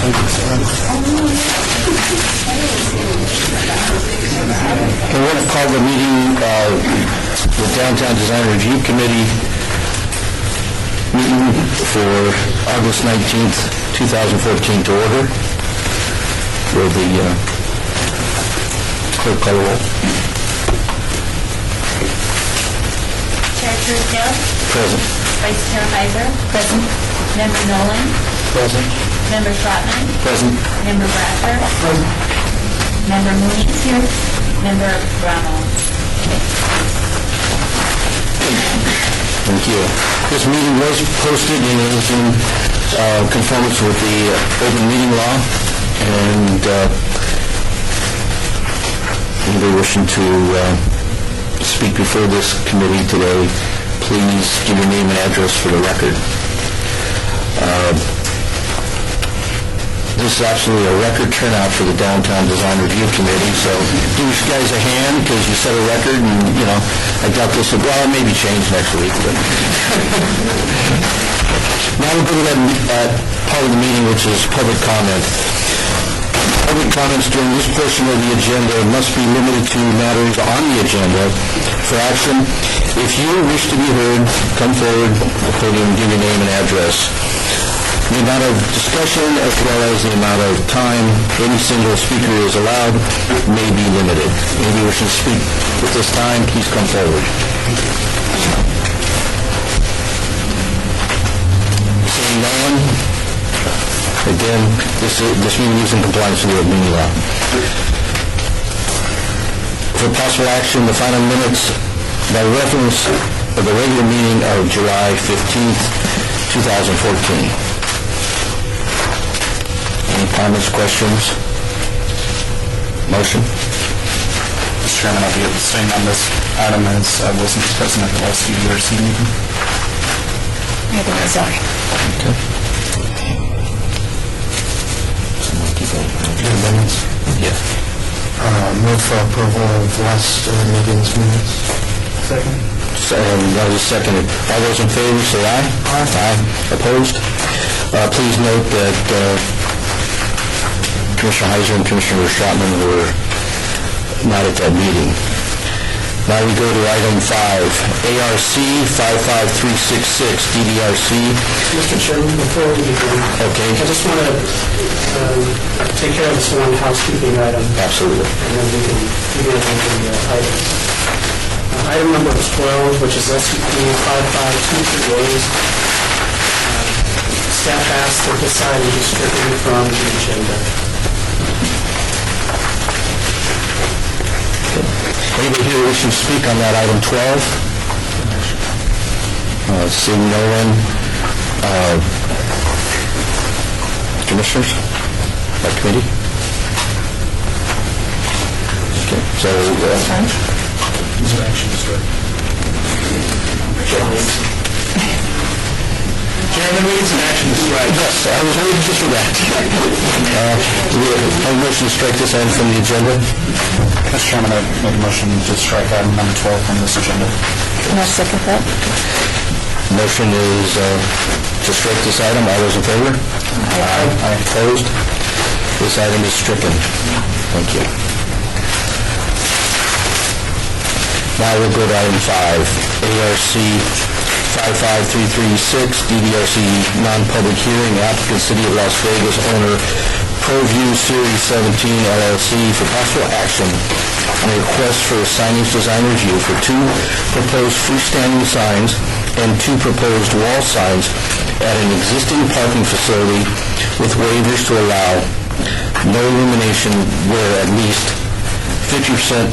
We're going to call the meeting, the Downtown Design Review Committee meeting for August 19th, 2014 to order. Will the clerk call the roll? Chair Truesdale? Present. Vice Chair Heiser? Present. Member Nolan? Present. Member Trotman? Present. Member Bradford? Present. Member Mooney? Here. Member Brownell? Thank you. This meeting was posted and is in conformance with the open meeting law, and anybody wishing to speak before this committee today, please give your name and address for the record. This is absolutely a record turnout for the Downtown Design Review Committee, so give you guys a hand because you set a record, and, you know, I doubt this will, well, it may be changed next week, but... Now we'll go to that part of the meeting, which is public comment. Public comments during this portion of the agenda must be limited to matters on the agenda for action. If you wish to be heard, come forward to the podium and give your name and address. The amount of discussion as well as the amount of time any single speaker is allowed may be limited. If you wish to speak at this time, please come forward. Seeing no one, again, this meeting is in compliance with the open meeting law. For possible action, the final minutes by reference of the regular meeting of July 15th, 2014. Any comments, questions? Motion? Mr. Chairman, I'll be abstaining on this item as I wasn't present at the last UDRC meeting. Sorry. Okay. Amendments? Yeah. Move for approval of last meeting's minutes. Second. That was seconded. All those in favor, say aye. Aye. Opposed? Please note that Commissioner Heiser and Commissioner Trotman were not at that meeting. Now we go to item 5, ARC 55366, DDRC. Mr. Chairman, before we begin, Okay. I just want to take care of this one housekeeping item, Absolutely. and then we can begin with the items. Item number 12, which is SCP-5523A. Staff asked that this item be stricken from the agenda. Anybody here wishing to speak on that item 12? Seeing no one. Commissioners? Committee? Okay, so... These are actions, right? Chairman, we need some action to strike. Yes, I was waiting just for that. A motion to strike this item from the agenda. Mr. Chairman, I make a motion to strike item number 12 from this agenda. Can I second that? Motion is to strike this item. All those in favor? Aye. Opposed? This item is stricken. Thank you. Now we'll go to item 5, ARC 55336, DDRC non-public hearing, applicant City of Las Vegas, owner ProView Series 17 LLC for possible action on a request for a signage design review for 2 proposed freestanding signs and 2 proposed wall signs at an existing parking facility with waivers to allow no illumination where at least 50%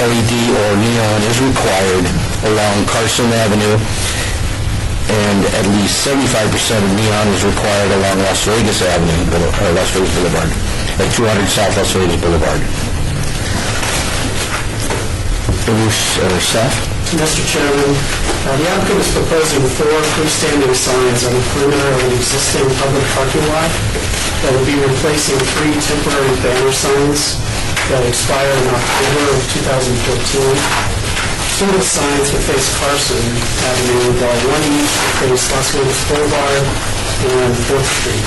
LED or neon is required along Carson Avenue, and at least 75% of neon is required along Las Vegas Avenue, or Las Vegas Boulevard, at 200 South Las Vegas Boulevard. Staff? Mr. Chairman, the applicant is proposing 4 freestanding signs on the perimeter of an existing public parking lot that will be replacing 3 temporary banner signs that expire in October of 2014. 2 of the signs will face Carson Avenue, while 1 each will face Las Vegas Boulevard and 4th Street.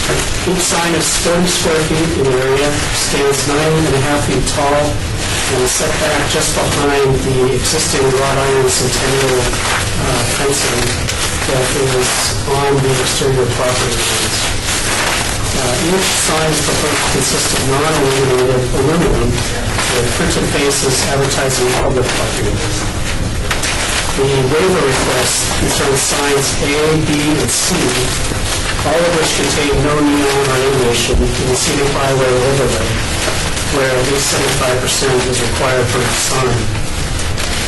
Each sign is 40 square feet in area, stands 9.5 feet tall, and is set back just behind the existing wrought iron centennial fencing that is on the exterior property lines. Each sign is proposed to consist of non-illuminated aluminum with printed faces advertising public parking. The waiver request concerns signs A, B, and C, all of which contain no neon or animation in the scenic byway overlay, where at least 75% is required for each sign.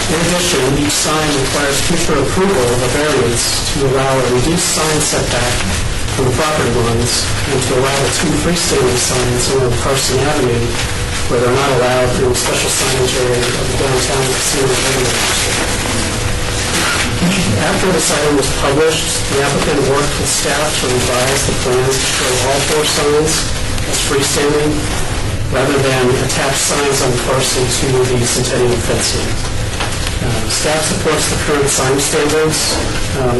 In addition, each sign requires future approval of a variance to allow a reduced sign setback from the property lines and to allow the 2 freestanding signs on Carson Avenue where they're not allowed in the special signage area of the downtown casino overlay district. After this item was published, the applicant worked with staff to revise the plans to show all 4 signs as freestanding rather than attached signs on Carson to the Centennial fencing. Staff supports the current sign standards,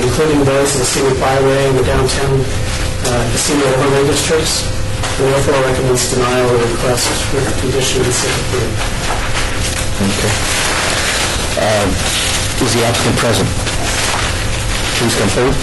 including those in the scenic byway and the downtown casino overlay districts, and therefore recommends denial of the request with conditions if approved. Okay. Is the applicant present? Please come forward.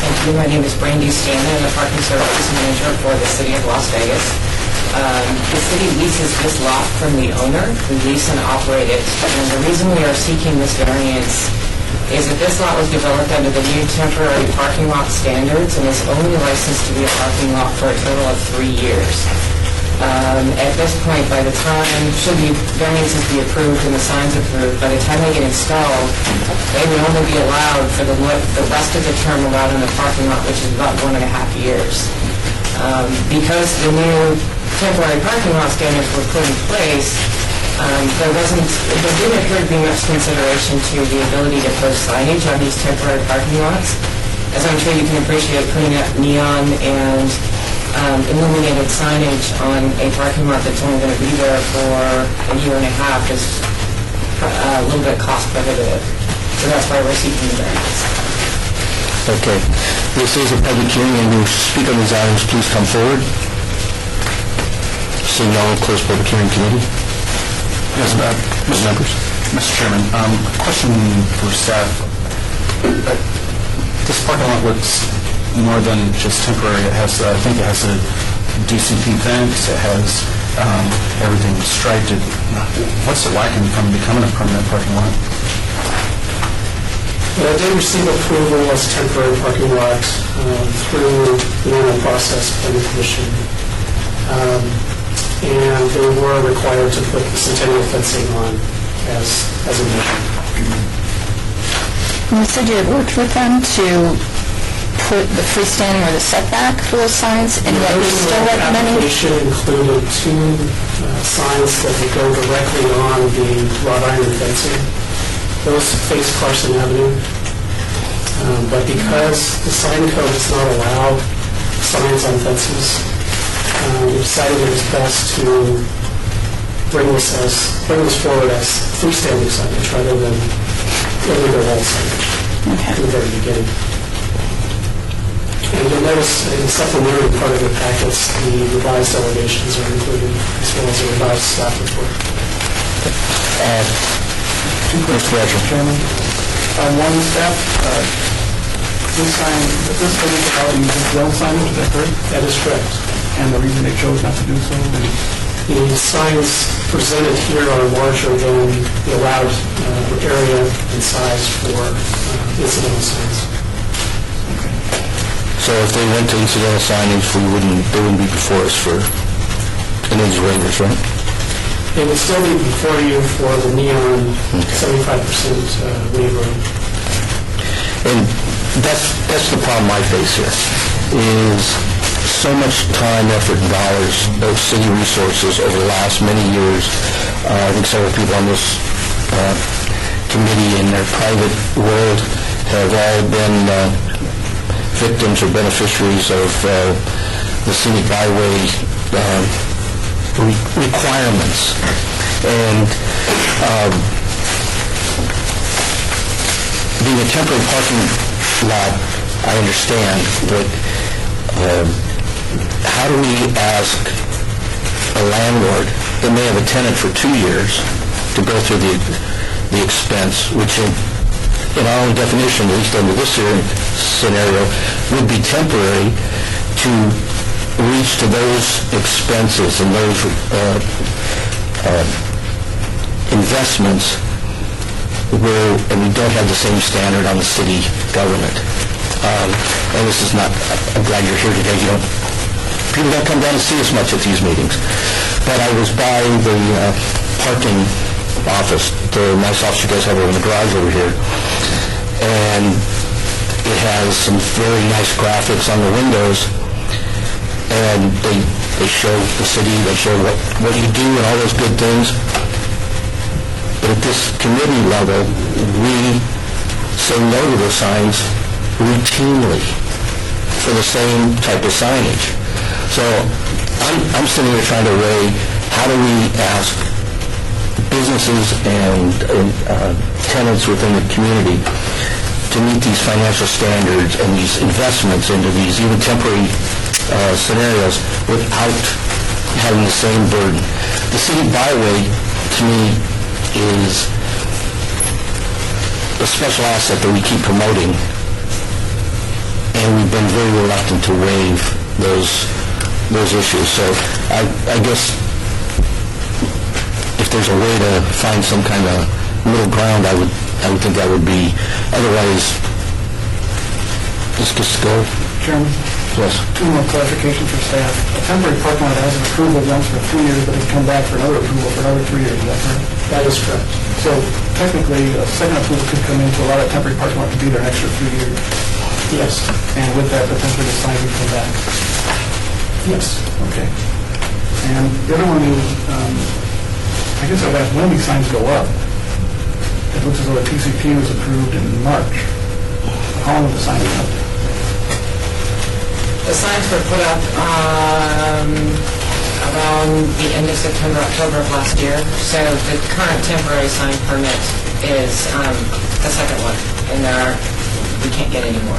Thank you. My name is Brandy Stanley. I'm the Parking Services Manager for the City of Las Vegas. The city leases this lot from the owner. We lease and operate it. And the reason we are seeking this variance is that this lot was developed under the new temporary parking lot standards and is only licensed to be a parking lot for a total of 3 years. At this point, by the time, should the variances be approved and the signs approved, by the time they get installed, they will only be allowed for the rest of the term allowed in the parking lot, which is about 1.5 years. Because the new temporary parking lot standards were put in place, there didn't appear to be much consideration to the ability to post signage on these temporary parking lots. As I'm sure you can appreciate, putting up neon and illuminated signage on a parking lot that's only going to be there for 1.5 years is a little bit cost prohibitive. So that's why we're seeking the variance. Okay. This is a public hearing, and you speak on these items, please come forward. Seeing no one, close public hearing committee. Yes, Members. Mr. Chairman, question for staff. This parking lot looks more than just temporary. It has, I think it has a DCP fence. It has everything striped. What's it lacking from becoming a permanent parking lot? Well, I did receive approval as temporary parking lot through the normal process by the commission. And they were required to put the Centennial fencing on as a measure. You said you had worked with them to put the freestanding or the setback for those signs, and yet you're still recommending? The application included 2 signs that would go directly on the wrought iron fencing. Those face Carson Avenue. But because the sign code does not allow signs on fences, we decided it was best to bring this forward as freestanding signage rather than illegal wall signage from the very beginning. And you'll notice in the supplementary part of the packets, the revised elevations are included, as well as a revised staff report. Mr. Roger. Chairman, one staff, this sign, this municipality uses well signage, is that correct? That is correct. And the reason they chose not to do so is? The signs presented here are larger than the allowed area and size for incidental signs. So if they went to incidental signage, they wouldn't be before us for any of these waivers, right? They would still be before you for the neon 75% waiver. And that's the problem I face here, is so much time, effort, and dollars of city resources over the last many years. I think several people on this committee in their private world have all been victims or beneficiaries of the scenic byway requirements. And being a temporary parking lot, I understand, but how do we ask a landlord that may have a tenant for 2 years to go through the expense, which in our own definition, at least under this scenario, would be temporary, to reach to those expenses and those investments where, and we don't have the same standard on the city government. And this is not, I'm glad you're here today. People don't come down and see us much at these meetings. But I was by the parking office, the nice office you guys have over in the garage over here, and it has some very nice graphics on the windows, and they show the city, they show what you do and all those good things. But at this committee level, we say no to those signs routinely for the same type of signage. So I'm sitting here trying to weigh, how do we ask businesses and tenants within the community to meet these financial standards and these investments into these even temporary scenarios without having the same burden. The city byway, to me, is a special asset that we keep promoting, and we've been very reluctant to waive those issues. So I guess if there's a way to find some kind of middle ground, I would think that would be, otherwise, let's just go. Chairman, Yes. 2 more clarifications for staff. A temporary parking lot has an approval once for 3 years, but it can come back for another approval for another 3 years, is that correct? That is correct. So technically, a second approval could come in to allow that temporary parking lot to be there an extra 3 years. Yes. And with that, potentially the sign would come back. Yes. Okay. And the other one is, I guess I've asked when these signs go up. It looks as though the TCP was approved in March. How long have the signs been up? The signs were put up around the end of September, October of last year. So the current temporary sign permit is the second one, and we can't get any more.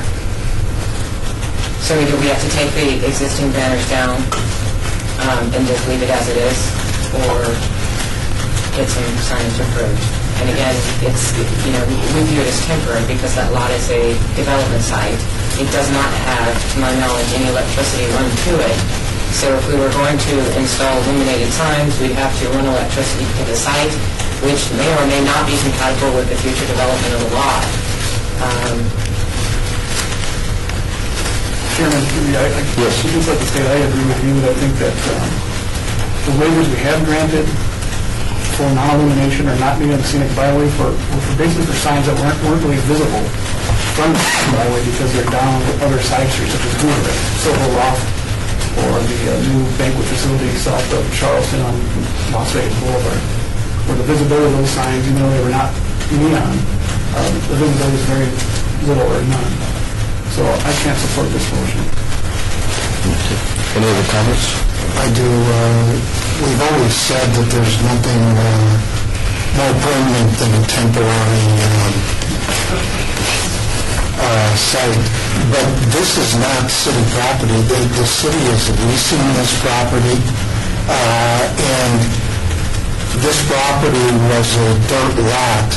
So either we have to take the existing banners down and just leave it as it is, or get some signage approved. And again, it's, we view it as temporary because that lot is a development site. It does not have, to my knowledge, any electricity run to it. So if we were going to install illuminated signs, we'd have to run electricity to the site, which may or may not be compatible with the future development of the lot. Chairman, Yes. I'd just like to say I agree with you. I think that the waivers we have granted for non-illumination or not being on the scenic byway were basically for signs that weren't really visible from the byway because they're down other side streets such as Hoover, Silver Loft, or the new banquet facility south of Charleston on Las Vegas Boulevard, where the visibility of those signs, even though they were not neon, the visibility is very little or none. So I can't support this motion. Any other comments? I do. We've always said that there's nothing more permanent than a temporary site. But this is not city property. The city is leasing this property. And this property was a dirt lot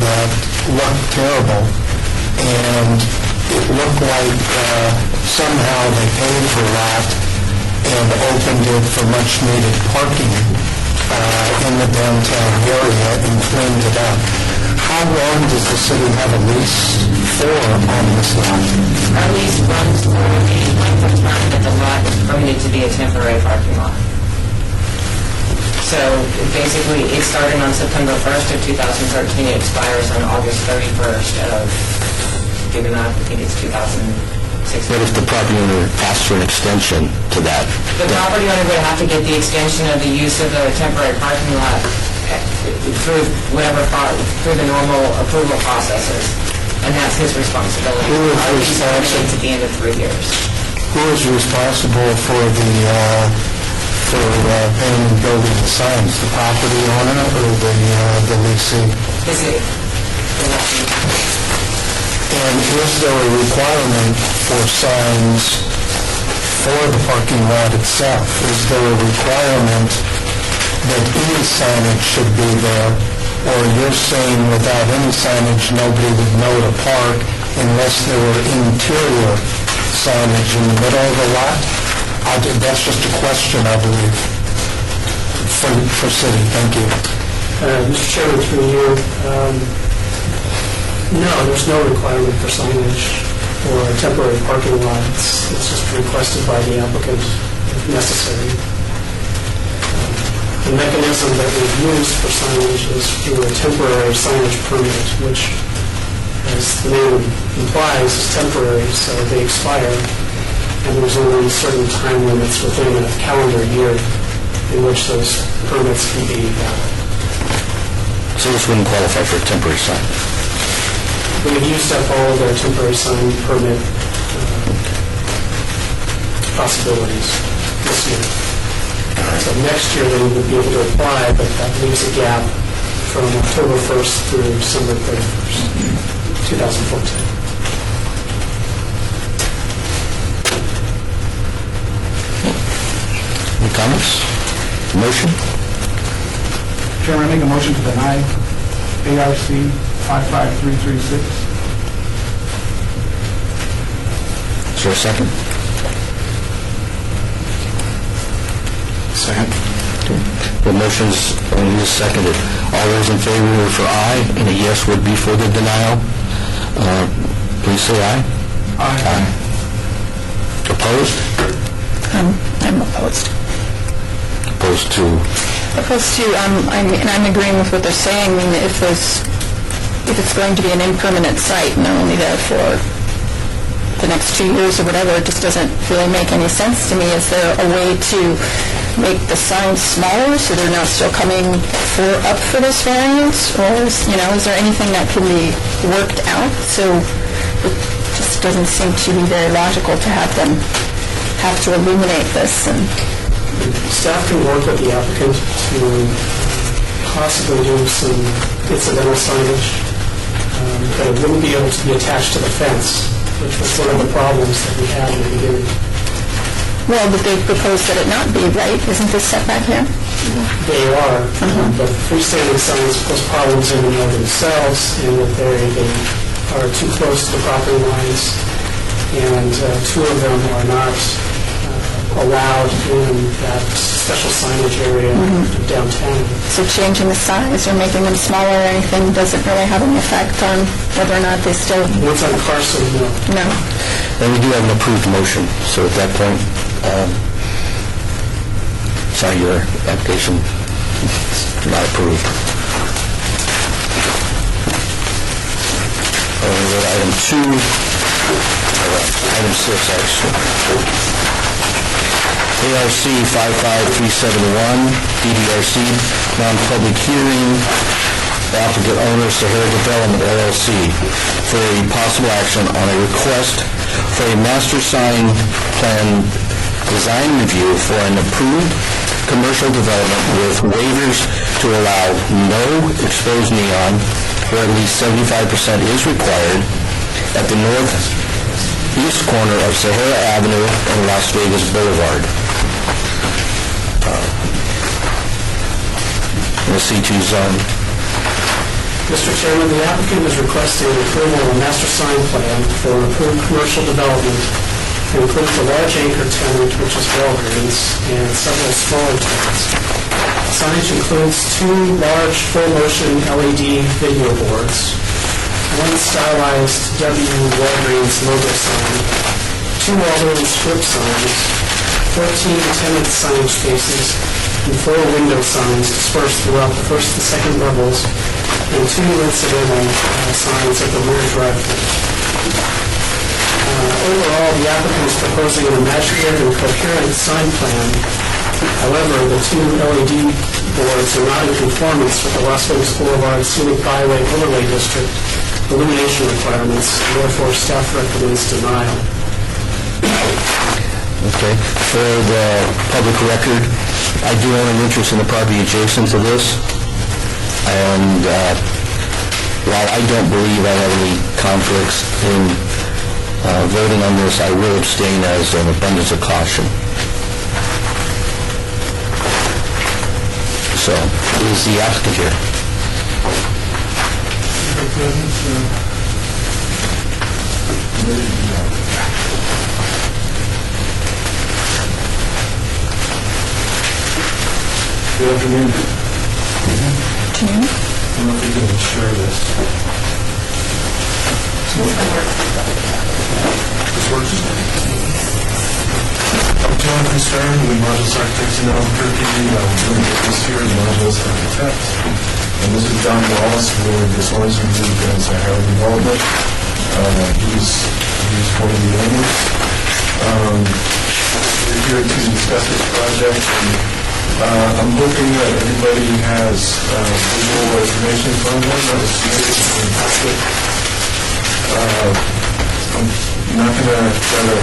that looked terrible. And it looked like somehow they paid for that and opened it for much-needed parking in the downtown area and cleaned it up. How long does the city have a lease for on this lot? Our lease runs for the length of time that the lot is permitted to be a temporary parking lot. So basically, it started on September 1st of 2013. It expires on August 31st of, given up, I think it's 2016. What if the property owner asks for an extension to that? The property owner would have to get the extension of the use of the temporary parking lot through through the normal approval processes, and that's his responsibility. Who is Our lease responsible? terminates at the end of 3 years. Who is responsible for the building the signs, the property owner or the leasing? The city. And is there a requirement for signs for the parking lot itself? Is there a requirement that any signage should be there? Or you're saying without any signage, nobody would know to park unless there were interior signage in the middle of the lot? That's just a question, I believe, for city. Thank you. Mr. Chairman, through you, no, there's no requirement for signage or a temporary parking lot. It's just requested by the applicant if necessary. The mechanism that we've used for signage is through a temporary signage permit, which, as the name implies, is temporary, so they expire, and there's only certain time limits within a calendar year in which those permits can be valid. So this wouldn't qualify for a temporary sign? We've used up all of their temporary sign permit possibilities this year. So next year they would be able to apply, but that leaves a gap from October 1st through December 31st, 2014. Any comments? Motion? Chairman, I make a motion to deny ARC 55336. Is there a second? Second. The motion's only seconded. All those in favor are for aye, and a yes would be for the denial. Please say aye. Aye. Opposed? I'm opposed. Opposed to? Opposed to, and I'm agreeing with what they're saying. I mean, if it's going to be an impermanent site, and they're only there for the next 2 years or whatever, it just doesn't really make any sense to me. Is there a way to make the signs smaller so they're not still coming up for this variance? Or, is there anything that can be worked out? So it just doesn't seem to be very logical to have them have to illuminate this. And Staff can work with the applicant to possibly do some incidental signage, but it wouldn't be able to be attached to the fence, which was one of the problems that we had in the beginning. well, but they proposed that it not be, right? Isn't this setback here? They are, but freestanding signs cause problems in and of themselves, in that they are too close to the property lines, and two of them are not allowed in that special signage area downtown. So changing the size or making them smaller or anything doesn't really have any effect on whether or not they still... Once on Carson, no. No. And we do have an approved motion, so at that point, sorry, your application is not approved. We'll go to item 2, item 6, actually. ARC 55371, DDRC, non-public hearing, applicant owner Sahara Development LLC, for a possible action on a request for a master sign plan design review for an approved commercial development with waivers to allow no exposed neon, where at least 75% is required, at the northeast corner of Sahara Avenue and Las Vegas Boulevard. In the C2 zone. Mr. Chairman, the applicant is requesting approval of a master sign plan for an approved commercial development that includes a large anchor tenant, which is Walgreens, and several smaller tenants. Signage includes 2 large full-motion LED video boards, 1 stylized W Walgreens logo sign, 2 Walgreens strip signs, 14 tenant signage spaces, and 4 window signs dispersed throughout the first and second levels, and 2 incidental signs at the rear driveway. Overall, the applicant is proposing an imaginative and coherent sign plan. However, the 2 LED boards are not in conformance with the Las Vegas Boulevard Scenic Byway Overlay District illumination requirements, and therefore staff recommends denial. Okay. For the public record, I do own an interest in the property adjacent to this, and while I don't believe I have any conflicts in voting on this, I will abstain as an abundance of caution. So, is the applicant here? Good afternoon. June? I don't know if you can share this. This works? I'm John Concern with Modulus Architects in Albuquerque. I'm doing this here as Modulus Architects. And this is Don Wallace with the Sorensen Group and Sahara Development. He's one of the owners. We're here to discuss this project. I'm hoping that everybody has visual information from them that is submitted in the packet. I'm not going to try to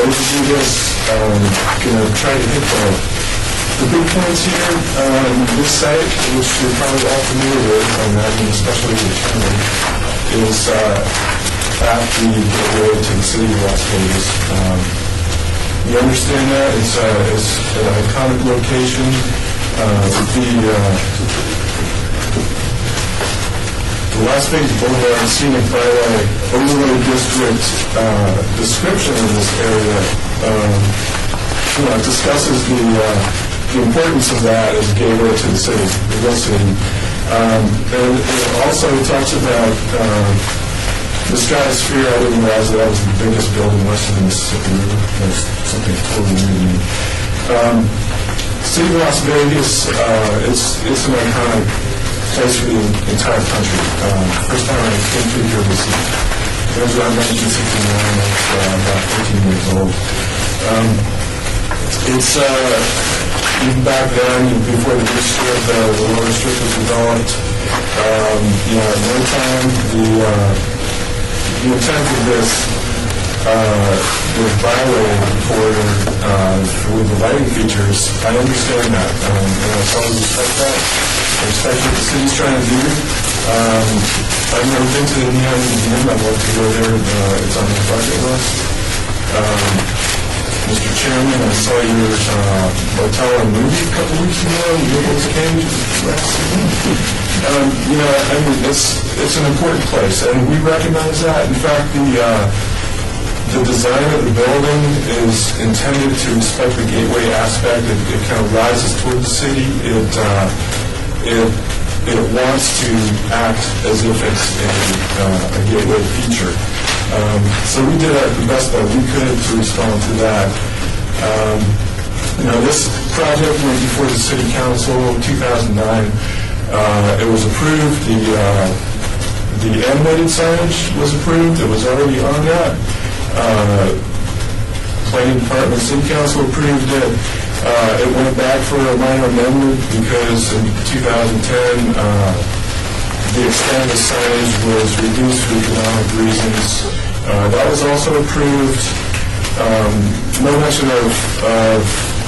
overdo this. I'm going to try to hit the big points here. This site, which you're probably all familiar with, I imagine, especially the chairman, is at the gateway to the city of Las Vegas. You understand that it's an iconic location. The Las Vegas Boulevard Scenic Byway Overlay District description of this area discusses the importance of that as a gateway to the city, the real city. And it also talks about the Stratosphere. I didn't realize that was the biggest building west of the Mississippi River. That's something totally new to me. City of Las Vegas, it's an iconic place for the entire country. First time I came through here was around 1969. I was about 14 years old. It's even back then, before the district, the lower strip was developed. At one time, the intent of this byway corridor with the lighting features, I understand that, and I totally respect that. I respect what the city's trying to do. I've never been to the Neon Museum. I'd love to go there. It's on the bucket list. Mr. Chairman, I saw your hotel and movie a couple weeks ago. Nicholas Cage. It's an important place, and we recognize that. In fact, the design of the building is intended to respect the gateway aspect. It kind of rises toward the city. It wants to act as if it's a gateway feature. So we did the best that we could to respond to that. This project went before the City Council in 2009. It was approved. The animated signage was approved. It was already on that. Planning Department, City Council approved it. It went back for a minor amendment because in 2010, the extent of the signage was reduced for economic reasons. That was also approved. No mention of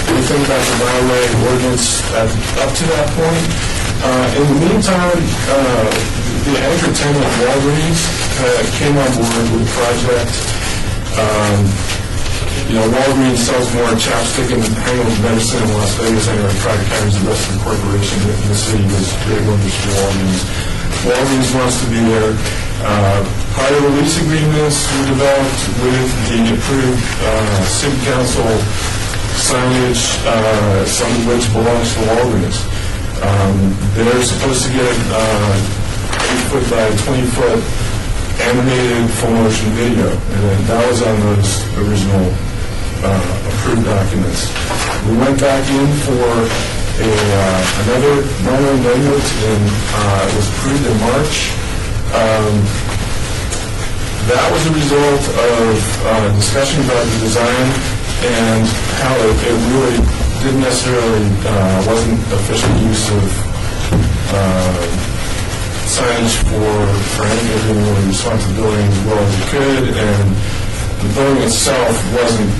anything about the byway ordinance up to that point. In the meantime, the anchor tenant Walgreens came on board with the project. Walgreens sells more chapstick and Hangles medicine in Las Vegas than our private carries the rest of the corporation. The city was great wonders for Walgreens. Walgreens wants to be there. Part of the lease agreements were developed with the approved City Council signage, some of which belongs to Walgreens. They're supposed to get 8-foot by 20-foot animated full-motion video, and that was on those original approved documents. We went back in for another minor amendment, and it was approved in March. That was a result of discussion about the design and how it really didn't necessarily, wasn't efficient use of signage for handling the responsibility as well as it could, and the building itself wasn't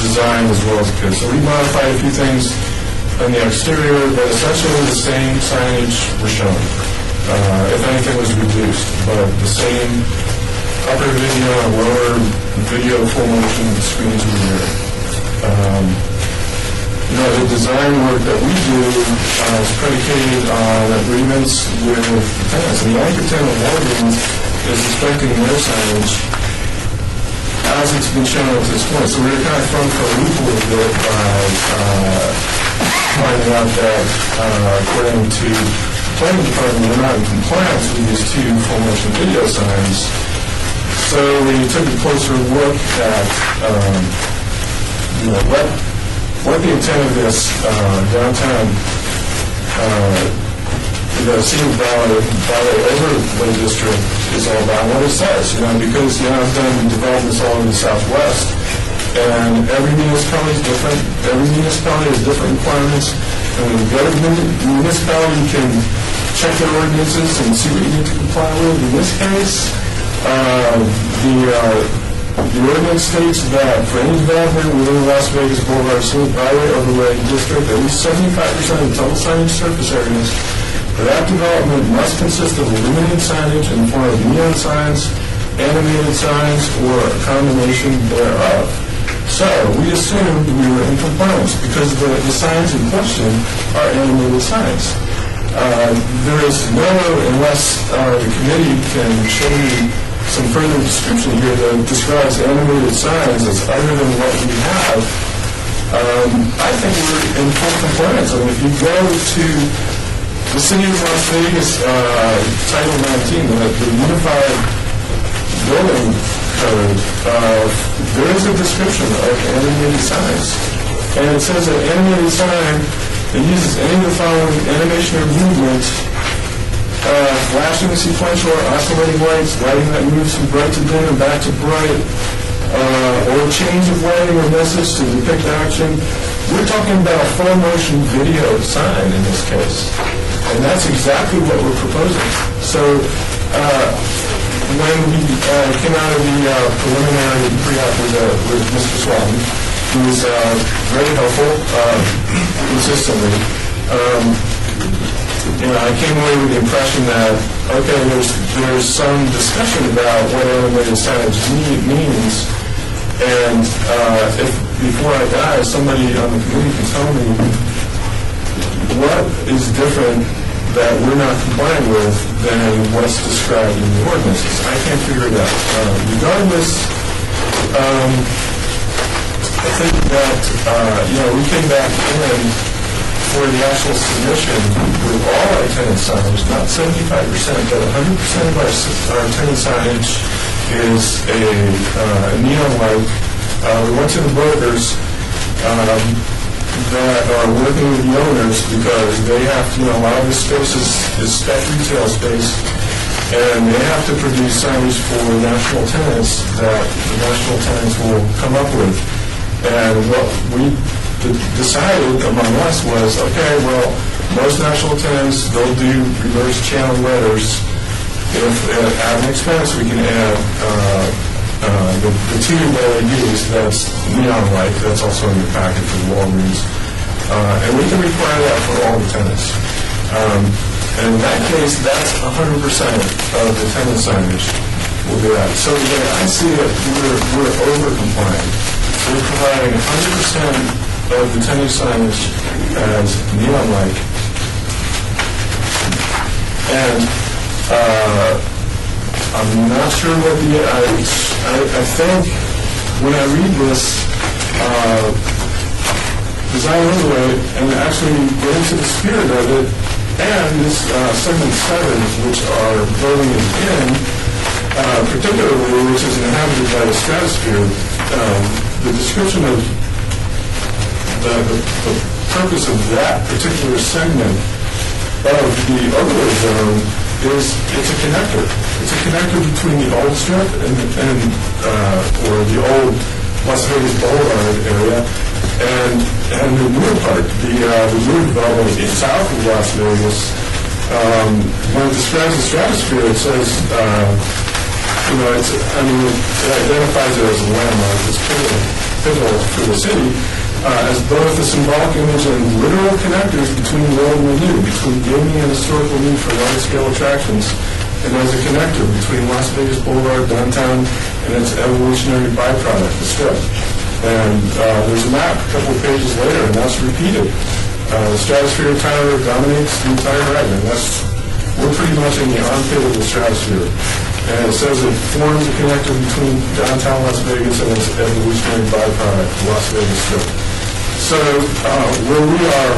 design as well as appearance. So we modified a few things on the exterior, but essentially the same signage was shown. If anything was reduced, but the same upper video and lower video full motion screens were there. The design work that we do is predicated on agreements with tenants. And the anchor tenant of Walgreens is inspecting their signage as it's been shown up to this point. So we were kind of thrown for a loop a little bit by finding out that according to the planning department, we're not in compliance with these two full motion video signs. So we took a closer look at what the intent of this downtown the Scenic Valley Overlay District is all about, what it says, because I've done developments all over the Southwest, and every municipality is different. Every municipality has different requirements, and when you go to the municipality, you can check their ordinances and see what you need to comply with. In this case, the ordinance states that for any development within the Las Vegas Boulevard Scenic Byway Overlay District, at least 75% of the total signage surface areas for that development must consist of illuminated signage in the form of neon signs, animated signs, or a combination thereof. So we assumed we were in compliance because the signs in question are animated signs. There is no, unless the committee can show me some further description here that describes animated signs as other than what we have, I think we're in full compliance. I mean, if you go to the City of Las Vegas Title 19, the Unified Building Code, there is a description of animated signs. And it says that animated sign that uses any of the following animation or movement, flashing, sequential, or oscillating lights, lighting that moves from bright to dim and back to bright, or change of lighting or message to depict action. We're talking about a full motion video sign in this case. And that's exactly what we're proposing. So when we came out of the preliminary pre-op with Mr. Swalton, who was very helpful consistently, I came away with the impression that, okay, there's some discussion about what animated signage means, and if before I die, somebody on the committee can tell me what is different that we're not complying with than what's described in the ordinances. I can't figure it out. Regardless, I think that, we came back in for the actual submission with all our tenant signage, not 75%, but 100% of our tenant signage is a neon light. We went to the brokers that are working with the owners because they have to, a lot of this space is spec retail space, and they have to produce signage for national tenants that the national tenants will come up with. And what we decided among us was, okay, well, most national tenants, they'll do reverse channel letters. If at an expense, we can add the two LEDs, that's neon light, that's also in your packet for the Walgreens. And we can require that for all the tenants. And in that case, that's 100% of the tenant signage will do that. So the way I see it, we're over-compliant. We're providing 100% of the tenant signage as neon light. And I'm not sure what I think when I read this design overlay and actually get into the spirit of it, and this segment 7, which our building is in, particularly which is inhabited by the stratosphere, the description of the purpose of that particular segment of the overlay zone is it's a connector. It's a connector between the old strip or the old Las Vegas Boulevard area and the newer part, the newer development in south of Las Vegas. When it describes the stratosphere, it says, it identifies it as a landmark. It's pivotal. pivotal for the city as both a symbolic image and literal connectors between the old and the new, between gaming and historical need for large-scale attractions, and as a connector between Las Vegas Boulevard, downtown, and its evolutionary byproduct, the Strip. And there's a map a couple of pages later, and that's repeated. The Stratosphere Tower dominates the entire ride, and we're pretty much in the armpit of the Stratosphere. And it says it forms a connector between downtown Las Vegas and its evolutionary byproduct, the Las Vegas Strip. So where we are,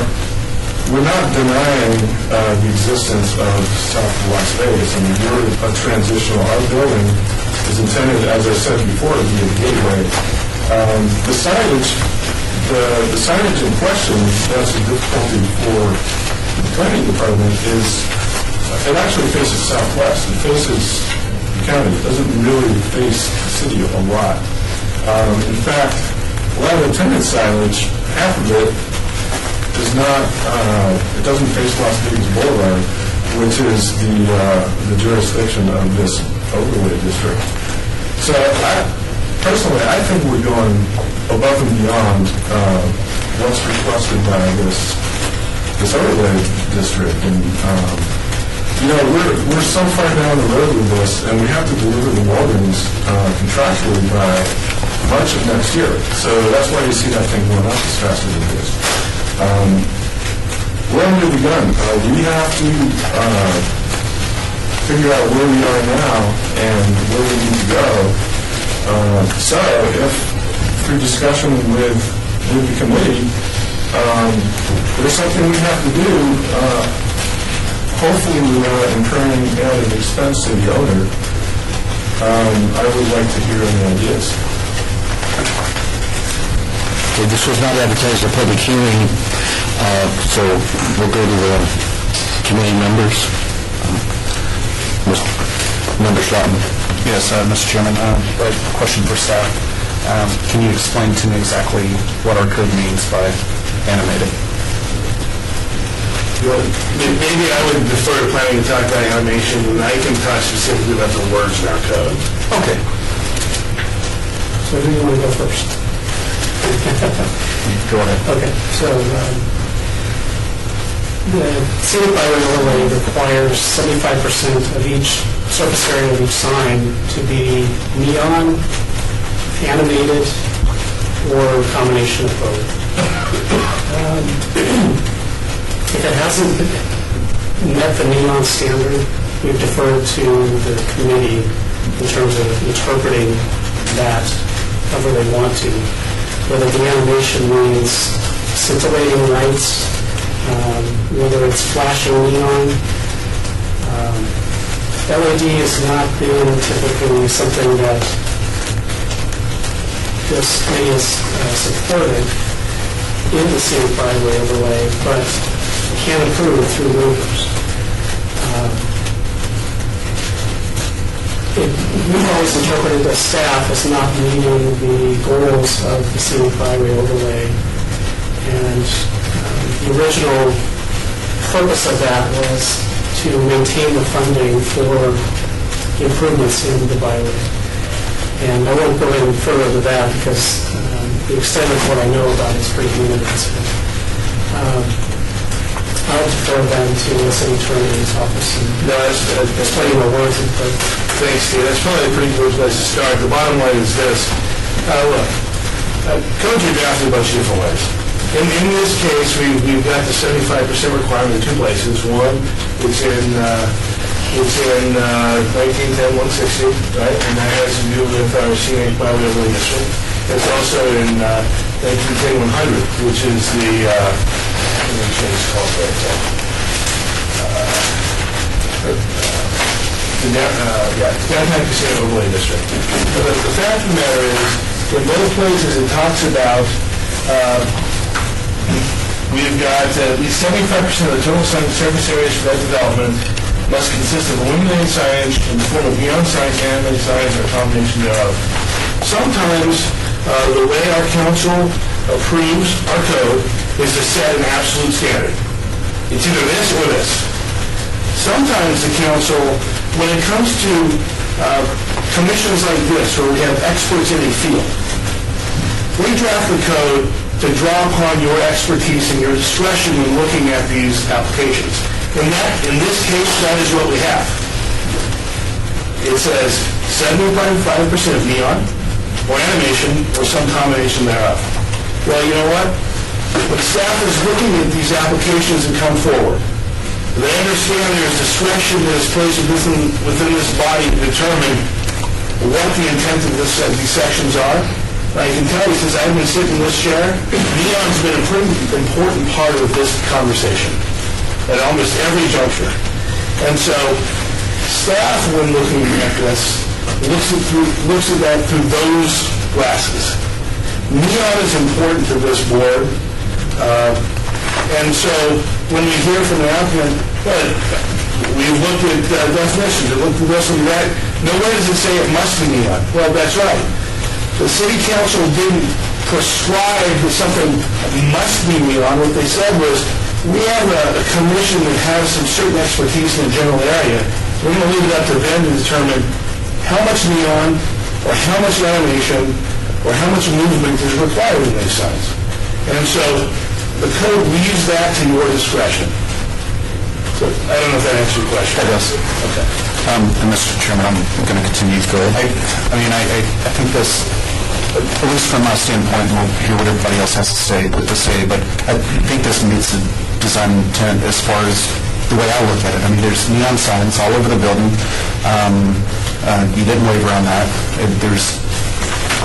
we're not denying the existence of South Las Vegas. I mean, we're a transitional. Our building is intended, as I said before, to be a gateway. The signage in question, that's a difficulty for the planning department, is it actually faces southwest. It faces the county. It doesn't really face the city a lot. In fact, a lot of attendant signage, half of it is not, it doesn't face Las Vegas Boulevard, which is the jurisdiction of this overlay district. So personally, I think we're going above and beyond what's requested by this overlay district. And, we're so far down the road with this, and we have to deliver the Walgreens contractually by March of next year. So that's why you see that thing going up as fast as it is. Where have we begun? We have to figure out where we are now and where we need to go. So if through discussion with the committee, there's something we have to do, hopefully without incurring added expense to the owner, I would like to hear any ideas. Okay, this was not advertised as a public hearing, so we'll go to the committee members. Member Schlottman. Yes, Mr. Chairman, a question for staff. Can you explain to me exactly what our code means by animated? Maybe I would defer to planning to talk about animation, and I can talk specifically about the words in our code. Okay. So who do you want to go first? Go ahead. Okay, so the scenic byway overlay requires 75% of each surface area of each sign to be neon, animated, or a combination of both. If it hasn't met the neon standard, we've deferred to the committee in terms of interpreting that however they want to. Whether the animation means scintillating lights, whether it's flashing neon. LED has not been typically something that this committee has supported in the scenic byway overlay, but can improve through waivers. We've always interpreted the staff as not meeting the goals of the scenic byway overlay, and the original purpose of that was to maintain the funding for improvements in the byway. And I won't go any further to that because the extent of what I know about it is pretty limited. I'll defer then to the city attorney's office. No, that's plenty more words. Thanks, Steve. That's probably a pretty good place to start. The bottom line is this. Look, codes are drafted a bunch of different ways. In this case, we've got the 75% requirement in two places. One, it's in 1910-160, right? And that has to do with our scenic byway overlay district. It's also in 1910-100, which is the downtown casino overlay district. But the fact of the matter is, in both places it talks about we've got at least 75% of the total surface areas for that development must consist of illuminated signage in the form of neon signs, animated signs, or a combination thereof. Sometimes the way our council approves our code is to set an absolute standard. It's either this or this. Sometimes the council, when it comes to commissions like this, where we have experts in a field, we draft the code to draw upon your expertise and your discretion in looking at these applications. In this case, that is what we have. It says 75% of neon, or animation, or some combination thereof. Well, you know what? When staff is looking at these applications and come forward, they understand there's discretion that is placed within this body to determine what the intent of these sections are. And I can tell you, since I've been sitting in this chair, neon's been a pretty important part of this conversation at almost every juncture. And so, staff, when looking at this, looks at that through those glasses. Neon is important to this board, and so when we hear from the applicant, we've looked at definitions, we've looked at this and that, nowhere does it say it must be neon. Well, that's right. The city council didn't prescribe that something must be neon. What they said was, we have a commission that has some certain expertise in a general area. We're going to leave it up to them to determine how much neon, or how much animation, or how much movement is required in these signs. And so the code leaves that to your discretion. So I don't know if that answers your question. It does. Okay. And Mr. Chairman, I'm going to continue. Go ahead. I think this, at least from my standpoint, we'll hear what everybody else has to say, but I think this meets the design intent as far as the way I look at it. I mean, there's neon signs all over the building. You didn't waver on that. There's,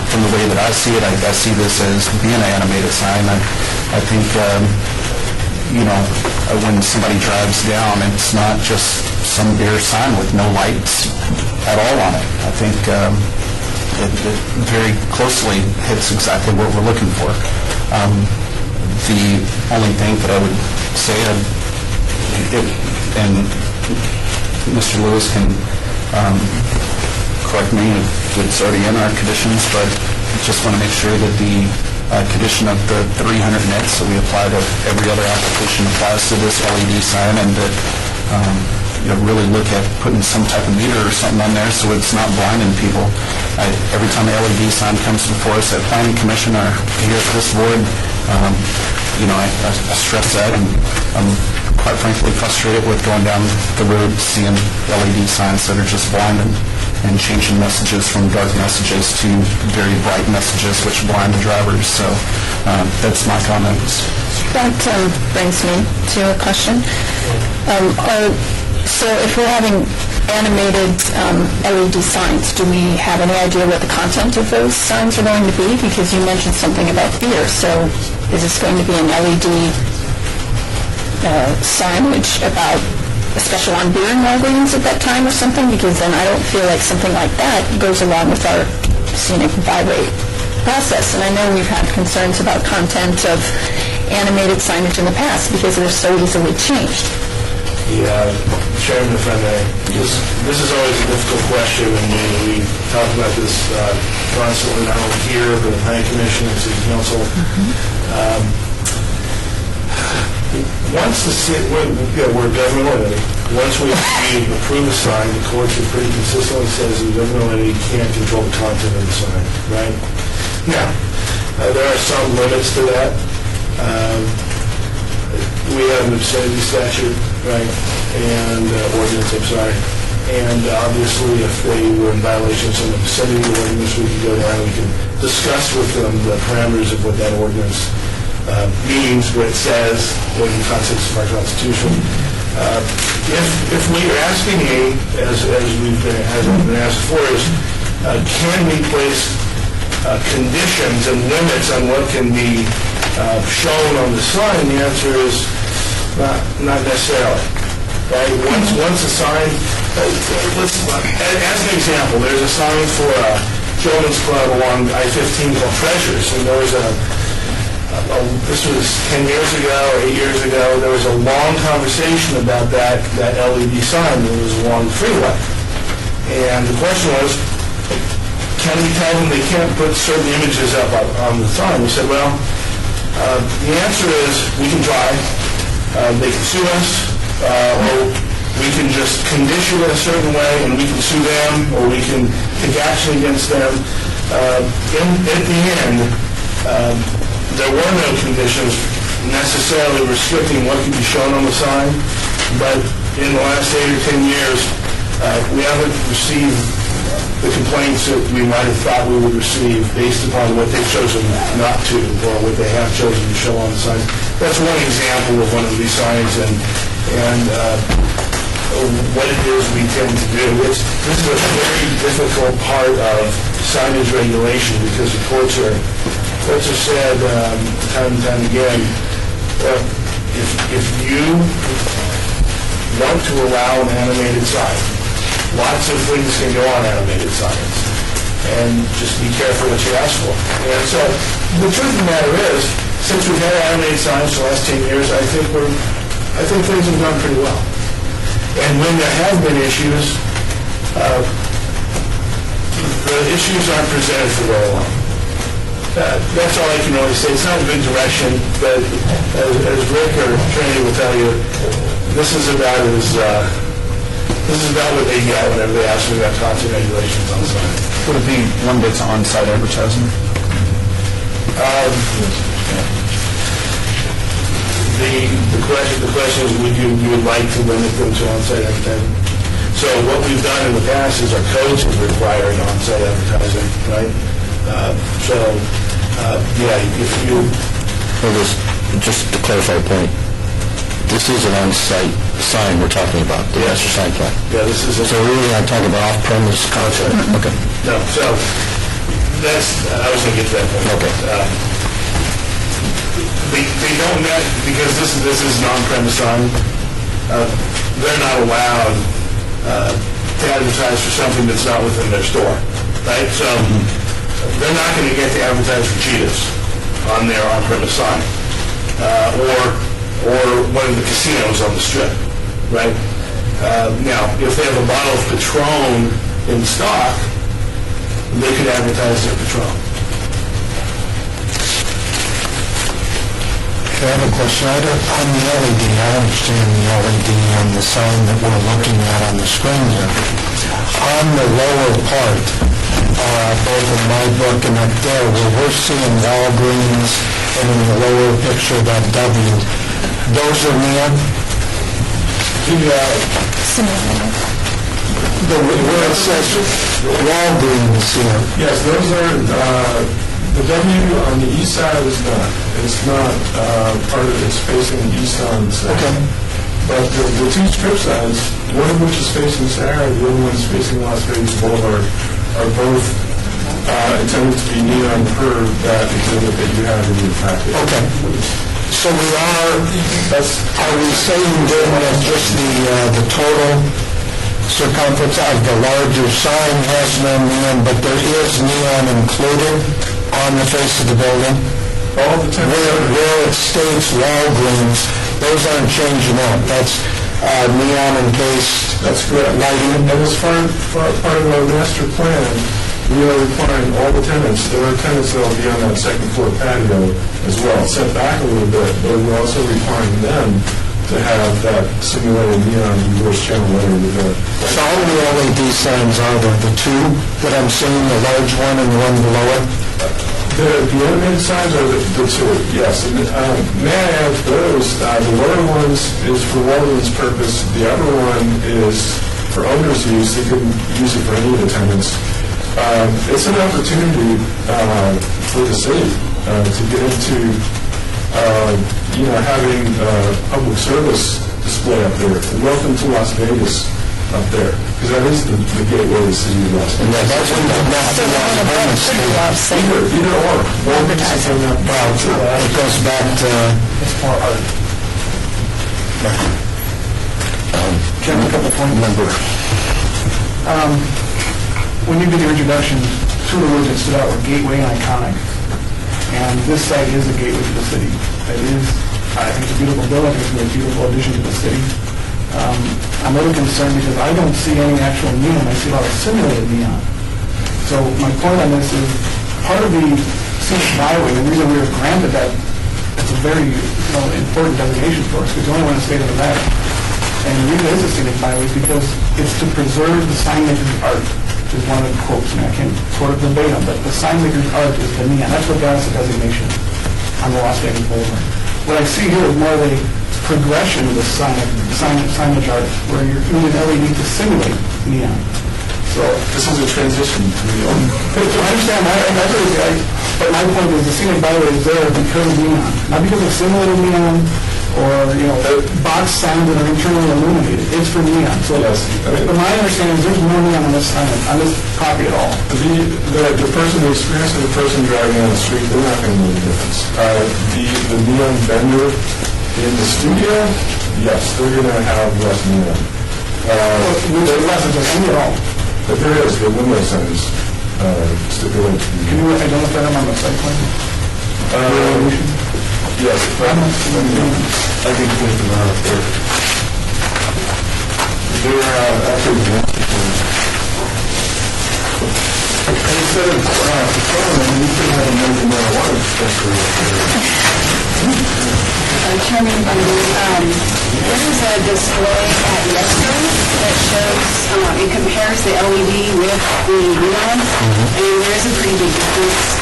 from the way that I see it, I see this as being an animated sign. I think, when somebody drives down, it's not just some bare sign with no lights at all on it. I think it very closely hits exactly what we're looking for. The only thing that I would say, and Mr. Lewis can correct me if it's already in our conditions, but just want to make sure that the condition of the 300 nits that we apply to every other application applies to this LED sign, and that really look at putting some type of meter or something on there so it's not blinding people. Every time an LED sign comes before us at Planning Commission or here at this board, I stress that, and I'm quite frankly frustrated with going down the road seeing LED signs that are just blinding and changing messages from dark messages to very bright messages which blind the drivers. So that's my comments. That brings me to a question. So if we're having animated LED signs, do we have any idea what the content of those signs are going to be? Because you mentioned something about beer, so is this going to be an LED signage about a special on beer and Walgreens at that time or something? Because then I don't feel like something like that goes along with our scenic byway process. And I know we've had concerns about content of animated signage in the past because they're so easily changed. Yeah, Chairman, if I may, this is always a difficult question, and we talk about this constantly, not only here, but in Planning Commission and City Council. Once we're government entity, once we approve a sign, the courts have pretty consistently says the government entity can't control the content of the sign, right? Now, there are some limits to that. We have an obscenity statute, right, and ordinance, I'm sorry. And obviously, if they were in violation of some obscenity ordinance, we can go down and we can discuss with them the parameters of what that ordinance means, what it says, what the concepts of our Constitution. If what you're asking me, as we've been asked before, is can we place conditions and limits on what can be shown on the sign, the answer is not necessarily. Right? Once a sign, as an example, there's a sign for a children's club along I-15 called Treasures, and there was this was 10 years ago or 8 years ago, there was a long conversation about that LED sign that was along the freeway. And the question was, can we tell them they can't put certain images up on the sign? We said, well, the answer is we can try. They can sue us, or we can just condition it a certain way and we can sue them, or we can take action against them. At the end, there were no conditions necessarily restricting what could be shown on the sign, but in the last 8 or 10 years, we haven't received the complaints that we might have thought we would receive based upon what they've chosen not to, or what they have chosen to show on the signs. That's one example of one of these signs, and what it is we tend to do. This is a very difficult part of signage regulation, because the courts have said time and time again, if you want to allow an animated sign, lots of things can go on animated signs, and just be careful what you ask for. And so the truth of the matter is, since we've had animated signs for the last 10 years, I think things have gone pretty well. And when there have been issues, the issues aren't presented for very long. That's all I can really say. It's not a good direction, but as Rick or Trinity will tell you, this is about what they get whenever they ask me about content regulations on signs. Would it be limited to on-site advertising? The question is, you would like to limit them to on-site advertising? So what we've done in the past is our codes have required on-site advertising, right? If you... Well, just to clarify the point, this is an on-site sign we're talking about, the master sign plan. Yeah, this is... So we're really not talking about off-premise content? Okay. No, so that's... I was going to get to that point. Okay. They don't net, because this is an on-premise sign, they're not allowed to advertise for something that's not within their store, right? So they're not going to get to advertise for Cheetos on their on-premise sign, or one of the casinos on the strip, right? Now, if they have a bottle of Patron in stock, they could advertise their Patron. I have a question. On the LED, I understand the LED on the sign that we're looking at on the screen here. On the lower part, both in my book and up there, where we're seeing Walgreens, and in the lower picture, that W, those are neon? Where it says Walgreens here. Yes, those are, the W on the east side is not. It's not part of it's facing east on the side. Okay. But the two strip signs, one of which is facing Sarah, the other one is facing Las Vegas Boulevard, are both intended to be neon per that exhibit that you have in your packet. Okay. So are we saying then that just the total circumference of the larger sign has no neon, but there is neon included on the face of the building? All the time. Where it states Walgreens, those aren't changing out. That's neon encased. That's correct. Lighting. And as part of our master plan, we are requiring all the tenants, there are tenants that will be on that second floor patio as well, set back a little bit, but we're also requiring them to have that simulated neon reverse channel lighting with that. So how many LED signs are there? The two that I'm seeing, the large one and the one below it? The animated signs are the two, yes. And, may I add those, the lower ones is for Walgreens purpose, the other one is for owner's use, they couldn't use it for any of the tenants. It's an opportunity for the city to get into, having public service display up there. Welcome to Las Vegas up there, because that is the gateway of the city of Las Vegas. That's what Either or. advertising. It goes back to... It's more art. Can I make a point? Member. When you did your introduction, two of the words that stood out were gateway and iconic. And this site is a gateway to the city. It is, I think it's a beautiful building, it's a beautiful addition to the city. I'm a little concerned because I don't see any actual neon, I see a lot of simulated neon. So my point on this is, part of the scenic byway, the reason we were granted that, it's a very important designation for us, because it's the only one in the state of Nevada. And the reason it is a scenic byway is because it's to preserve the signage and art. is one of the quotes, and I can't quote it verbatim, but the sign maker's art is the neon. That's what got us the designation on the Las Vegas Boulevard. What I see here is more of a progression of the signage art, where you're using LED to simulate neon. So, This is a transition to the old. I understand, but my point is the scenic byway is there because of neon, not because of simulated neon or, box signs that are internally illuminated. It's for neon. So, Yes. but my understanding is there's no neon on this sign, on this copy at all. The person, the experience of the person driving down the street, they're not going to know the difference. The neon vendor in the studio, yes, they're going to have less neon. There's less of any at all. But there is, the window signs stipulate. Can you identify them on the site plan? Yes, I can point them out there. They're actually, instead of patrolling, we could have a medical marijuana dispensary up there. Chairman Bundy, this is a display at Yesco that shows, it compares the LED with the neon, and there's a pretty big difference.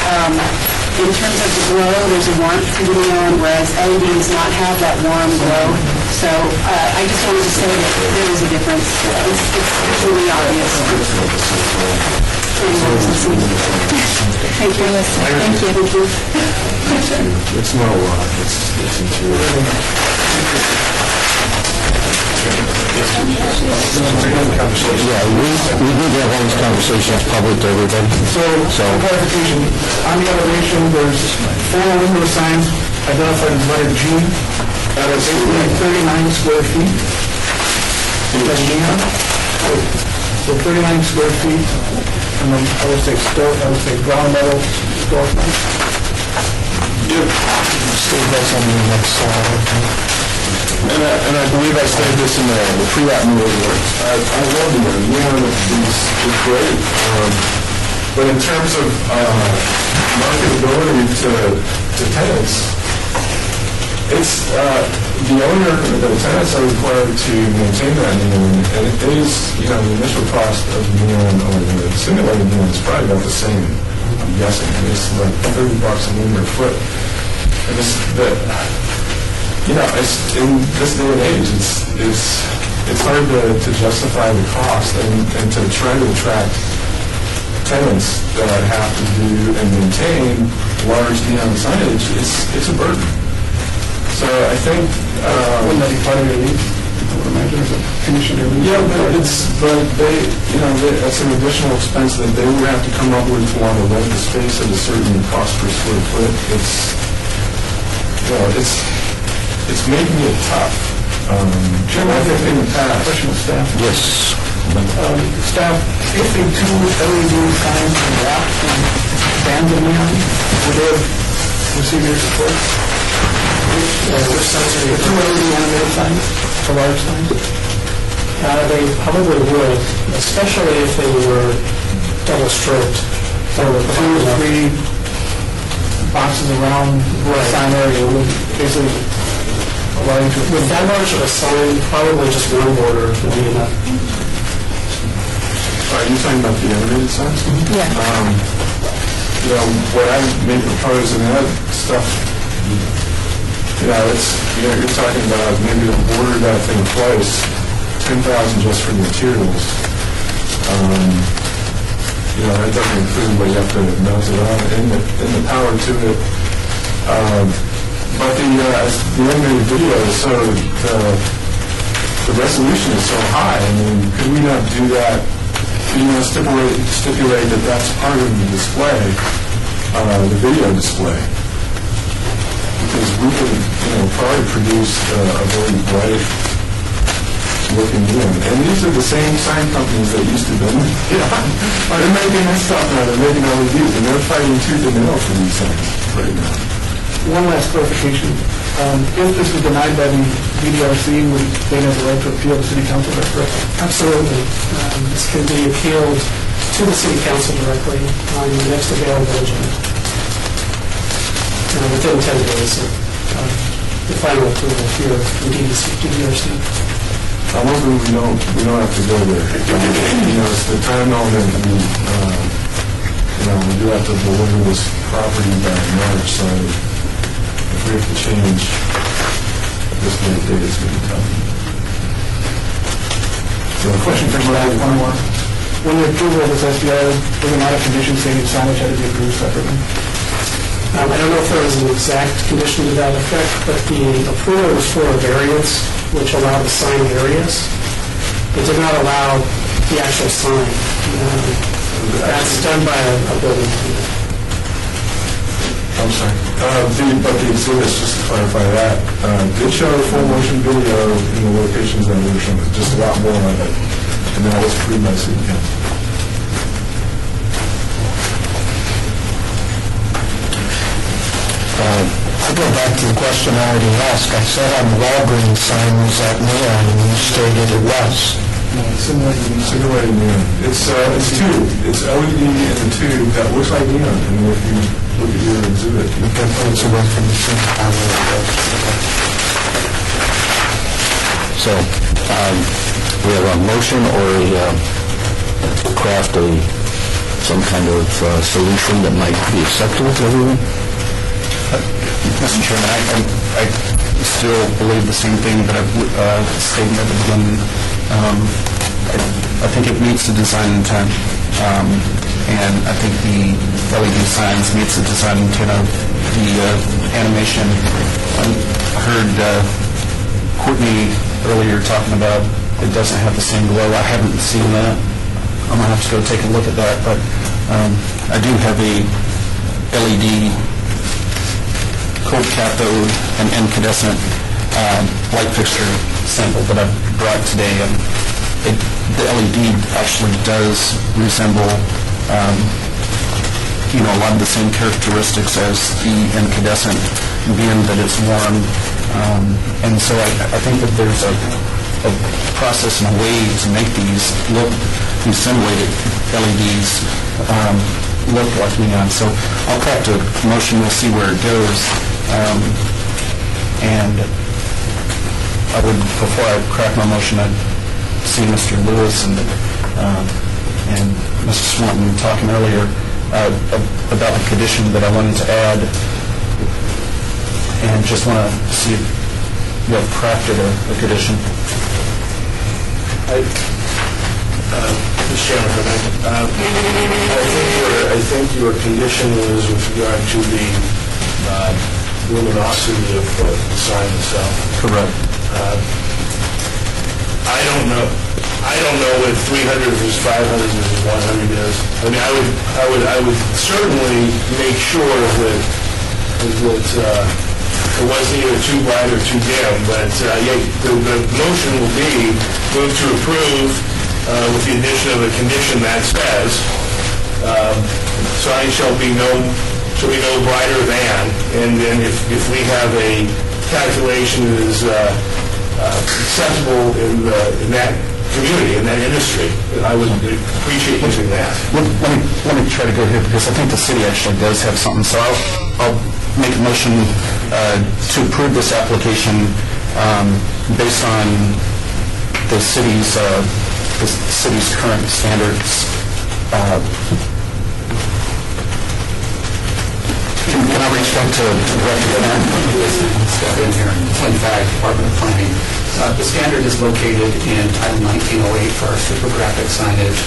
In terms of the glow, there's a warmth to the neon, whereas LED does not have that warm glow. So I just wanted to say that there is a difference. It's really obvious. Thank you. Thank you. It's not a lot, it's interior. Yeah, we need to have these conversations public to everybody. So, for clarification, on the elevation, there's 4 window signs identified as letter G. That is 39 square feet. That's neon. So 39 square feet, and then I would say ground level storefront. Steve, that's on the next slide, I think. And I believe I said this in the pre-app meeting. I love the neon is great. But in terms of marketability to tenants, it's the owner, the tenants are required to maintain that neon, and it is, the initial cost of neon or the simulated neon is probably about the same. I'm guessing it's like $30 a linear foot. And it's in this day and age, it's hard to justify the cost and to try to attract tenants that have to do and maintain large neon signage. It's a burden. So I think Wouldn't that be part of your lease? I would imagine, as a condition of your lease? yeah, but that's an additional expense that they would have to come up with to want to rent the space at a certain cost per square foot. It's making it tough. Chairman, I think in the past, question with staff. Yes. Staff, if the 2 LED signs were wrapped in bands of neon, would they have received your support? Which signs are The 2 LED animated signs, the large signs? They probably would, especially if they were double striped. So 2 or 3 boxes around the sign area would basically allow you to... With that large of a sign, probably just one border would be enough. Are you talking about the animated signs? Yeah. What I may propose in that stuff, you're talking about maybe to border that thing twice, $10,000 just for the materials. That doesn't include what you have to mount it on and the power to it. But the animated video is the resolution is so high. I mean, could we not do that? Stipulate that that's part of the display, the video display. Because we could, probably produce a very bright looking neon. And these are the same sign companies that used to do it. They're making this stuff now, they're making LEDs, and they're fighting tooth and nail for these things right now. One last clarification. If this is denied by the BDRC, would they have the right to appeal to City Council? That's correct. Absolutely. This can be appealed to the city council directly on the next available agenda. Within 10 days of the final approval here from DDRC. I'm hoping we don't have to go there. It's the time element, we do have to deliver this property by March, so if we have to change this many days, it's going to be tough. So the question for Brad, One more. When the approval of this SDR, was there not a condition stating signage had to be approved separately? I don't know if there was an exact condition to that effect, but the approval was for a variance, which allowed the sign areas. It did not allow the actual sign. That's done by a building permit. I'm sorry. But the exhibits, just to clarify that, did show a full motion video in the locations that were shown, just a lot more of it. And that was pretty nice again. I go back to the question I already asked. I said on the Walgreens sign, was that neon, and you stated it was. Simulated neon. It's tube. It's LED in the tube that looks like neon. And if you look at your exhibit, You can put it away from the scene. So, we have a motion or craft some kind of solution that might be acceptable to everyone? Mr. Chairman, I still believe the same thing that I've stated at the beginning. I think it meets the design intent, and I think the LED signs meets the design intent of the animation. I heard Courtney earlier talking about it doesn't have the same glow. I haven't seen that. I'm going to have to go take a look at that, but I do have a LED cold cathode and incandescent light fixture sample that I've brought today, and the LED actually does resemble a lot of the same characteristics as the incandescent, being that it's warm, and so I think that there's a process and a way to make these simulated LEDs look like neon. So I'll craft a motion, we'll see where it goes. And I would, before I craft my motion, I'd see Mr. Lewis and Mrs. Swanton talking earlier about the condition that I wanted to add, and just want to see if you have crafted a condition. Mr. Chairman, I think your condition is with regard to the luminosity of the sign itself. Correct. I don't know what 300 versus 500 versus 100 is. I mean, I would certainly make sure that it wasn't either too bright or too dim, but the motion will be move to approve with the addition of a condition that says sign shall be no brighter than, and then if we have a calculation that is acceptable in that community, in that industry, I would appreciate using that. Let me try to go here, because I think the city actually does have something, so I'll make a motion to approve this application based on the city's current standards. Can I reach back to Director Bennett? Step in here, 25, Department of Planning. The standard is located in Title 1908 for our supergraphic signage,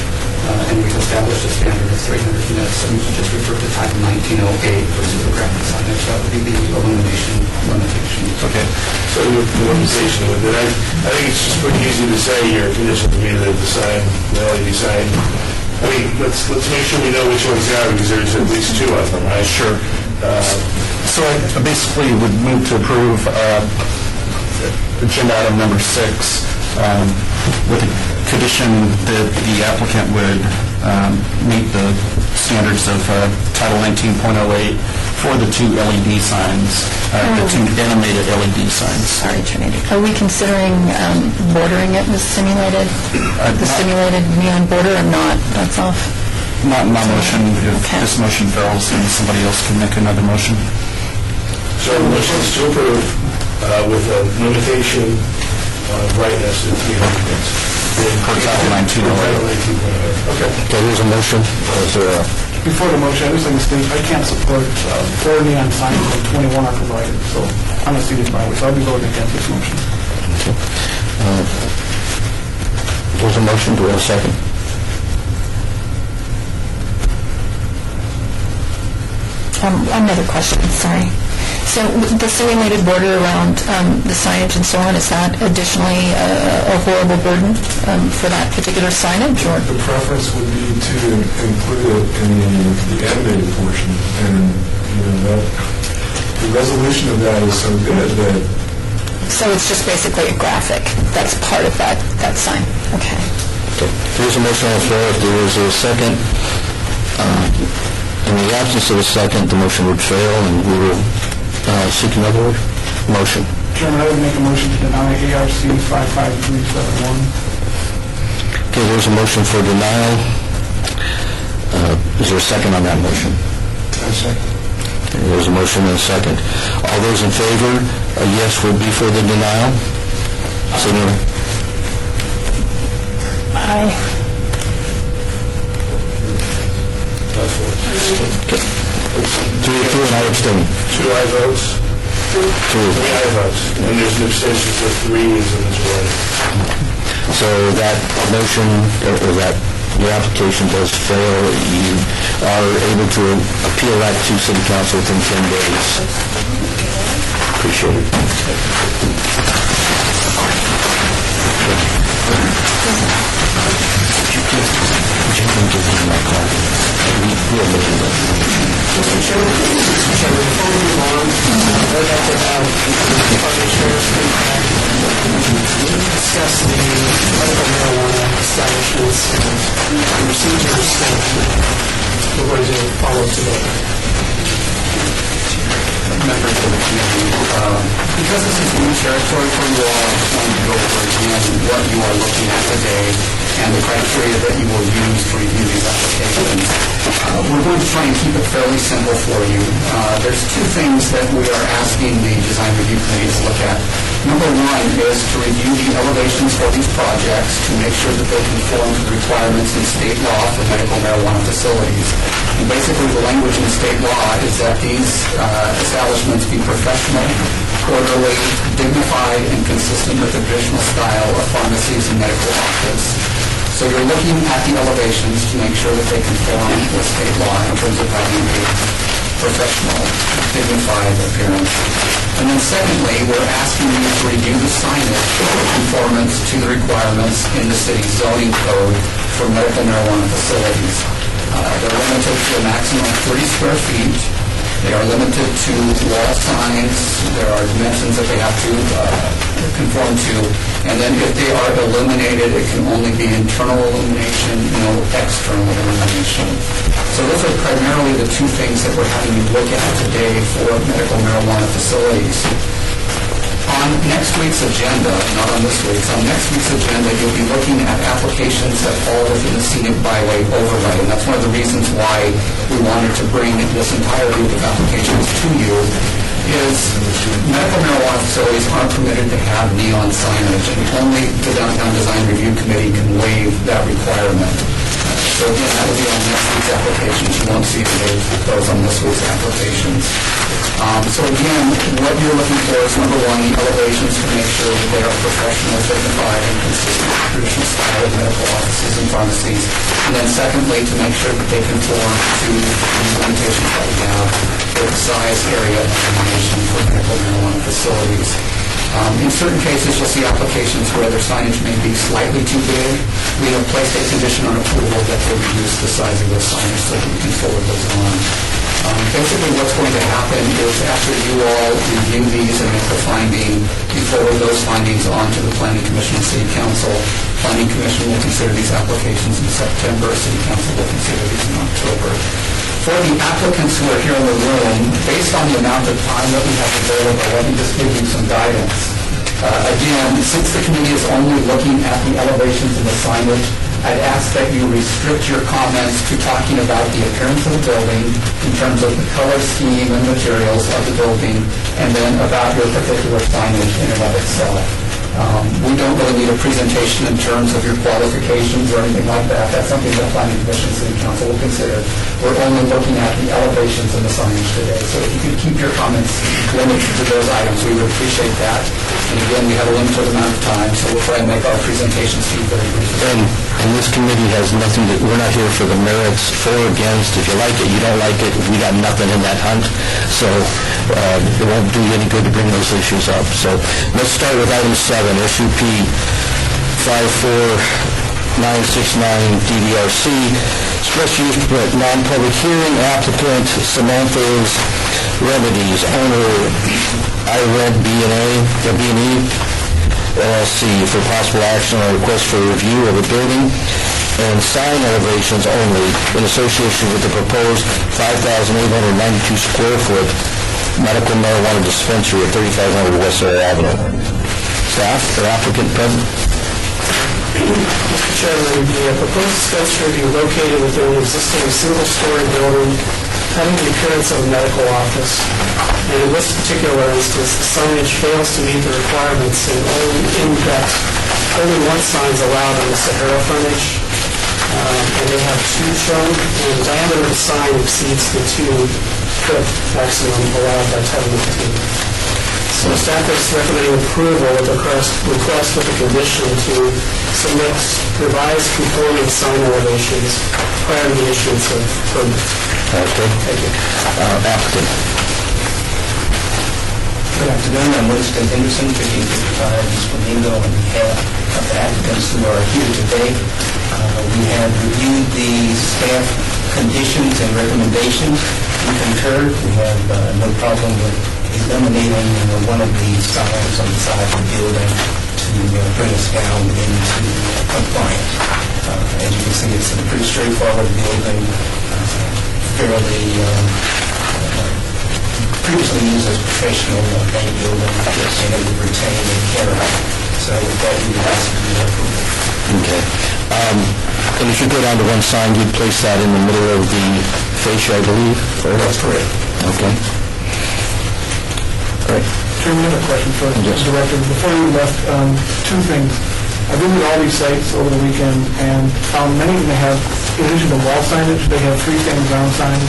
and we've established a standard of 300 units, and we can just refer to Title 1908 for supergraphic signage. That would be the illumination limitation. Okay. So the limitation with it, I think it's just pretty easy to say your condition to be the sign, the LED sign. I mean, let's make sure we know which ones they are, because there's at least two of them, right? Sure. So I basically would move to approve agenda item number 6 with the condition that the applicant would meet the standards of Title 19.08 for the two LED signs, the two animated LED signs. Sorry, Trinity. Are we considering bordering it with simulated, the simulated neon border or not? That's off. Not in my motion. If Okay. this motion fails, then somebody else can make another motion. So the motion is to approve with a limitation brightness at 300 nits. Per Title 1908. Okay. Okay, there's a motion. Is there a... Before the motion, I just like to state, I can't support 4 neon signs when 21 are provided, so I'm a scenic byway, so I'll be voting against this motion. There's a motion. Do we have a second? Another question, sorry. So the simulated border around the signage and so on, is that additionally a horrible burden for that particular signage, or? The preference would be to include it in the animated portion, and, that, the resolution of that is so good that So it's just basically a graphic that's part of that sign? Okay. Okay. There's a motion on the floor. If there is a second, in the absence of a second, the motion would fail, and we will seek another motion. Chairman, I would make a motion to deny ARC 55371. Okay, there's a motion for denial. Is there a second on that motion? second. Okay, there's a motion and a second. All those in favor, a yes would be for the denial. Signor? Aye. Okay. 3-2, and I abstain. 2 aye votes. 2. 3 aye votes. And there's an abstention for 3 in this way. So that motion, or that, your application does fail. You are able to appeal that to City Council within 10 days. Appreciate it. Would you give him that card? We have made it. Mr. Chairman, before we move on, I'd like to have Department Chair's discuss the medical marijuana establishments and procedures that we're going to follow today. Members of the committee, because this is new territory for you all, I just wanted to go over again what you are looking at today and the criteria that you will use to review these applications. We're going to try and keep it fairly simple for you. There's 2 things that we are asking the Design Review Committee to look at. Number 1 is to review the elevations for these projects to make sure that they conform to the requirements in state law for medical marijuana facilities. And basically, the language in state law is that these establishments be professional, orderly, dignified, and consistent with the traditional style of pharmacies and medical office. So you're looking at the elevations to make sure that they conform with state law in terms of having a professional, dignified appearance. And then secondly, we're asking you to review the signage conformance to the requirements in the city's zoning code for medical marijuana facilities. They're limited to a maximum of 30 square feet. They are limited to wall signs. There are dimensions that they have to conform to. And then if they are illuminated, it can only be internal illumination, no external illumination. So those are primarily the 2 things that we're having you look at today for medical marijuana facilities. On next week's agenda, not on this week's, on next week's agenda, you'll be looking at applications that fall within the scenic byway overlay. And that's one of the reasons why we wanted to bring this entire group of applications to you, is medical marijuana facilities aren't permitted to have neon signage, and only the Downtown Design Review Committee can waive that requirement. So again, that will be on next week's applications. You won't see those on this week's applications. So again, what you're looking for is, number 1, the elevations to make sure that they are professional, dignified, and consistent with traditional style of medical offices and pharmacies. And then secondly, to make sure that they conform to the limitations that we have for the size, area, and illumination for medical marijuana facilities. In certain cases, you'll see applications where their signage may be slightly too big. We have placed a condition on approval that they reduce the size of those signage so that we can forward those on. Basically, what's going to happen is after you all review these and make the finding, you forward those findings on to the Planning Commission and City Council. Planning Commission will consider these applications in September. City Council will consider these in October. For the applicants who are here in the room, based on the amount of time that we have available, let me just give you some guidance. Again, since the committee is only looking at the elevations and the signage, I'd ask that you restrict your comments to talking about the appearance of the building in terms of the color scheme and materials of the building, and then about your particular signage in and of itself. We a presentation in terms of your qualifications or anything like that. That's something that Planning Commission and City Council will consider. We're only looking at the elevations and the signage today. So if you could keep your comments limited to those items, we would appreciate that. And again, we have a limited amount of time, so we'll try and make our presentations to you very brief. And this committee has nothing to, we're not here for the merits, for or against. If you like it, you don't like it, we got nothing in that hunt. So it won't do you any good to bring those issues up. So let's start with item 7, SUP 54969 DDRC, special use permit, non-public hearing, applicant Samantha's Remedies, owner IRED B&E LLC, for possible action on request for review of a building and sign elevations only in association with the proposed 5,892 square foot medical marijuana dispensary at 3500 West Earl Avenue. Staff or applicant present? Mr. Chairman, the proposed dispensary will be located within an existing single-story building having the appearance of a medical office. And in this particular instance, the signage fails to meet the requirements and only one sign is allowed on the Sahara frontage. And they have 2 shown, and the diameter of the sign exceeds the 2-foot maximum allowed by Title 19. So staff is recommending approval of the request with the condition to submit revised conforming sign elevations prior to the issuance of permit. Okay. Thank you. Applicant. Good afternoon, I'm Winston Henderson, 1555 East Flamingo, on behalf of the applicants who are here today. We have reviewed the staff conditions and recommendations. We concur. We have no problem with eliminating one of the signs on the side of the building to bring us down into compliance. As you can see, it's a pretty straightforward building, fairly previously used as a professional bank building, and it would retain the character. So with that, we would ask for your approval. Okay. And if you go down to one sign, you'd place that in the middle of the fascia, I believe? That's correct. Okay. All right. Chairman, I have a question for the director. Before you left, 2 things. I visited all these sites over the weekend and found many of them have, in addition to wall signage, they have freestanding ground signs.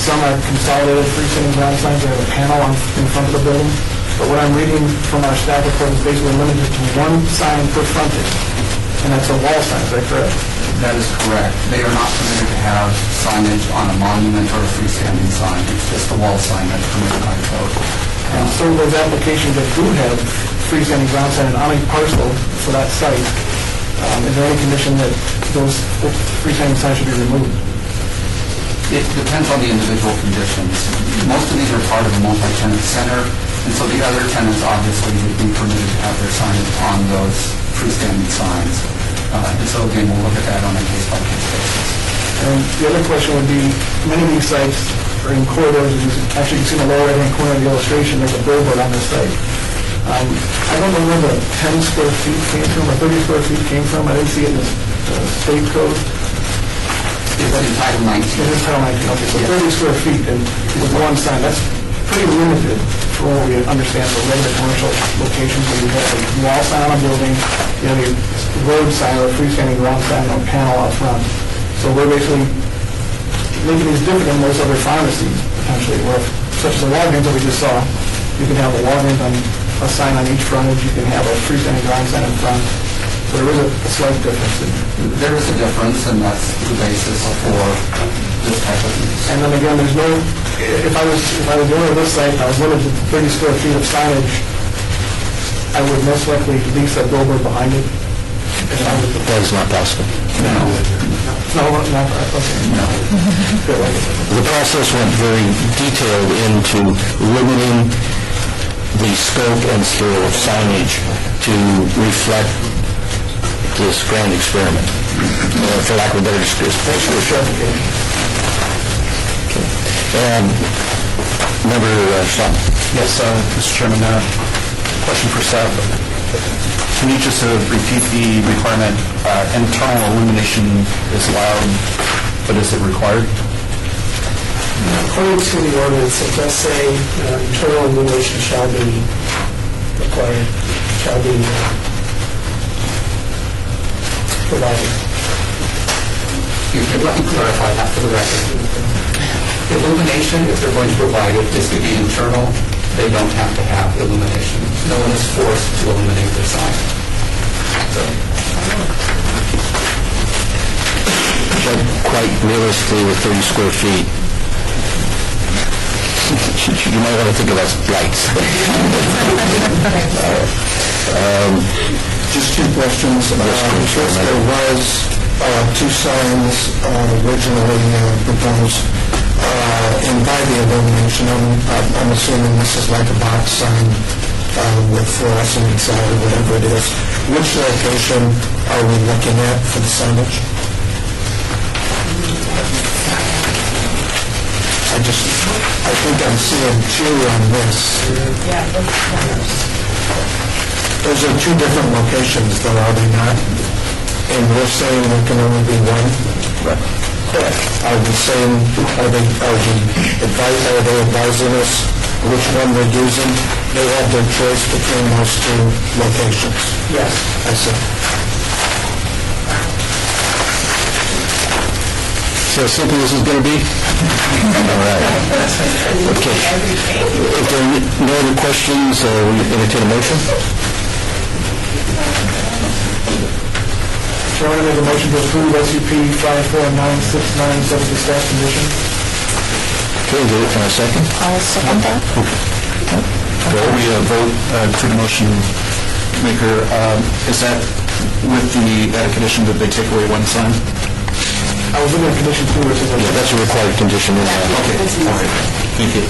Some are consolidated freestanding ground signs. They have a panel in front of the building. But what I'm reading from our staff report is basically limited to 1 sign per frontage, and that's a wall sign. Is that correct? That is correct. They are not permitted to have signage on a monument or a freestanding sign. It's just a wall sign that's permitted by code. And so those applications that do have freestanding ground sign on a parcel for that site, is there any condition that those freestanding signs should be removed? It depends on the individual conditions. Most of these are part of a multi-tenant center, and so the other tenants obviously would be permitted to have their signage on those freestanding signs. And so again, we'll look at that on a case-by-case basis. And the other question would be, many of these sites are in corridors, actually you can see in the lower right-hand corner of the illustration, there's a billboard on this site. I don't know where the 10 square feet came from, or 30 square feet came from. I didn't see it in the state code. It's in Title 19. It is Title 19, okay, so 30 square feet and with 1 sign, that's pretty limited for what we understand for regular commercial locations where you have a wall sign on a building, you have a road sign or a freestanding ground sign on a panel out front. So we're basically making these different than most other pharmacies, potentially, where, such as the Walgreens that we just saw, you can have a Walgreens on a sign on each frontage, you can have a freestanding ground sign in front. So there is a slight difference. There is a difference, and that's the basis for this type of use. And then again, there's no, if I was the owner of this site, and I was limited to 30 square feet of signage, I would most likely lease that billboard behind it. That is not possible. No, not, okay. No. The process went very detailed into limiting the scope and scale of signage to reflect this grand experiment, for lack of a better description. And Member Schott. Yes, Mr. Chairman, question for staff. Can you just repeat the requirement, internal illumination is allowed, but is it required? According to the ordinance, it does say internal illumination shall be required, shall be provided? Let me clarify that for the record. Illumination, if they're going to provide it, is to be internal. They don't have to have illumination. No one is forced to illuminate their sign. But quite realistically, with 30 square feet, you might want to think about lights. Just two questions. First, there was two signs originally proposed, and by the illumination, I'm assuming this is like a box sign with fluorescent inside or whatever it is. Which location are we looking at for the signage? I think I'm seeing two on this. Those are two different locations, though, are they not? And we're saying there can only be one? Correct. Are we saying, are they advising us which one we're using? They have their choice between those two locations? Yes. I see. So simple as it's going to be? All right. Okay. If there are no other questions, we entertain a motion. Chairman, I make a motion to approve SUP 549697 with staff condition. Okay, do it in a second. I'll second that. Before we vote to the motion maker, is that with the added condition that they take away one sign? I was looking at condition 2, which is Yeah, that's a required condition in that. Okay, all right. Thank you.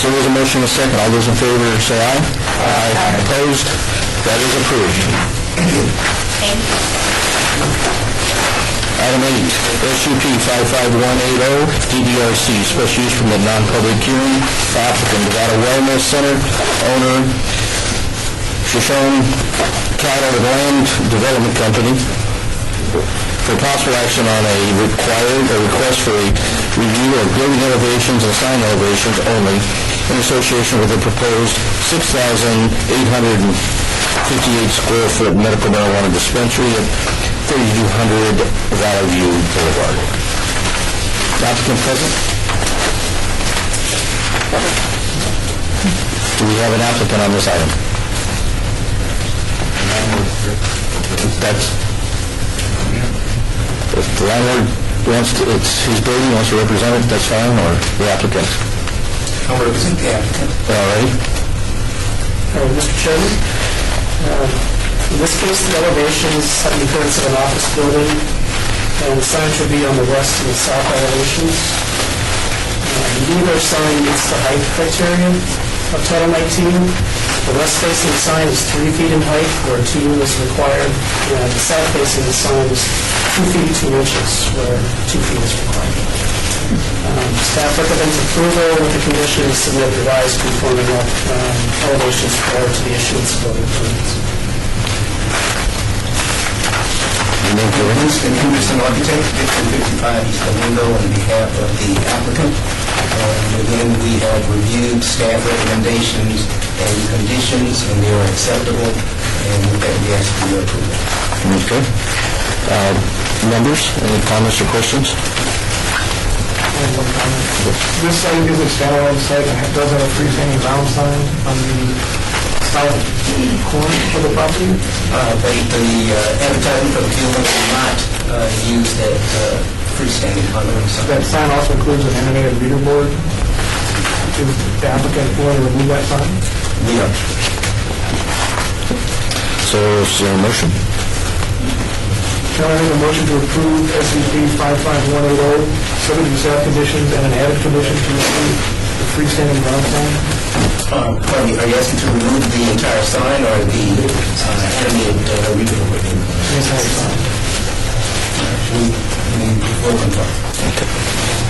So there's a motion and a second. All those in favor say aye. Aye. Opposed? That is approved. Item 8, SUP 55180, DDRC, special use from the non-public hearing, applicant Nevada Wellness Center, owner Shoshone Cattle and Land Development Company, for possible action on a request for a review of building elevations and sign elevations only in association with the proposed 6,858 square foot medical marijuana dispensary at 3200 Valley View Boulevard. Applicant present? Do we have an applicant on this item? If the landlord wants to, it's his building, wants to represent it, that's fine, or the applicant? I'll represent the applicant. All right. Mr. Chairman, in this case, the elevation is set in accordance of an office building, and the signage will be on the west and the south elevations. Neither sign meets the height criteria of Title 19. The west-facing sign is 3 feet in height, where 2 is required, and the south-facing sign is 2 feet 2 inches, where 2 feet is required. Staff recommends approval with the condition to submit revised conforming elevations prior to the issuance of building permits. Mr. Henderson, architect, District 55, East Flamingo, on behalf of the applicant. Again, we have reviewed staff recommendations and conditions, and they are acceptable, and with that, we ask for your approval. Okay. Members, any comments or questions? This site is a standalone site and does have a freestanding ground sign on the south corner of the property. The advertising for the field will not use that freestanding coloring sign. That sign also includes an animated reader board. Is the applicant willing to remove that sign? We are. So is there a motion? Chairman, I make a motion to approve SCP 55180, subject to staff conditions and an added condition to remove the freestanding ground sign. Pardon me, are you asking to remove the entire sign or the animated reader board? The entire sign. We'll confirm.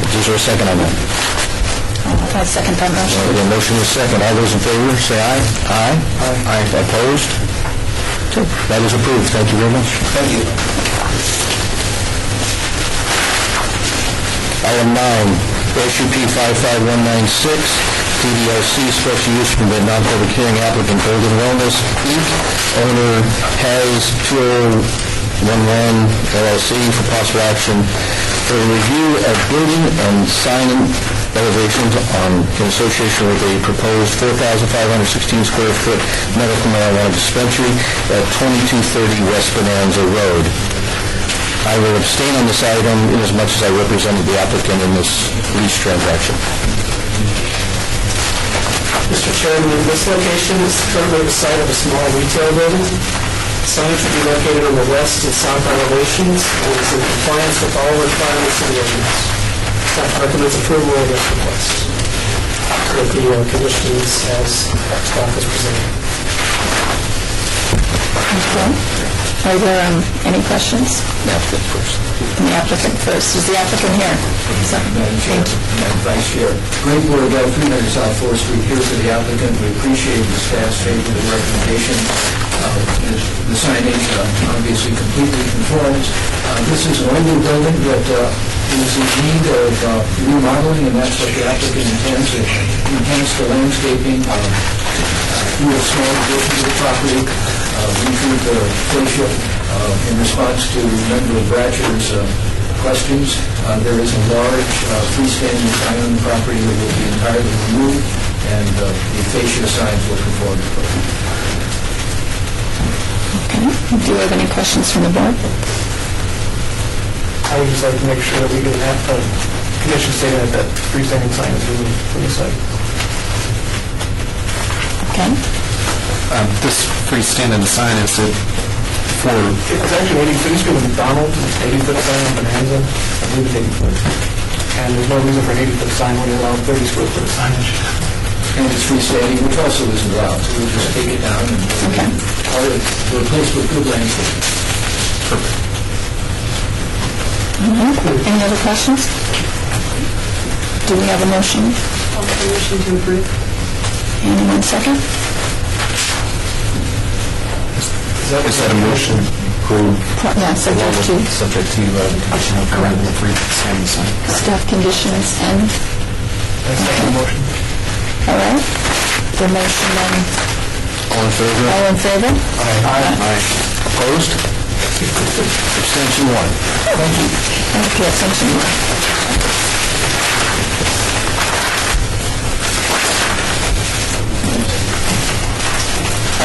Is there a second on that? I'll second that motion. The motion is second. All those in favor, say aye. Aye. Aye. Opposed? Okay, that is approved. Thank you very much. Thank you. Item 9, SUP 55196, DDRC, special use from the non-public hearing applicant Golden Wellness, Inc. Owner has 11 LLC for possible action for a review of building and sign elevations in association with a proposed 4,516 square foot medical marijuana dispensary at 2230 West Bonanza Road. I will abstain on this item inasmuch as I represented the applicant in this lease transaction. Mr. Chairman, this location is currently the site of a small retail building. Signage will be located on the west and south elevations and is in compliance with all requirements of the ordinance. Staff recommends approval of this request with the conditions as staff has presented. Okay. Are there any questions? The applicant first. The applicant first. Is the applicant here? Madam Chair, Madam Vice Chair, Greg Bordeaux, 300 South 4th Street, here for the applicant. We appreciate the staff's favorable recommendation. The signage obviously completely conforms. This is an older building that is in need of remodeling, and that's what the applicant intends. It enhance the landscaping, do a small addition to the property, retreat the fascia. In response to Member Bratcher's questions, there is a large freestanding sign on the property that will be entirely removed, and the fascia signs will conform to code. Okay. Do you have any questions from the board? I would just like to make sure that we can have a condition stating that freestanding sign is removed from the site. Okay. This freestanding sign, is it for... It's actually 80 foot, it's going to McDonald's, it's 80-foot sign on Bonanza, I believe it's 80 foot. And there's no reason for an 80-foot sign when you allow 30 square foot signage. And it's freestanding, which also isn't allowed, so we'll just take it down and replace with good landscaping. Perfect. Any other questions? Do we have a motion? Motion to approve. Anyone second? Is that a motion? Yeah, subject to Subject to the condition of the freestanding sign. staff conditions and, That's the motion. all right? The motion then, All in favor? all in favor? Aye. Opposed? Abstention 1. Okay, abstention.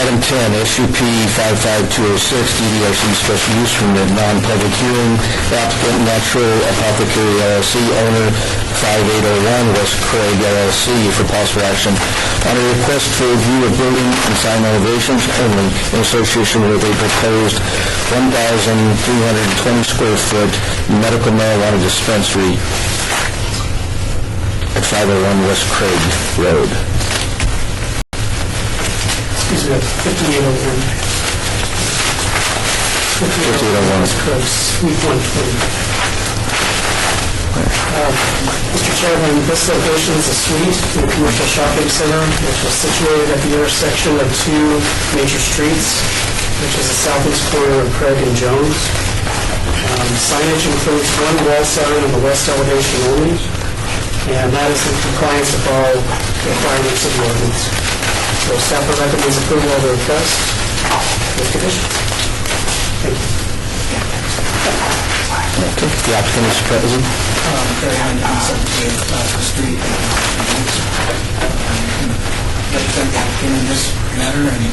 Item 10, SUP 55206, DDRC special use from the non-public hearing. Applicant Natural Apothecary LLC, owner 5801 West Craig LLC, for possible action on a request for review of building and sign elevations only in association with a proposed 1,320 square foot medical marijuana dispensary at 501 West Craig Road. Excuse me, 5801. 5801. Is correct, Suite 120. Mr. Chairman, this location is a suite in a commercial shopping center, which is situated at the intersection of two major streets, which is the southeast corner of Craig and Jones. Signage includes one wall sign on the west elevation only, and that is in compliance with all requirements of the ordinance. So staff recommends approval of the request with conditions. Thank you. The applicant is present. Very high on 78th Street. Represent the applicant in this matter, and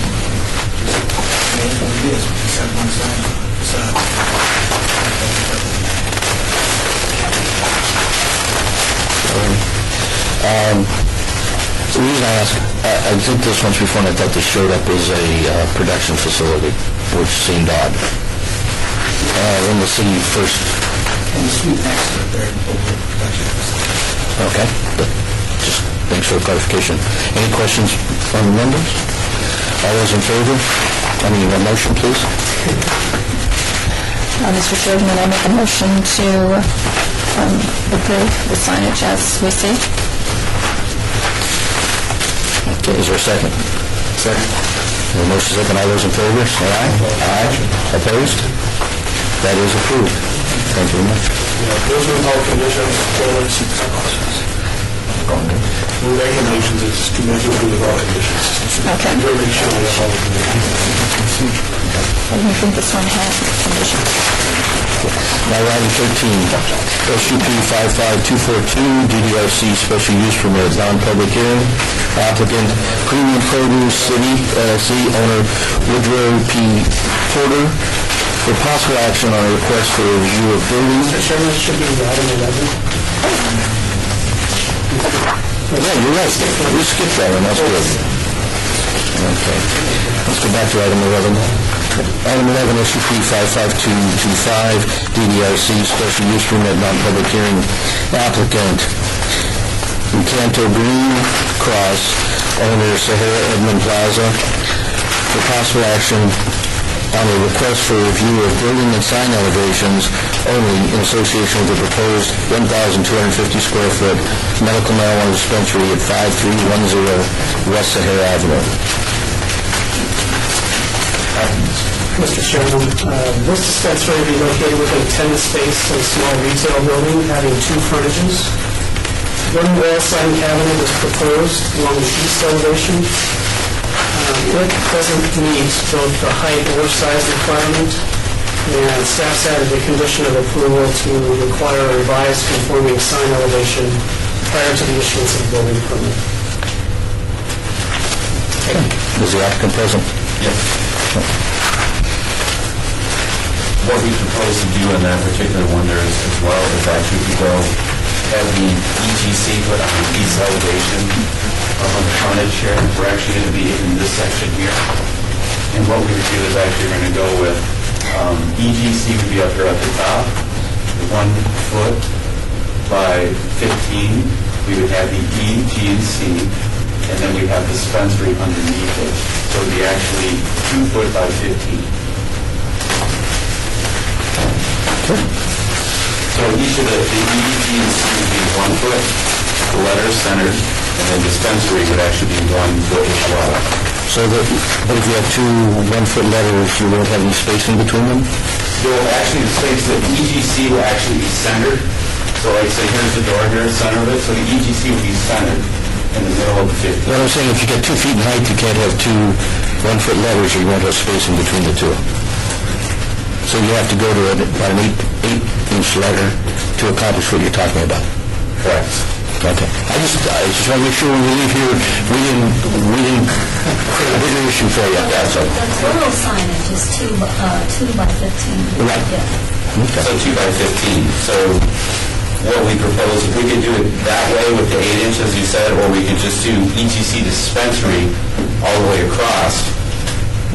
just made what it is. Just have one sign. The reason I ask, I did this once before and I thought this showed up as a production facility, which seemed odd. When the city first... And the suite next to it, there, over production facility. Okay, but just thanks for the clarification. Any questions from the members? All those in favor? I mean, a motion, please. Mr. Chairman, I make a motion to approve the signage as we see. Okay, is there a second? Second. The motion is second. All those in favor, say aye. Aye. Opposed? That is approved. Thank you very much. Those are all conditions, the regulations, it's too much to do with all conditions. Okay. We'll make sure we have all the conditions. I don't think this one has conditions. Now, item 13, SUP 55242, DDRC special use permit, non-public hearing. Applicant, Premium Produce City, LLC, owner Woodrow P. Porter, for possible action on a request for a review of building. Mr. Chairman, it should be item 11. Yeah, you're right. We skipped that one, that's good. Okay. Let's go back to item 11. Item 11, SUP 55225, DDRC special use permit, non-public hearing. Applicant, Encanto Green Cross, owner Sahara Edmond Plaza, for possible action on a request for review of building and sign elevations only in association with the proposed 1,250 square foot medical marijuana dispensary at 5310 West Sahara Avenue. Mr. Chairman, this dispensary will be located within a tenant space in a small retail building having two frontages. One wall sign cabinet is proposed along the east elevation. It doesn't meet both the height or size requirement, and staff's added the condition of approval to require a revised conforming sign elevation prior to the issuance of the building permit. Is the applicant present? Yes. What we propose to do in that particular one there is, as well, is actually to go have the EGC put on the east elevation of the frontage here. We're actually going to be in this section here. And what we would do is actually we're going to go with EGC would be up here at the top, 1 foot by 15. We would have the E, G, and C, and then we have the dispensary underneath it. So it would be actually 2 foot by 15. So each of the E, G, and C would be 1 foot, the letters centered, and then dispensary would actually be 1 foot as well. So that, but if you have two 1 foot letters, you won't have any spacing between them? There will actually, the space, the EGC will actually be centered. So like say here's the door here, center of it, so the EGC will be centered in the middle of the 15. What I'm saying, if you get 2 feet in height, you can't have two 1 foot letters, or you won't have spacing between the two. So you have to go to about an 8-inch letter to accomplish what you're talking about. Correct. Okay. I just want to make sure when we leave here, we didn't create a bigger issue for you. That's all. The total signage is 2 by 15. Right. Yeah. Okay. So 2 by 15. So what we propose, if we could do it that way with the 8 inch, as you said, or we could just do EGC dispensary all the way across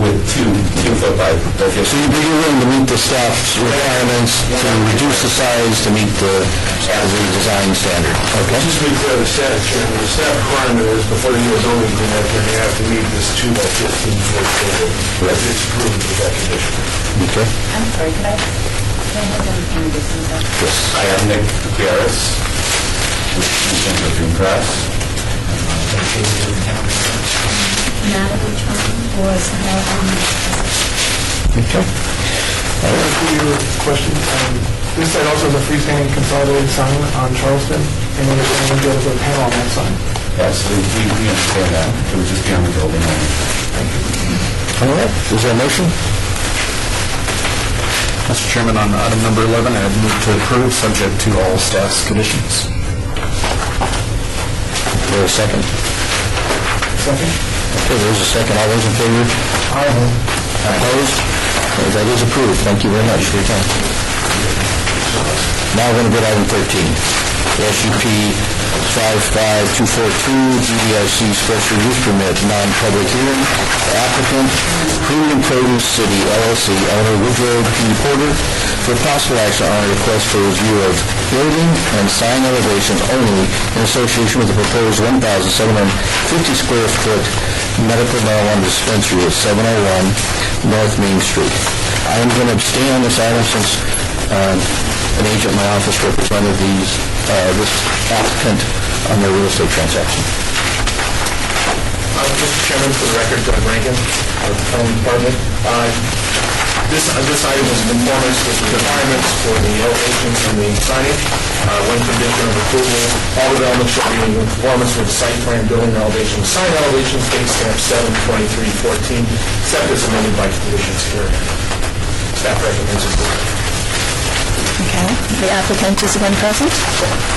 with 2 foot by 15. So you're willing to meet the staff's requirements to reduce the size to meet the design standard? Okay. Just to be clear, the staff requirement is before the new zoning permit, they're going to have to meet this 2 by 15 foot table. It's approved with that condition. Okay. I'm sorry, could I have them introduce themselves? Yes. I am Nick Gutierrez with Encanto Green Cross. Natalie Trump was held Okay. To your question, this site also has a freestanding consolidated sign on Charleston, and we're going to be able to put a panel on that sign. Yes, we understand that. It would just be on the building only. All right. Is there a motion? Mr. Chairman, on item number 11, I would move to approve, subject to all staff's conditions. Is there a second? Second? Okay, there's a second. All those in favor? Aye. Opposed? Okay, that is approved. Thank you very much for your time. Now we're going to go to item 13. SUP 55242, GDRC special use permit, non-public hearing. Applicant, Premium Produce City, LLC, owner Woodrow P. Porter, for possible action on a request for review of building and sign elevations only in association with the proposed 1,750 square foot medical marijuana dispensary at 701 North Main Street. I am going to abstain on this item since an agent in my office represented this applicant on their real estate transaction. Mr. Chairman, for the record, Doug Rankin, of the Planning Department. This item is in conformance with the requirements for the elevations and the signage. One condition of approval, all development shall be in conformance with the site plan, building elevation, sign elevation, date stamp 7/23/14, except as amended by conditions here. Staff recommends approval. Okay. The applicant is again present.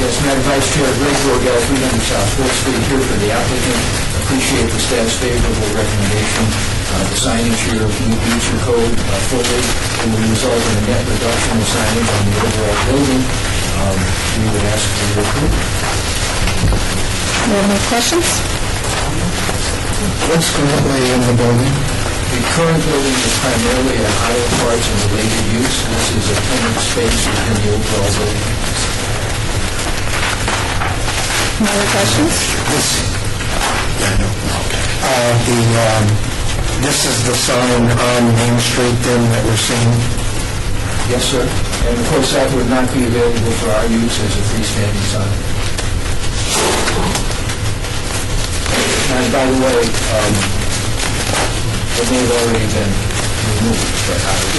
Yes, Madam Vice Chair, Greg Rogel, 300 South Fourth Street, here for the applicant. Appreciate the staff's favorable recommendation. The signage here meets your code fully. It will result in a net reduction of signage on the overall building. We would ask for your approval. Do you have any questions? What's currently in the building? The current building is primarily a auto parts and related use. This is a tenant space within the overall building. Any other questions? This is the sign on Main Street then that we're seeing? Yes, sir. And of course, that would not be available for our use as a freestanding sign. And by the way, it may have already been removed.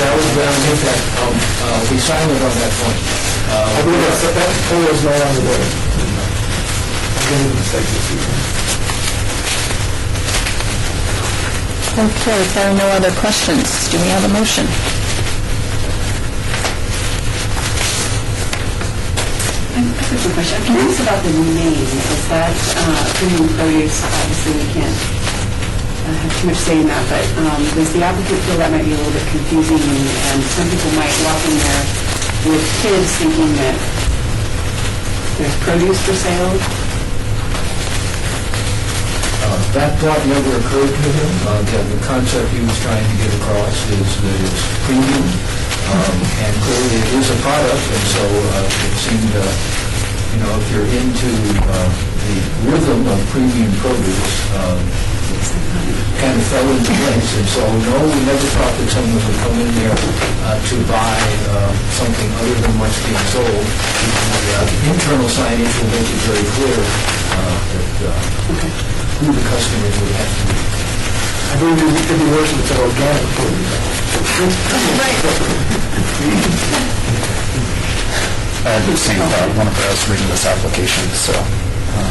Yeah, it was removed. In fact, I'll be silent on that point. I believe that photo is no longer there. I'm getting a mistake this evening. Okay, if there are no other questions, do we have a motion? I have a quick question. I'm curious about the name. Is that Premium Produce? Obviously, we can't have too much say in that, but does the applicant feel that might be a little bit confusing, and some people might walk in there with kids thinking that there's produce for sale? That thought never occurred to him. The concept he was trying to get across is that it's premium, and clearly it is a product, and so it seemed, if you're into the rhythm of premium produce, kind of fell into place. And so, no, we never thought that someone would come in there to buy something other than what's being sold. The internal signage will make it very clear that who the customer would have to be. I believe it could be worse if it's an organic produce. I had the same thought whenever I was reading this application, so.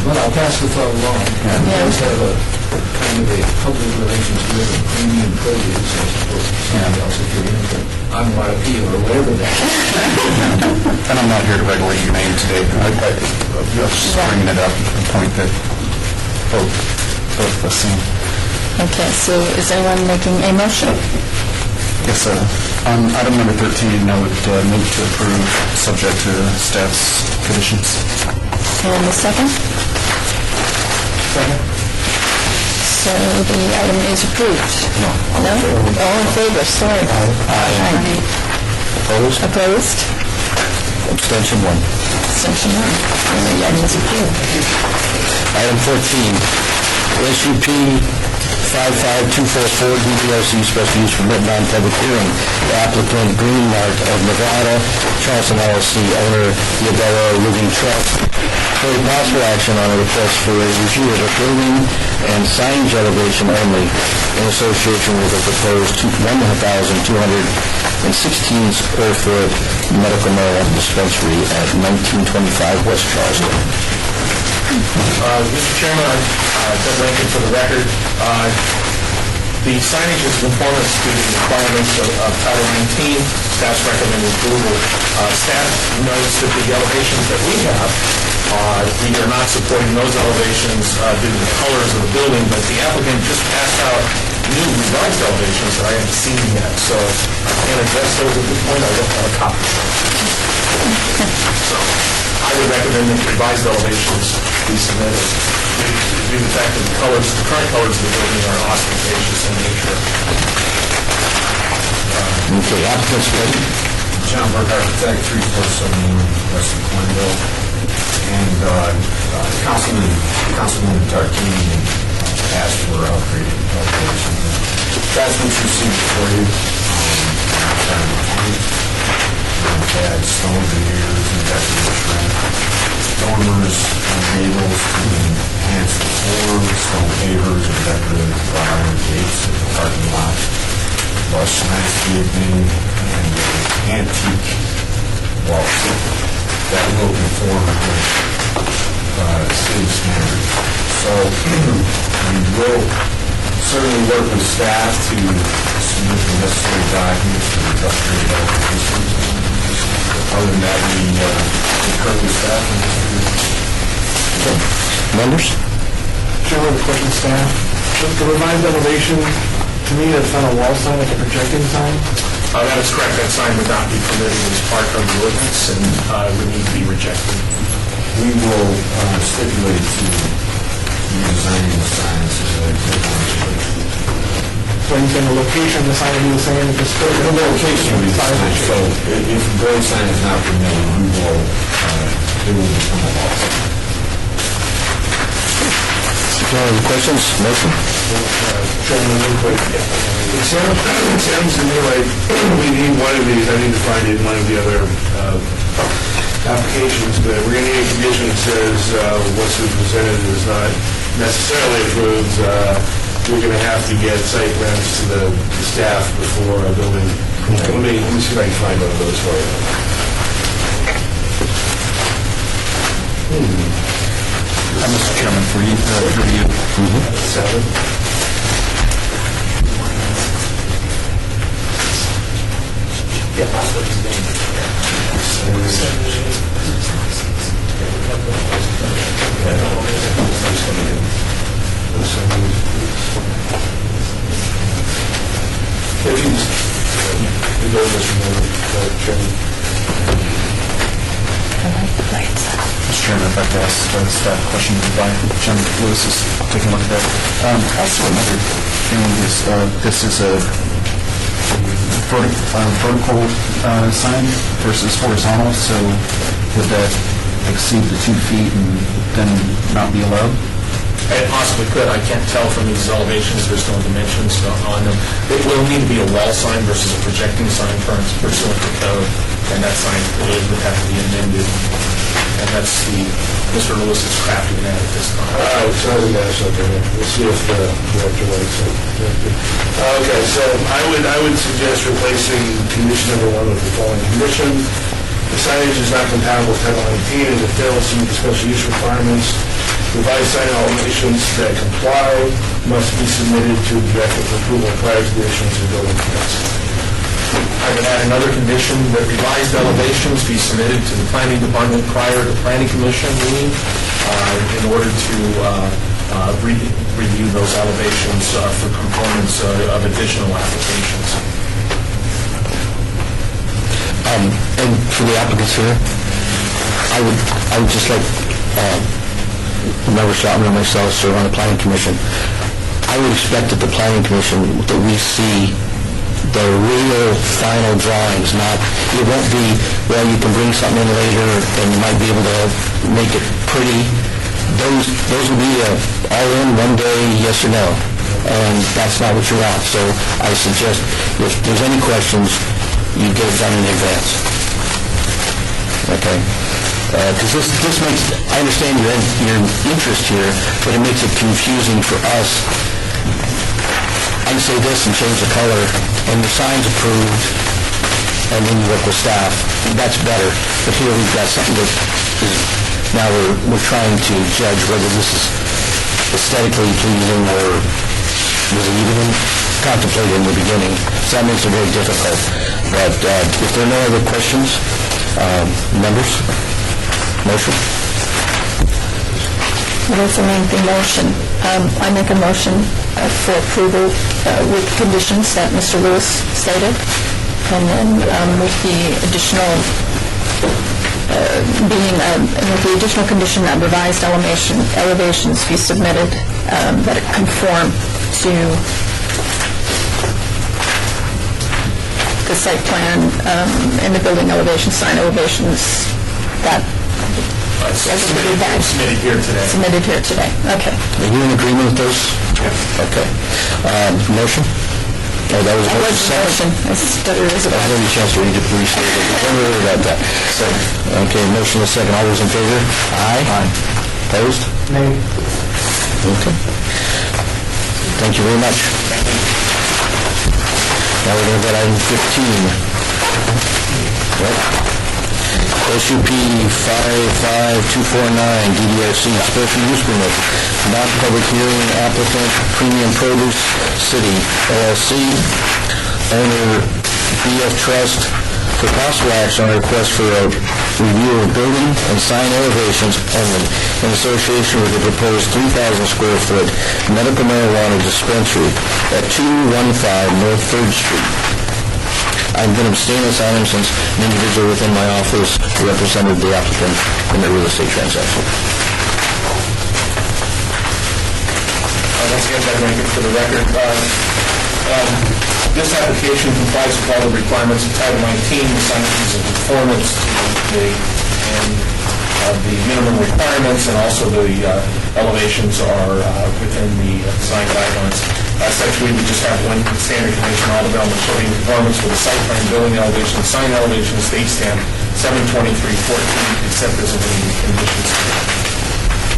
Well, I'll pass the thought along. We always have a kind of a public relations with premium produce as opposed to something else if you're into MRP or whatever that is. And I'm not here to regulate your name today. I'm just bringing it up to the point that both the same. Okay, so is anyone making a motion? Yes, on item number 13, I would move to approve, subject to staff's conditions. And the second? Second. So the item is approved? No? All in favor, sorry. Aye. Opposed? Opposed? Abstention 1. Abstention 1. And the item is approved. Item 14, SUP 55244 DBRC Special Use Permit Non-Public Hearing. The applicant Green Mart of Nevada, Charleston LLC, owner Yadella Living Trust, for possible action on a request for a review of a building and signage elevation only in association with a proposed 1,216 square foot medical marijuana dispensary at 1925 West Charleston. Mr. Chairman, Ted Lincoln for the record. The signage is in conformance to the requirements of Title 19. Staff's recommended approval. Staff notes that the elevations that we have, we are not supporting those elevations due to the colors of the building, but the applicant just passed out new revised elevations that I haven't seen yet, so I can't address those at this point. I don't have a copy. So I would recommend that the revised elevations be submitted due to the fact that the current colors of the building are ostentatious in nature. Okay, applicant's ready. John Burke, architect, 3471 West Cornville. And Councilman Tarkini asked for upgraded elevations. That's what you see before you. We've had stone veneers and decoration, dormers and gables to enhance the floor, stone pavers and decorative iron gates in the parking lot, lush landscaping, and antique wall that will conform with city standards. So we will certainly work with staff to submit the necessary documents to the frustrated about this. Other than that, we concur with staff. Members? Chairman, a question, staff. The revised elevation, to me, that's not a wall sign, like a projecting sign. That is correct. That sign would not be permitted as part of the ordinance and would need to be rejected. We will stipulate to redesigning the signs so that So you're saying the location of the sign will be the same, it's just... the location will be the same. So if the board sign is not permitted, we will, it will become a wall sign. Any questions? Motion? Chairman, real quick. It sounds to me like we need one of these. I need to find it in one of the other applications, but we're going to need a condition that says what's been presented is not necessarily approved. We're going to have to get site plans to the staff before a building. Let me see if I can find one of those for you. Mr. Chairman, for you. Seven. If you just, you go, Mr. Chairman. Mr. Chairman, if I could ask the staff a question by Chairman Lewis is taking a look at that. Also, another thing is, this is a vertical sign versus horizontal, so would that exceed the 2 feet and then not be allowed? It possibly could. I can't tell from these elevations. There's no dimensions on them. It will need to be a wall sign versus a projecting sign pursuant to code, and that sign would have to be amended. And that's Mr. Lewis is crafting that at this time. Sorry, guys, okay. We'll see if the director likes it. Okay, so I would suggest replacing condition number 1 with the following condition. The signage is not compatible with Title 19 and it fails to meet the special use requirements. Revised sign elevations that comply must be submitted to the director for approval prior to the issuance of building permits. I would add another condition that revised elevations be submitted to the planning department prior to planning commission meeting in order to review those elevations for components of additional applications. And for the applicants here, I would just like Member Shotman and myself serve on the planning commission. I would expect that the planning commission, that we see the real final drawings, not, it won't be, well, you can bring something in later and you might be able to make it pretty. Those will be all in one day, yes or no. And that's not what you want. So I suggest if there's any questions, you get it done in advance. Okay? Because this makes, I understand your interest here, but it makes it confusing for us. I can say this and change the color, and the sign's approved, and then you work with staff. That's better. But here we've got something that is, now we're trying to judge whether this is aesthetically pleasing or was it even contemplated in the beginning. So that makes it very difficult. But if there are no other questions, members, motion? What is the lengthy motion? I make a motion for approval with conditions that Mr. Lewis stated, and then with the additional condition that revised elevations be submitted that conform to the site plan and the building elevation, sign elevations that Submitted here today. Submitted here today, okay. Are you in agreement with those? Okay. Motion? Oh, that was motion. I stuttered as I well. didn't have a chance to read it, restate it. Don't worry about that. So, okay, motion is second. All those in favor? Aye. Aye. Opposed? Nay. Okay. Thank you very much. Now we're going to go to item 15. Right? SUP 55249, DDRC, special use permit, non-public hearing, applicant, Premium Produce City, LLC, owner BF Trust for possible action on a request for a review of building and sign elevations only in association with the proposed 3,000 square foot medical marijuana dispensary at 215 North 3rd Street. I'm going to abstain on this item since an individual within my office represented the applicant in the real estate transaction. Once again, Doug Rankin for the record. This application complies with all the requirements of Title 19, the signage is in conformance to the minimum requirements, and also the elevations are within the design guidelines. As such, we would just have one standard condition: all development shall be in conformance with the site plan, building elevation, sign elevation, state stamp 72314, except as of any conditions.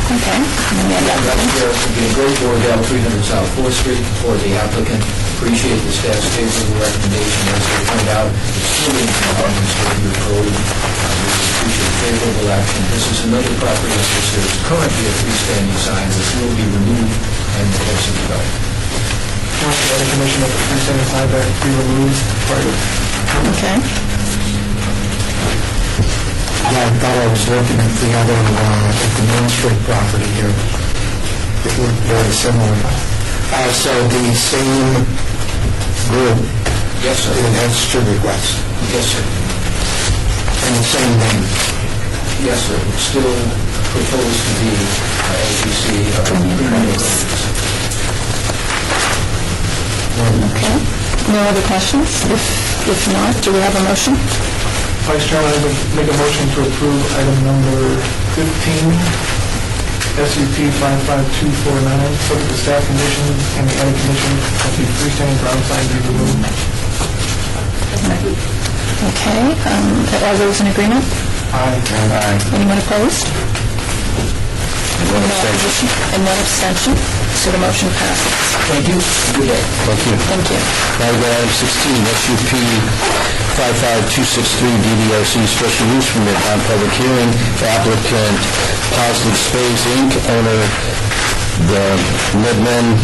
Okay. Garrison, being Great Bordell, 300 South 4th Street, for the applicant. Appreciate the staff's favorable recommendation. As they point out, it's fully in conformance with your code. We appreciate favorable action. This is another property that serves currently a freestanding sign. This will be removed and the course of development. Council, the commission that the freestanding sign that be removed prior to... Okay. Yeah, I thought I was looking at the other, at the Main Street property here. It looked very similar. So the same group? Yes, sir. It has two requests? Yes, sir. And the same name? Yes, sir. It's still proposed to be, as you see, Okay. No other questions? If not, do we have a motion? Vice Chairman, I would make a motion to approve item number 15, SUP 55249, subject to staff conditions and the added condition that the freestanding ground sign be removed. Okay. Are those in agreement? Aye. Anyone opposed? One abstention. And one abstention. So the motion passes. Thank you. Good day. Thank you. Thank you. Now we go to item 16, SUP 55263, DDRC special use permit on public hearing. Applicant Positive Space, Inc., owner the Midmen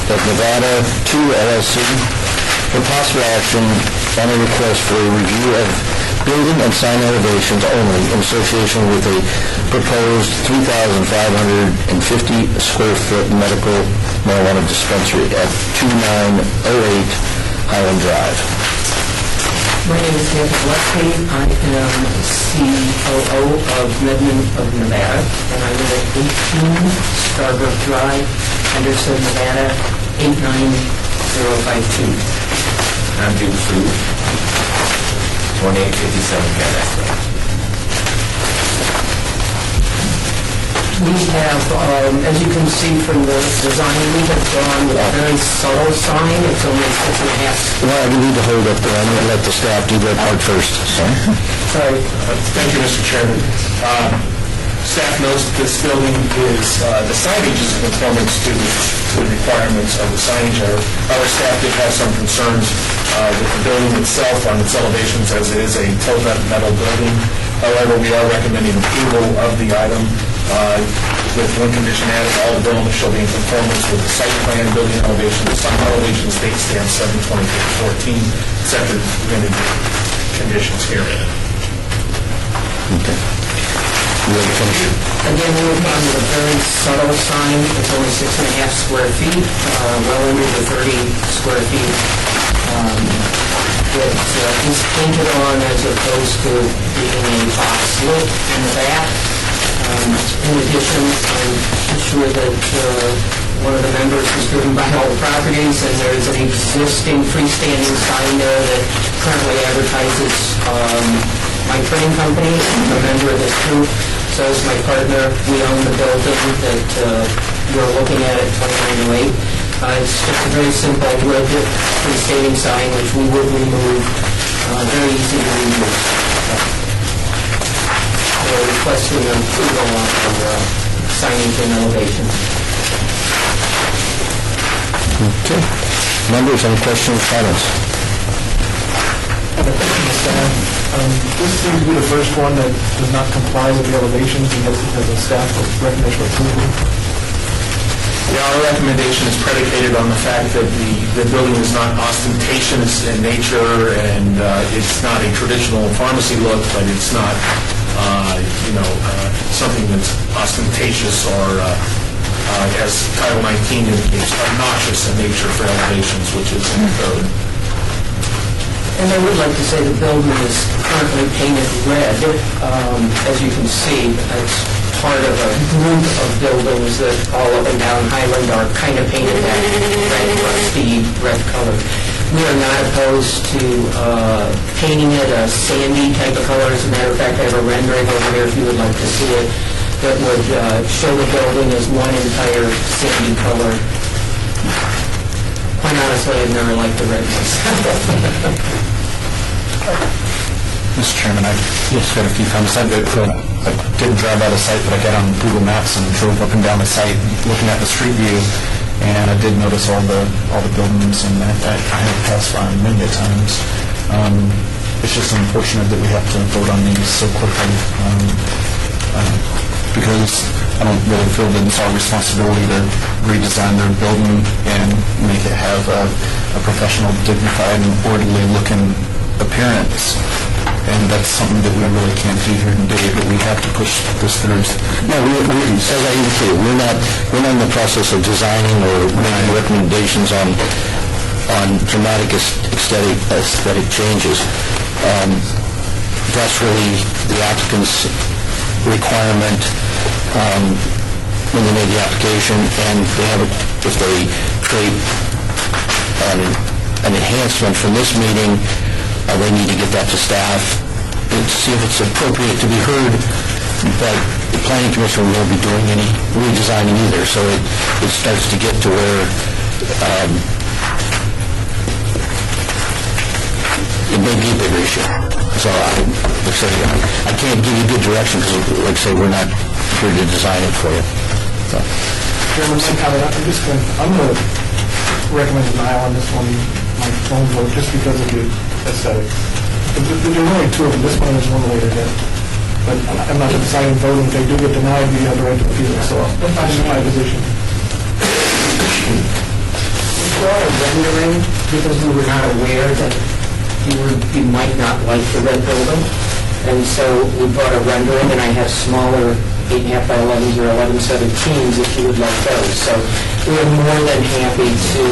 of Nevada 2 LLC, for possible action on a request for a review of building and sign elevations only in association with a proposed 3,550 square foot medical marijuana dispensary at 2908 Highland Drive. My name is David Gillespie. I am COO of Midmen of Nevada, and I live at 18 Scarborough Drive, Henderson, Nevada, 89052. I'm Duke Fu, 2857 Fairfax Road. We have, as you can see from the design, we have gone with a very subtle sign. It's only 6.5. Well, we need to hold up there. I'm going to let the staff do their part first. Sorry. Thank you, Mr. Chairman. Staff notes that this building is, the signage is in conformance to the requirements of the signage. Our staff did have some concerns with the building itself on its elevations, as it is a tilt-up metal building. However, we are recommending approval of the item with one condition added: all development shall be in conformance with the site plan, building elevation, sign elevation, state stamp 72314, except for limited conditions here. Okay. You ready to finish? Again, we've gone with a very subtle sign. It's only 6.5 square feet, well under the 30 square feet. It is painted on as opposed to being a box look in the back. In addition, I'm sure that one of the members has driven by all the properties, and there's an existing freestanding sign there that currently advertises my train company. I'm a member of this group. So is my partner. We own the building that you're looking at 2908. It's just a very simple wood freestanding sign, which we would remove. Very easy to remove. We're requesting approval on the signage and elevation. Okay. Members, any questions, comments? This seems to be the first one that does not comply with the elevations and gets the staff recommendation approval. Yeah, our recommendation is predicated on the fact that the building is not ostentatious in nature, and it's not a traditional pharmacy look, but it's not, something that's ostentatious or, as Title 19 indicates, obnoxious in nature for elevations, which is in the code. And I would like to say the building is currently painted red. As you can see, it's part of a group of buildings that all up and down Highland are kind of painted that red, rusty red color. We are not opposed to painting it a sandy type of color. As a matter of fact, I have a rendering over there if you would like to see it that would show the building as one entire sandy color. Quite honestly, I've never liked the red myself. Mr. Chairman, I just got a few comments. I didn't drive by the site, but I got on Google Maps and drove up and down the site looking at the street view, and I did notice all the buildings, and I have passed by many a times. It's just unfortunate that we have to vote on these so quickly, because I don't really feel that it's our responsibility to redesign their building and make it have a professional, dignified, and orderly-looking appearance. And that's something that we really can't do here today, but we have to push this through. No, as I indicated, we're not in the process of designing or making recommendations on dramatic aesthetic changes. That's really the applicant's requirement when they made the application, and if they create an enhancement from this meeting, they need to get that to staff and see if it's appropriate to be heard, but the planning commission won't be doing any redesigning either, so it starts to get to where it may be a bigger issue. So I can't give you good direction because, like I say, we're not here to design it for you. So. Chairman, I'm going to recommend denial on this one, my own vote, just because of the aesthetic. There are only two of them. This one is one later yet. But I'm not the deciding vote. If they do get denied, we have the right to appeal it. So that's my position. We brought a rendering because we were not aware that you might not like the red building. And so we brought a rendering, and I have smaller 8.5 by 11s or 11/17s if you would like those. So we're more than happy to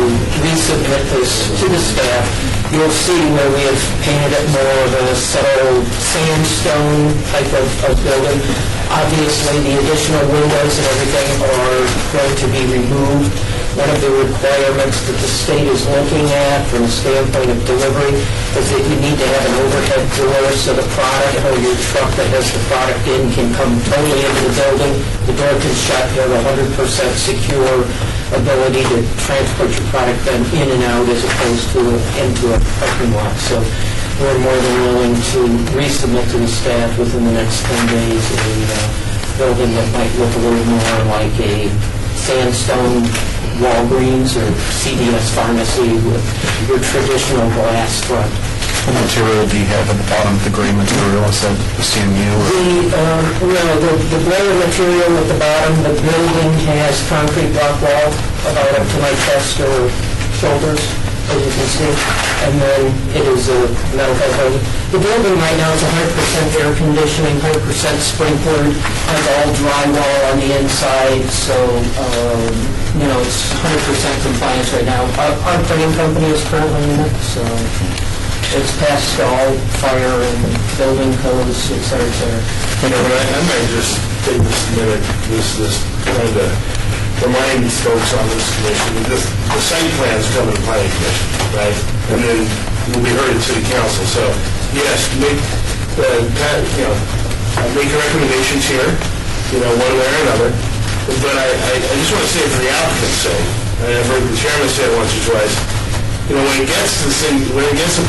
resubmit this to the staff. You'll see where we have painted it more of a subtle sandstone type of building. Obviously, the additional windows and everything are going to be removed. One of the requirements that the state is looking at from the standpoint of delivery is that you need to have an overhead door so the product or your truck that has the product in can come totally into the building. The door can shut. You have a 100% secure ability to transport your product then in and out as opposed to into a parking lot. So we're more than willing to resubmit to the staff within the next 10 days a building that might look a little more like a sandstone Walgreens or CVS pharmacy with your traditional glass front. What material do you have at the bottom, the gray material instead of the CMU? The gray material at the bottom, the building has concrete block wall about up to my chest or shoulders, as you can see, and then it is a metal coating. The building right now is 100% air conditioning, 100% sprinklered, has all drywall on the inside, so it's 100% compliance right now. Our printing company is currently in it, so it's passed all fire and building codes, et cetera, et cetera. I might just take this minute, this trying to remind these folks on this commission, the site plans come to the planning commission, right? And then will be heard at city council. So yes, make recommendations here, one way or another. But I just want to say for the applicant's sake, and I've heard the chairman say it once or twice, when it gets to the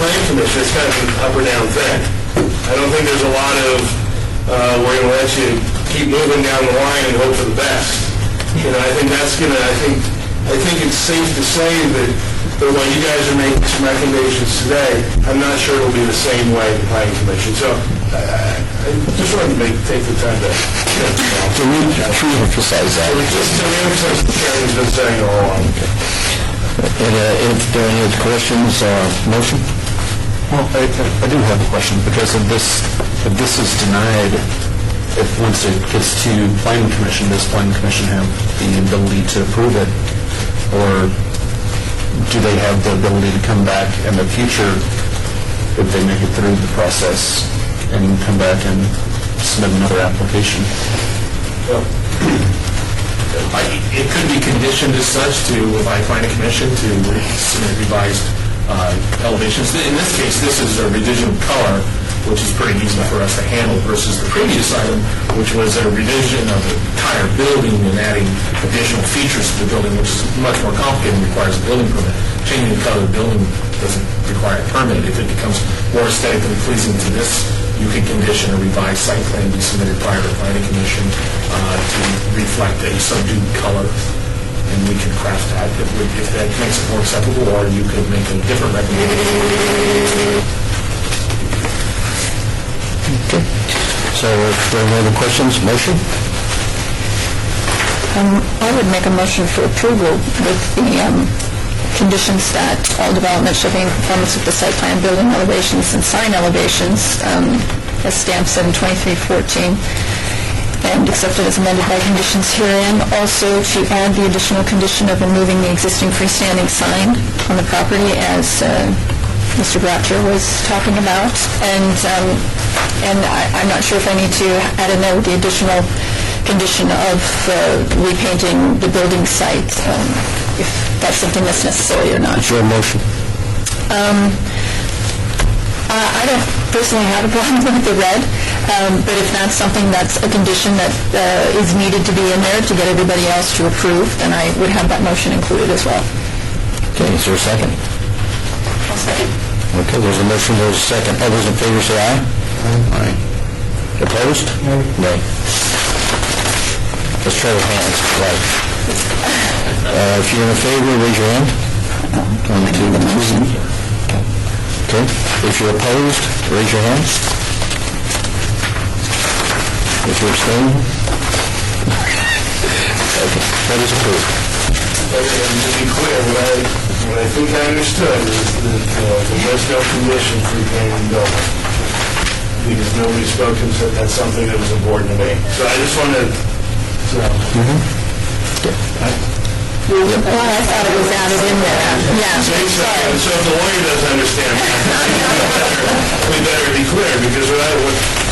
planning commission, it's kind of an up or down thing. I don't think there's a lot of we're going to let you keep moving down the line and hope for the best. I think that's going to, I think it's safe to say that while you guys are making some recommendations today, I'm not sure it'll be the same way at the planning commission. So I just wanted to take the time to... Can we emphasize that? Just to emphasize what the chairman's been saying all along. If there are any other questions or motion? Well, I do have a question, because if this is denied, if once it gets to planning commission, does planning commission have the ability to approve it? Or do they have the ability to come back in the future if they make it through the process and come back and submit another application? Well, it could be conditioned as such by planning commission to submit revised elevations. In this case, this is a revision of color, which is pretty easy for us to handle, versus the previous item, which was a revision of the entire building and adding additional features to the building, which is much more complicated and requires a building permit. Changing the color of the building doesn't require a permit. If it becomes more aesthetically pleasing to this, you can condition a revised site plan be submitted prior to planning commission to reflect a subdued color, and we can craft that if that makes it more acceptable, or you could make a different recommendation. Okay. So if there are no other questions, motion? I would make a motion for approval with the conditions that all development shall be in conformance with the site plan, building elevations, and sign elevations, as stamped 7/23/14, and accepted as amended by conditions herein. Also, to add the additional condition of removing the existing freestanding sign on the property, as Mr. Bratcher was talking about. And I'm not sure if I need to add in there with the additional condition of repainting the building site, if that's something that's necessary or not. Is there a motion? I don't personally have a problem with the red, but if that's something that's a condition that is needed to be in there to get everybody else to approve, then I would have that motion included as well. Okay, is there a second? I'll second. Okay, there's a motion, there's a second. All those in favor say aye. Aye. Opposed? No. Let's try with hands. Right. If you're in favor, raise your hand. 1, 2, 3. Okay. If you're opposed, raise your hand. If you're abstaining? Okay. That is approved. And to be clear, what I think I understood is that there's no condition for repairing the building, because nobody spoke and said that's something that was important to me. So I just wanted to... Well, I thought it was added in there. Yeah, So sorry. if the lawyer doesn't understand, we better be clear, because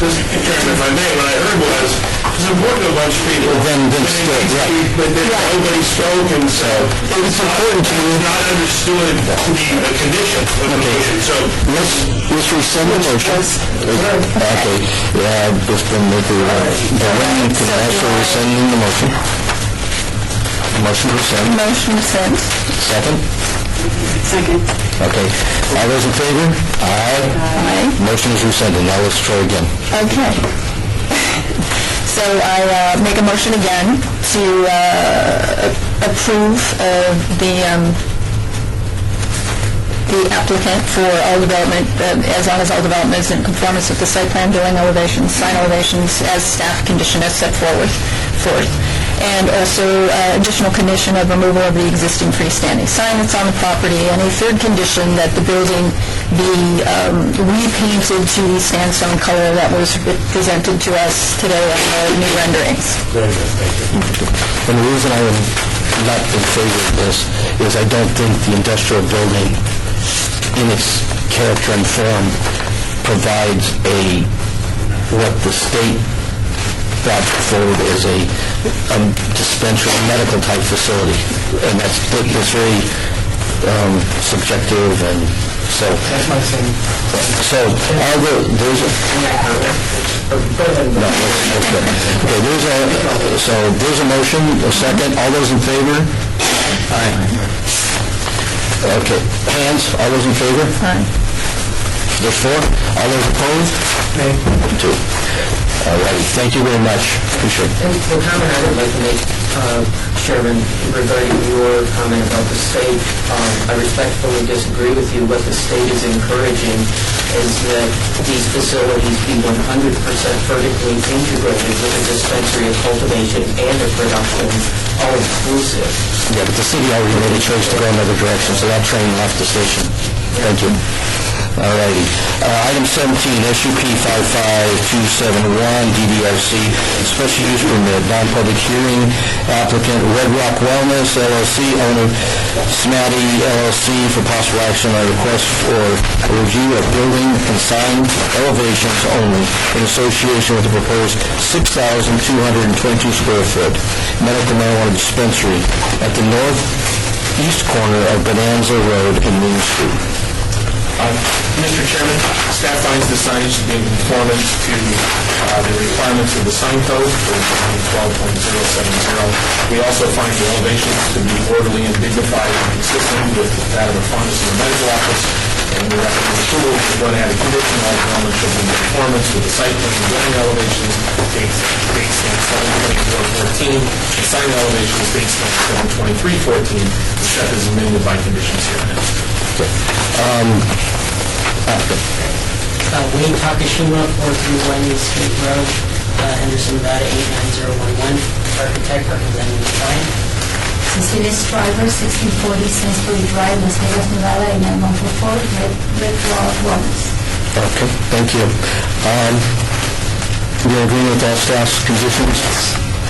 just if I may, what I heard was, it's important to a bunch of people, but then nobody spoke, and so it's important to not understood to be a condition of the motion. So Let's rescind the motion. Okay. Yeah, it's been moved to Brian, can I ask for rescinding the motion? Motion to rescind. Motion sent. Second? Second. Okay. All those in favor? Aye. Aye. Motion is rescinded. Now let's try again. Okay. So I make a motion again to approve the applicant for all development, as long as all development is in conformance with the site plan, building elevations, sign elevations, as staff condition as set forth. And also additional condition of removal of the existing freestanding sign that's on the property, and a third condition that the building be repainted to the sandstone color that was presented to us today on the new renderings. very good, thank you. And the reason I am not in favor of this is I don't think the industrial building, in its character and form, provides what the state brought forward as a dispensary, medical type facility. And that's very subjective, and so... That's my same. So, there's a... No, that's good. Okay, there's a motion, a second. All those in favor? Aye. Okay, hands, all those in favor? Aye. There's 4. All those opposed? Nay. 2. All righty, thank you very much. Appreciate it. And the comment I would like to make Chairman, regarding your comment about the state, I respectfully disagree with you. What the state is encouraging is that these facilities be 100% vertically integrated with a dispensary, a cultivation, and a production, all inclusive. Yeah, but the city already made a choice to go another direction, so that train left the station. Thank you. All righty. Item 17, SUP 55271, DDRC, special use permit, non-public hearing, applicant Red Rock Wellness LLC, owner Smatty LLC, for possible action on request for a review of building and sign elevations only in association with the proposed 6,222 square foot medical marijuana dispensary at the northeast corner of Bonanza Road in Main Street. Mr. Chairman, staff finds the signage to be in conformance to the requirements of the sign code for 12.070. We also find the elevations to be orderly and dignified and consistent with that of a pharmacy and medical office, and we recommend approval to go ahead and condition all development should be in conformance with the site plan and building elevations, date stamp 7/24/14, and sign elevations, date stamp 7/23/14, except as amended by conditions herein. Wayne Takashima, 431 East Street Road, Henderson, Nevada, 89011. Architect representing the client. Cecilia Stryver, 1640 Sainsbury Drive, Las Vegas, Nevada, 89144, Red Rock Wellness. Okay, thank you. You agree with all staff's conditions?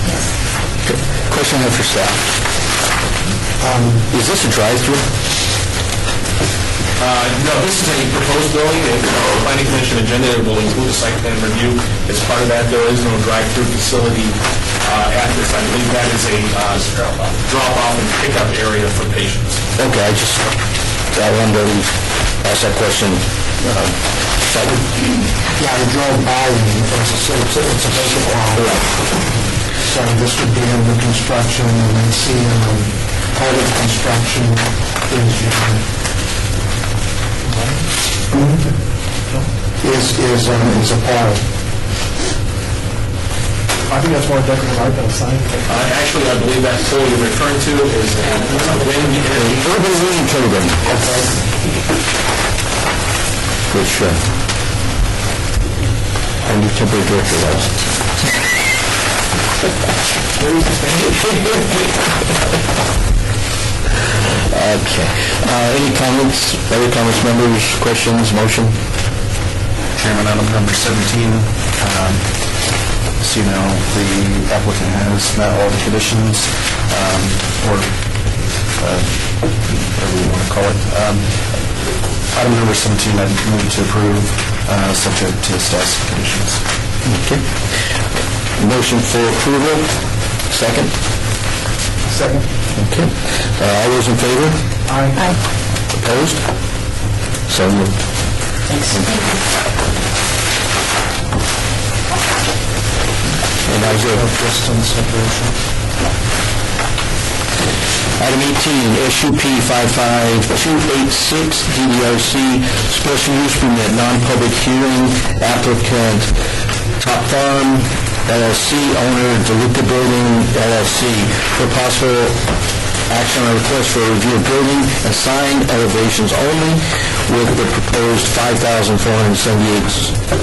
Yes. Okay. Question I have for staff. Is this a drive-through? No, this is a proposed building, and the planning commission agenda will include a site plan review. As part of that, there is no drive-through facility at this. I believe that is a drop-off and pickup area for patients. Okay, I wanted to ask that question. Yeah, I drove by and it's a vacant lot. So this would be under construction, and then see part of construction is a park. I think that's more decorative art than a sign. Actually, I believe that pole you're referring to is Urban Wind Turbine. Good, sure. And your temporary director was. Okay. Any comments, other comments, members, questions, motion? Chairman, item number 17, so you know, the applicant has met all the conditions, or whatever you want to call it. Item number 17, I move to approve, subject to staff's conditions. Okay. Motion for approval, second? Second. Okay. All those in favor? Aye. Opposed? So moved. And now is there Distance separation. Item 18, SUP 55286, DDRC, special use permit, non-public hearing, applicant Top Farm LLC, owner DeLuca Building LLC, for possible action on request for a review of building and sign elevations only with the proposed 5,478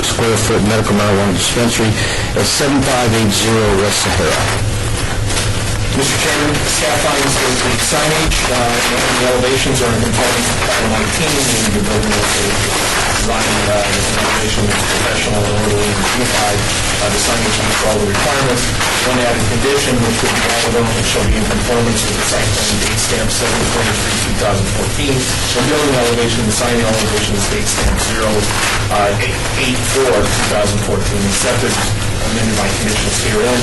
square foot medical marijuana dispensary at 7580 West Sahara. Mr. Chairman, staff finds that the signage and the elevations are in conformance with Title 19, and the building is designed as an elevation that's professional and orderly and unified. The signage meets all the requirements. One added condition, which would be all development shall be in conformance with the site plan date stamp 7/23/2014. The building elevation, the sign elevation is date stamp 0/8/4/2014, except as amended by conditions herein.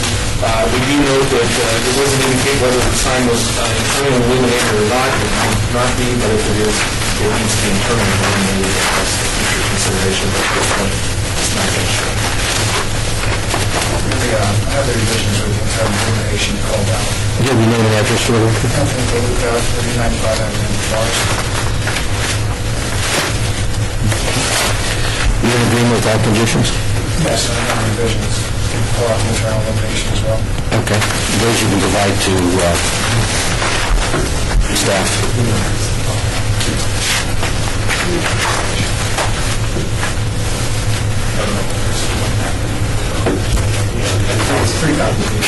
We do note that it doesn't indicate whether the sign was internally illuminated or not. It might not be, but if it is, it needs to be internally illuminated. That's the future consideration, but at this point, it's not going to show. I have the revisions with the entire illumination called out. Give me name and address for the record. Anthony DeLuca, 39.5 Avenue, Forest. You in agreement with all conditions? Yes, and I have revisions. pull out the internal illumination as well. Okay. Those you can provide to staff. It's pretty complicated.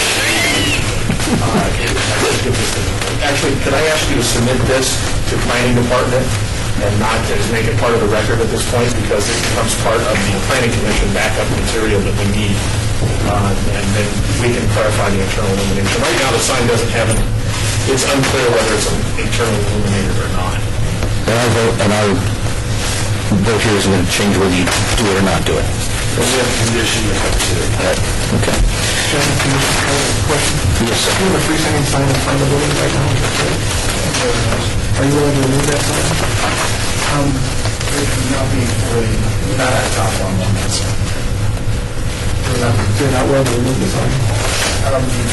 Actually, could I ask you to submit this to planning department and not to make it part of the record at this point, because it becomes part of the planning commission backup material that we need, and then we can clarify the internal illumination. Right now, the sign doesn't have it's unclear whether it's internal illuminated or not. And our vote here isn't going to change whether you do it or not do it. But we have a condition to have to. Okay. Chairman, can you just call a question? Yes, sir. We have a freestanding sign in front of the building right now, is that correct? Are you willing to remove that sign? It would not be really, not at top on that side. You're not willing to remove the sign?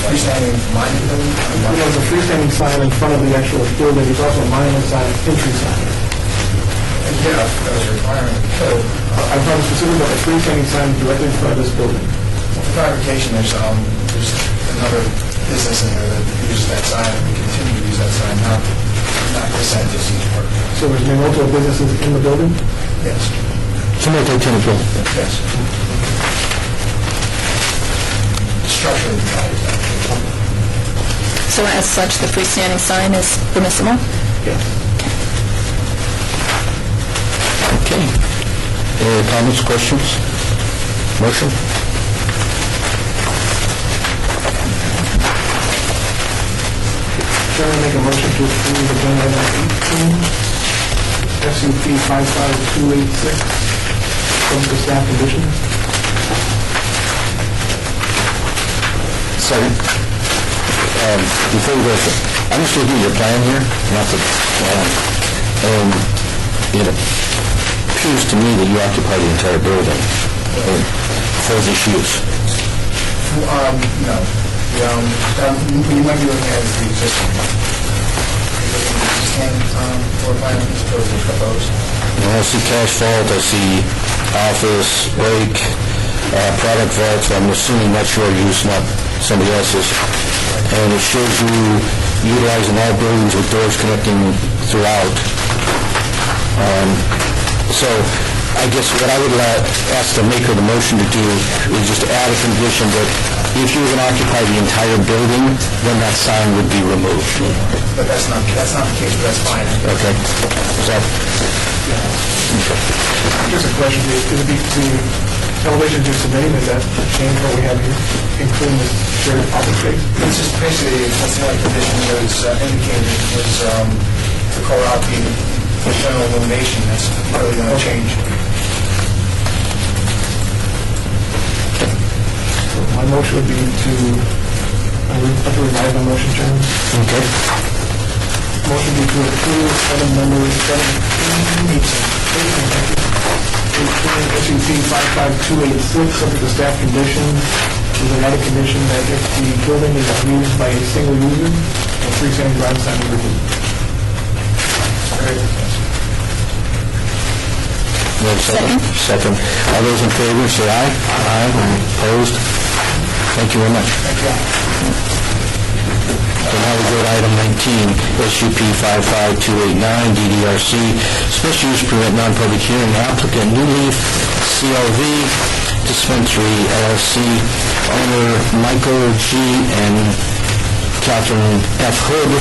Freestanding monument building? There's a freestanding sign in front of the actual building, there's also a monument sign, entry sign. Yeah, that was a requirement of the code. I'm talking specifically about the freestanding sign directly in front of this building. For clarification, there's another business in there that uses that sign, and we continue to use that sign, not this sign, just each part. So there's multiple businesses in the building? Yes. It's a multi-tenant building. Yes. Structurally, So as such, the freestanding sign is permissible? Yes. Okay. Any other comments, questions? Motion? Chairman, make a motion to approve agenda item 18, SUP 55286, from the staff conditions. Second. Before we go, I'm just looking at your plan here, not the, and it appears to me that you occupy the entire building for this use. No. You might be looking at the existing. Floor plan as opposed to proposed. I see cash vault, I see office, break, product vault, so I'm assuming that's your use, not somebody else's. And it shows you utilizing all buildings with doors connecting throughout. So I guess what I would ask the maker of the motion to do is just add a condition that if you were going to occupy the entire building, then that sign would be removed. But that's not the case, but that's fine. Okay. Is that? Just a question, is the elevation just submitting, is that change what we have here, including the shared office space? It's just basically, that's the only condition that was indicated, was to call out the internal illumination. That's really going to change. My motion would be to, I have to revise my motion, Chairman. Okay. Motion would be to approve item number 17, SUP 55286, subject to staff conditions, with an added condition that if the building is used by a single user, a freestanding drive sign will be removed. Second. Second. All those in favor, say aye. Aye. Opposed? Thank you very much. So now we go to item 19, SUP 55289, DDRC, special use permit, non-public hearing, applicant New Leaf CLV Dispensary LLC, owner Michael G. and Catherine F. Hood,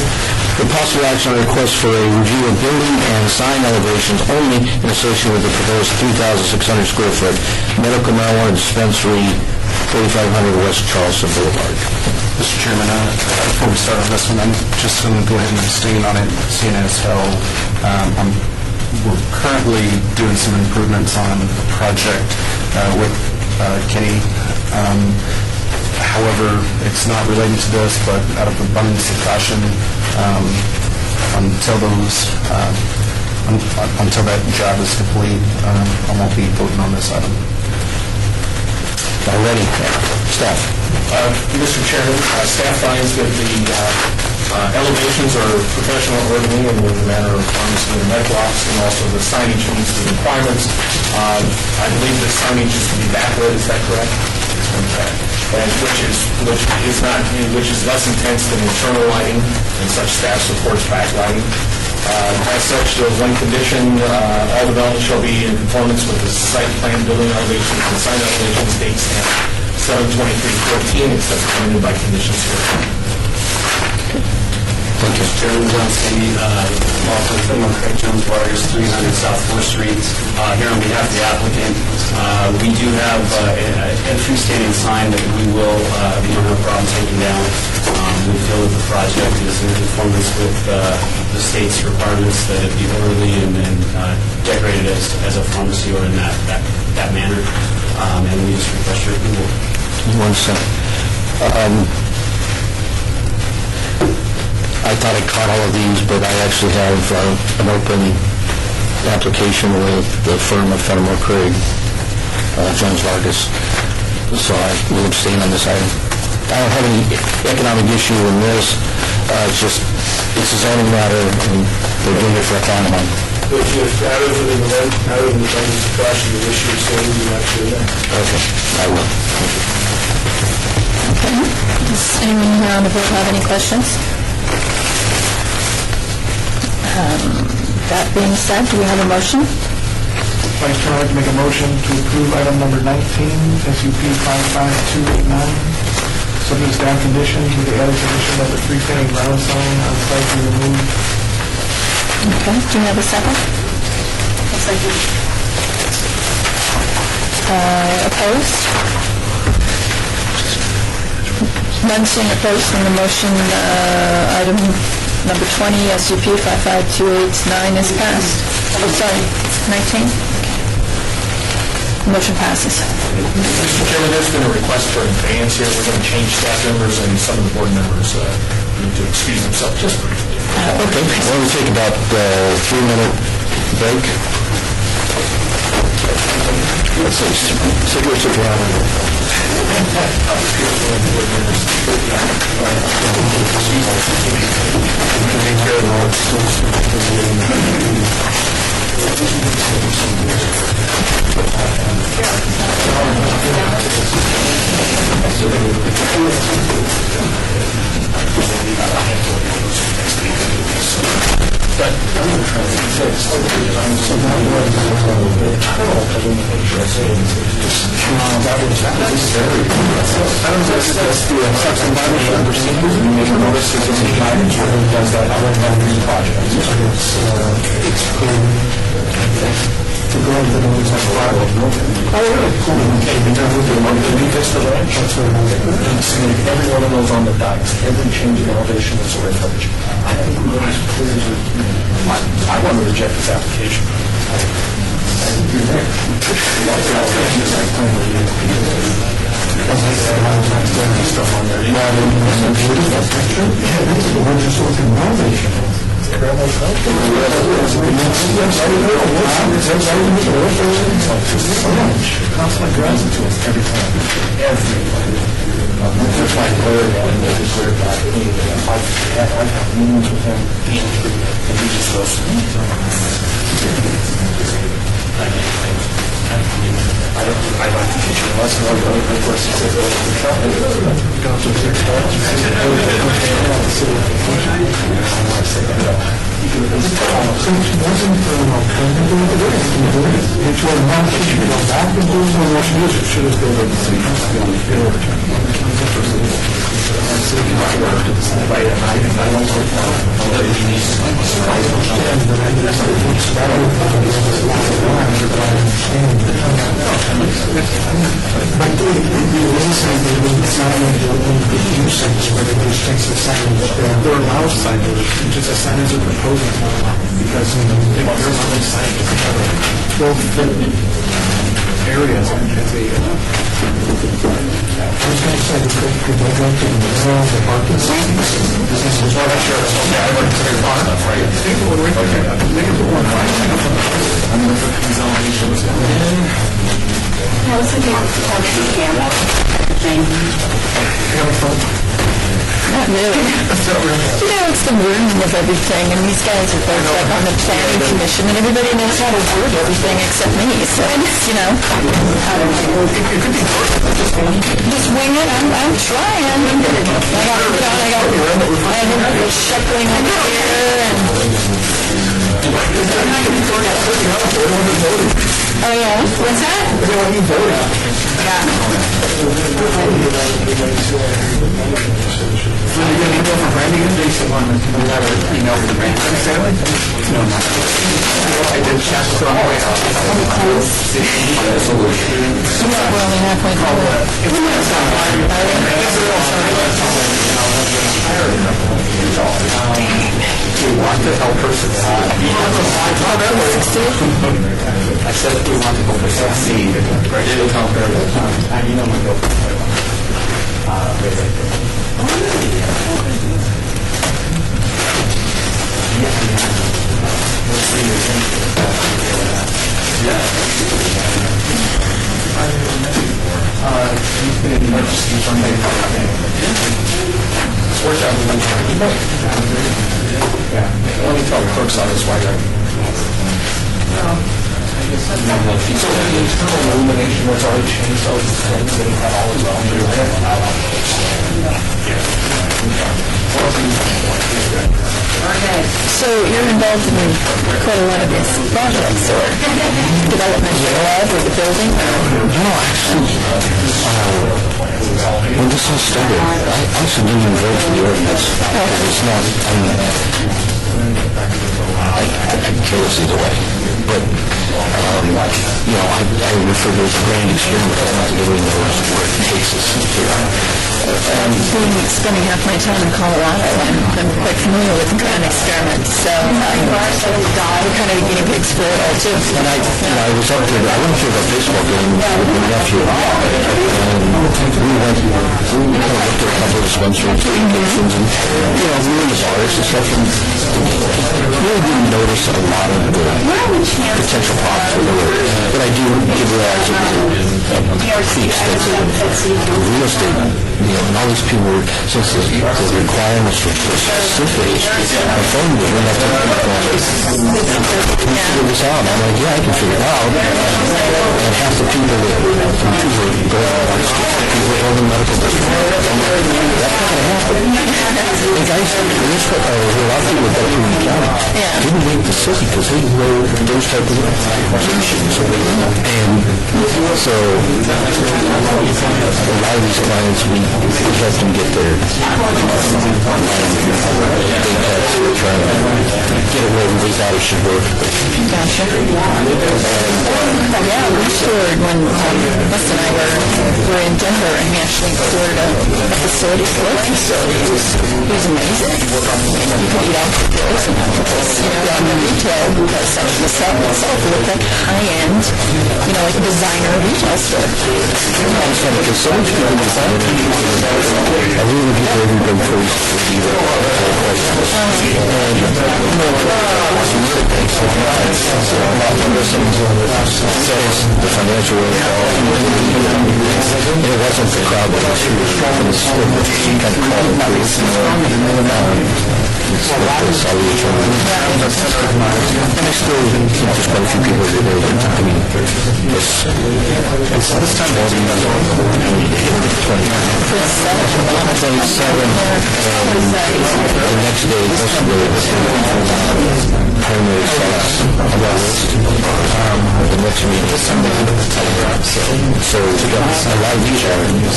for possible action on request for a review of building and sign elevations only in association with the proposed 3,600 square foot medical marijuana dispensary, 4500 West Charleston Boulevard. Mr. Chairman, before we start on this one, I'm just going to go ahead and abstain on it, seeing as how we're currently doing some improvements on a project with Kenny. However, it's not related to this, but out of abundance of caution, until that job is complete, I won't be voting on this item. Already. Staff. Mr. Chairman, staff finds that the elevations are professional, orderly, and in the manner of pharmacy and medical office, and also the signage meets the requirements. I believe the signage is to be backlit, is that correct? and which is less intense than internal lighting, and such staff supports backlighting. As such, there was one condition, all development shall be in conformance with the site plan, building elevations, and sign elevations, date stamp 7/23/14, except permitted by conditions here. Thank you. Chairman Johnson, law firm Craig Jones Vargas, 300 South 4th Street. Here on behalf of the applicant, we do have a freestanding sign that we will be no problem taking down. We feel that the project is in conformance with the state's requirements that it be orderly and decorated as a pharmacy or in that manner. And we just request your approval. One second. I thought I caught all of these, but I actually have an open application with the firm of Fenimore Craig, Jones Vargas, so I will abstain on this item. I don't have any economic issue in this, it's a zoning matter, and we're doing it for a client of mine. If out of the discussion, the issue, so we actually Okay, I will. Okay. Does anyone here on the board have any questions? That being said, do we have a motion? Vice Chair, I'd like to make a motion to approve item number 19, SUP 55289, subject to staff conditions with the added condition that the freestanding ground sign on site be removed. Okay, do you have a second? A second. Opposed? None seeing opposed, and the motion, item number 20, SUP 55289 is passed. Oh, sorry, 19? Motion passes. Mr. Chairman, there's been a request for an advance here. We're going to change staff members, and some of the board members need to excuse themselves just briefly. Okay, why don't we take about a 3-minute break? Let's see, cigarettes are Every one of those on the dikes, every change in elevation is square footage. I think we I want to reject this application. Constantly drives into us every time. That's why it's clear back. I've had meetings with him, and he just goes, I'd like to get you a lesson. Of course, he says, There are allows signage, just as signage are proposing, because, they're allowing signage in both areas, and as a, I was going to say, could they go to the middle of the parking signs? This is what I'm sure, okay, I went to the bar, right? They can put one right. I mean, if these elevations. Now, listen to your camera. Thank you. Camera phone. Not really. You know, it's the wording of everything, and these guys are both like on the planning commission, and everybody knows how to word everything except me, so it's, you know. Just wing it, I'm trying. I got shuffling over here, and... Oh, yeah? What's that? Yeah. So you're going to email from Brandy and Jason on this, you have an email from Brandy, Stanley? No, not. I did check, so I'm way off. We're only halfway We want to help her succeed. I said if we want to help her succeed, she'll help her all the time. You know my girlfriend. He's been in emergency for me. Worked out one time. Yeah. Let me tell the clerk's office why you're... So the internal illumination was already changed, all these things that he had all his own. So you're involved in quite a lot of these projects or development of the building? No, actually, when this all started, I actually didn't even vote for the ordinance. It's not, I care less either way. But, you know, I refer to it as a grand experiment. I don't really know where it takes us. Spending half my time in Colorado, I'm quite familiar with the grand experiment, so we're kind of guinea pigs for it all too. And I was up there, I went to a baseball game with my nephew, and we went, we kind of looked at a couple of dispensaries, locations, and, you know, we were in the bars and stuff, and really didn't notice a lot of the potential problems with it. But I do realize it was a pretty extensive real estate, you know, and all these people were, since the requirements were specific, my phone was ringing up to me, figure this out. And I'm like, yeah, I can figure it out. And half the people that were going on the street, people were holding medical district. That's not going to happen. And guys, this a lot of people that got through the county didn't leave the city because they were those type of organizations. And so a lot of these clients, we help them get their we're trying to get it where we thought it should work. Gotcha. Yeah, we toured when Wes and I were in Denver, and we actually toured a facility, sports facility. It was amazing. You could eat outdoors and on the retail section itself looked like high-end, you know, like a designer retail store. It's funny because so much people design it. I really get every big place to be there. The financial it wasn't the crowd that was here. It was kind of crowd. It's all the and I still think there's quite a few people that are there. I mean, it's this time of the 27, the next day, most of the primary sites of our list. The next meeting is Sunday. So a lot of these are away.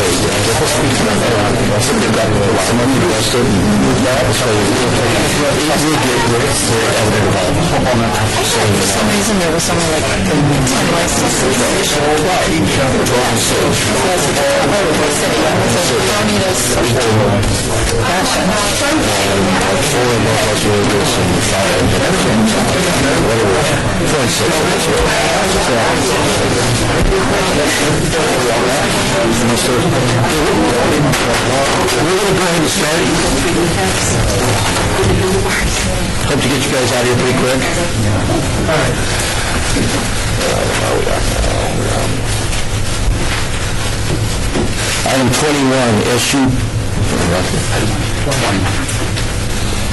They're supposed to be they've got a lot of money invested in that. So it will get evident about For some reason, there was only like 10 licenses issued. 12 sales. Gotcha. Like 4 in North Las Vegas and 5 in whatever. 26. We're going to go ahead and start. Hope to get you guys out of here pretty quick. All right. Item 21, SU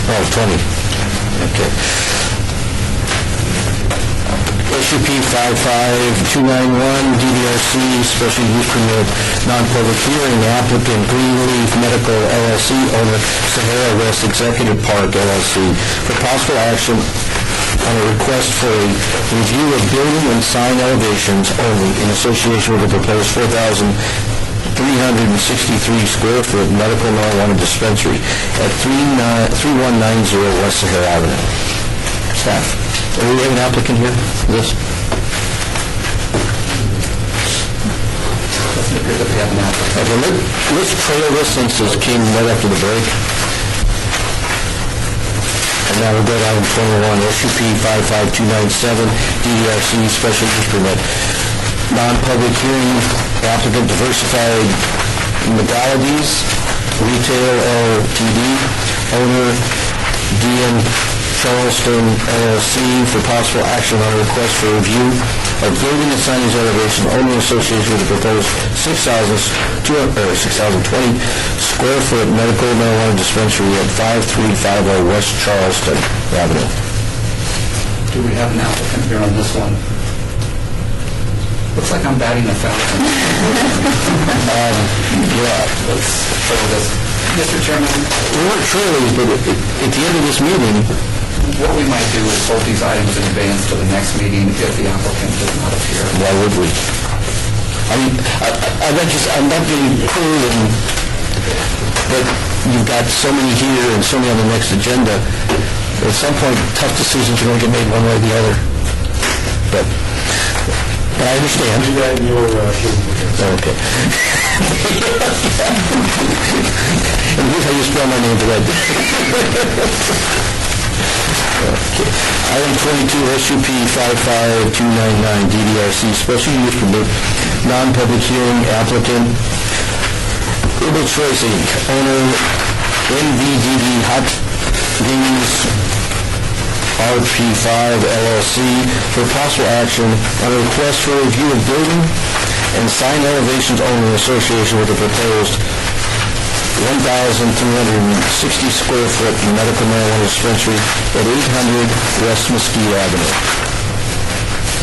Oh, 20. Okay. SUP 55291, DDRC, special use permit, non-public hearing, applicant Greenleaf Medical LLC, owner Sahara West Executive Park LLC, for possible action on a request for a review of building and sign elevations only in association with the proposed 4,363 square foot medical marijuana dispensary at 3190 West Sahara Avenue. Staff, do we have an applicant here for this? Okay, let's trail this since this came right after the break. And now we'll go to item 21, SUP 55297, DDRC special use permit. Non-public hearing, applicant Diversified Modalities, Retail Ltd., owner DN Charleston LLC, for possible action on a request for review of building and signage elevation only associated with the proposed 6,020 square foot medical marijuana dispensary at 5350 West Charleston Avenue. Do we have an applicant here on this one? Looks like I'm batting a thousand. Yeah. Let's settle this. Mr. Chairman, We weren't trailers, but at the end of this meeting, what we might do is hold these items in advance to the next meeting if the applicant does not appear. why would we? I mean, I'm not being cruel, but you've got so many here and so many on the next agenda. At some point, tough decisions are going to get made one way or the other. But I understand. Okay. And here's how you spell my name, Red. Okay. Item 22, SUP 55299, DDRC, special use permit, non-public hearing, applicant Herbal Choice Inc., owner NVDD Hot Wings RP5 LLC, for possible action on a request for review of building and sign elevations only in association with the proposed 1,360 square foot medical marijuana dispensary at 800 West Mesquite Avenue.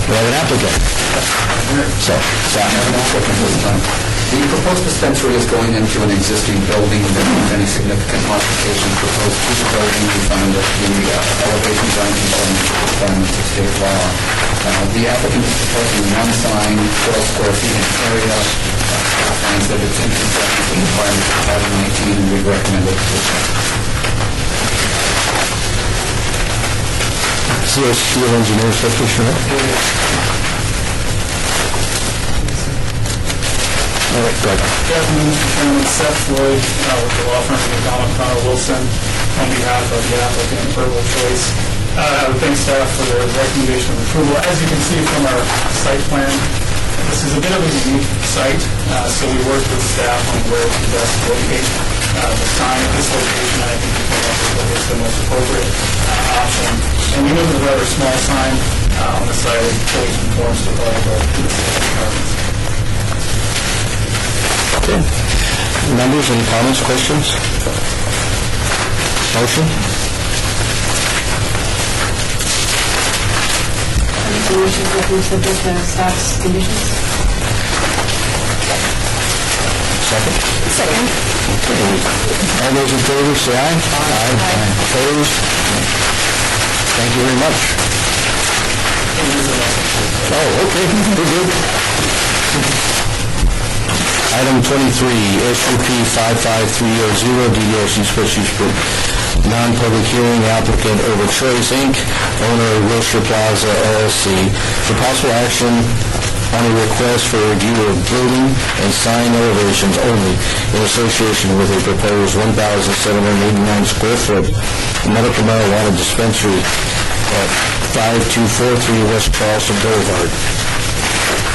We have an applicant. So, The proposed dispensary is going into an existing building. There aren't any significant modifications proposed to the building. We found that the elevations are in conformance with the requirements of state law. The applicant is proposing one sign, 12 square feet in area. Staff finds that it's in conformance with the requirements of Title 19, and we recommend it. Steel Engineers, Commissioner. All right, go ahead. Good afternoon, Mr. Chairman. Seth Floyd with the law firm of McDonald Connor Wilson on behalf of the applicant Herbal Choice. I would thank staff for their recommendation of approval. As you can see from our site plan, this is a bit of a unique site, so we worked with staff on where to best locate the sign at this location. I think we came up with what was the most appropriate option. And we moved a rather small sign on the site that fully conforms with all of our requirements. Okay. Members, any comments, questions? Motion? I make a motion to approve subject to staff's conditions. Second? Second. All those in favor, say aye. Aye. Opposed? Thank you very much. Oh, okay, we're good. Item 23, SUP 55300, DDRC special use permit, non-public hearing, applicant Herbal Choice Inc., owner Wilshire Plaza LLC, for possible action on a request for review of building and sign elevations only in association with a proposed 1,789 square foot medical marijuana dispensary at 5243 West Charleston Boulevard.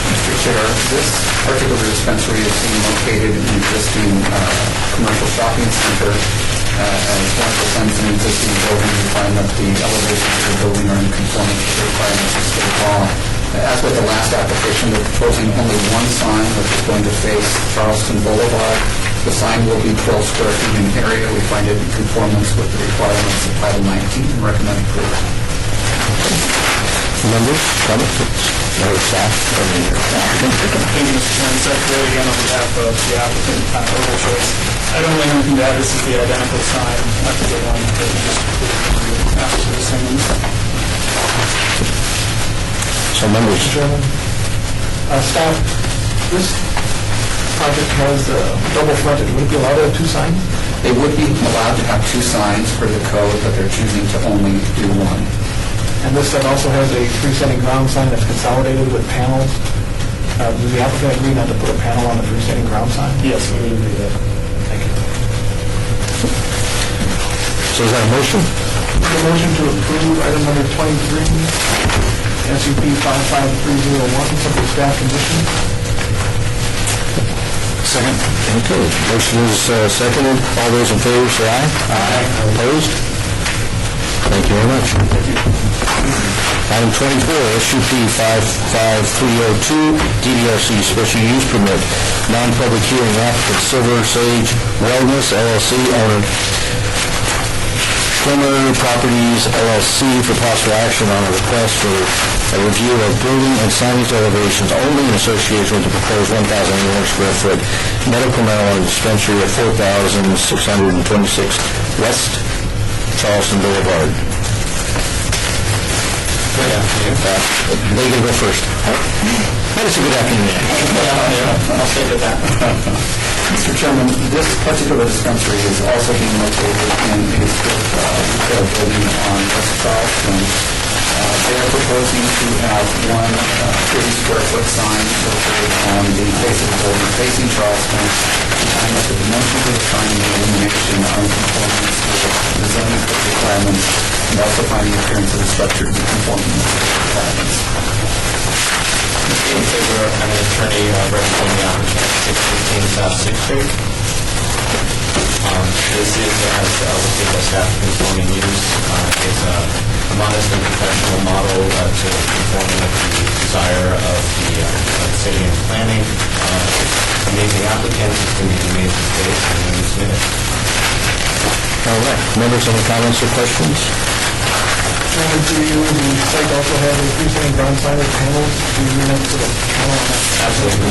Mr. Chair, this particular dispensary is being located in an existing commercial shopping center. As one of the signs in an existing building, we find that the elevations of the building are in conformance with the requirements of state law. As with the last application, we're proposing only one sign, which is going to face Charleston Boulevard. The sign will be 12 square feet in area. We find it in conformance with the requirements of Title 19 and recommend approval. Members, comments, or staff, or the applicant? Thank you, Mr. Chairman. Seth Gray again on behalf of the applicant, Herbal Choice. I don't really have anything to add. This is the identical sign after the one that we just approved after the same. So members, Mr. Chairman, staff, this project has double frontage. Would it be allowed to have two signs? They would be allowed to have two signs per the code, but they're choosing to only do one. And this then also has a freestanding ground sign that's consolidated with panels. Does the applicant agree not to put a panel on the freestanding ground sign? Yes, we would agree with that. Thank you. so is that a motion? A motion to approve item number 23, SUP 55301, subject to staff conditions. Second. Okay, motion is seconded. All those in favor, say aye. Aye. Opposed? Thank you very much. Item 24, SUP 55302, DDRC Special Use Permit, non-public hearing applicant Silver Sage Wellness LLC, owner Schlemmer Properties LLC, for possible action on a request for a review of building and signage elevations only in association with the proposed 1,800 square foot medical marijuana dispensary at 4,626 West Charleston Boulevard. Good afternoon. They can go first. That is a good afternoon. I'll stay with that. Mr. Chairman, this particular dispensary is also being located in a strip retail building on West Charleston. They are proposing to have one 30-square-foot sign located on the face of the building facing Charleston. And that the dimensions of the sign and the illumination are in conformance with the zoning code requirements, and also find the appearance of the structure to be conforming with the requirements. In favor, I'm an attorney representing the applicant at 615 South 6th Street. This is, as listed by staff, conforming use. It's a modest and professional model to conform with the desire of the city and planning. Amazing applicants, it's going to be an amazing space, and we need to submit it. All right. Members, any comments or questions? Chairman, do you, the site also have a freestanding ground sign with panels? Do you mean to the panel on that? Absolutely.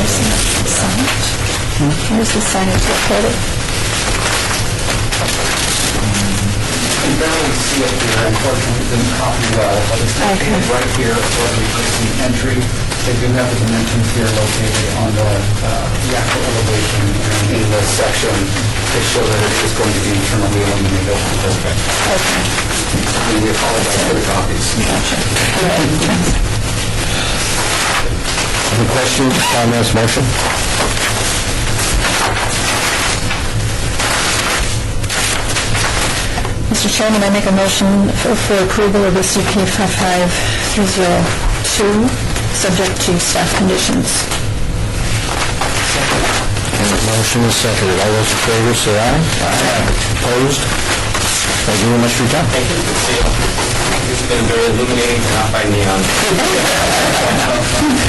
Here's the signage located. You can barely see it here, unfortunately, it didn't copy well, but it's located right here where we see entry. They do have the dimensions here located on the actual elevation, and in the section, they show that it is going to be internally illuminated. Okay. We apologize for the copies. Any questions, comments, motion? Mr. Chairman, I make a motion for approval of the CP 55302, subject to staff conditions. And the motion is seconded. All those in favor, say aye. Aye. Opposed? Thank you very much for your time. Thank you. Good to see you. It's been very illuminating, not by neon.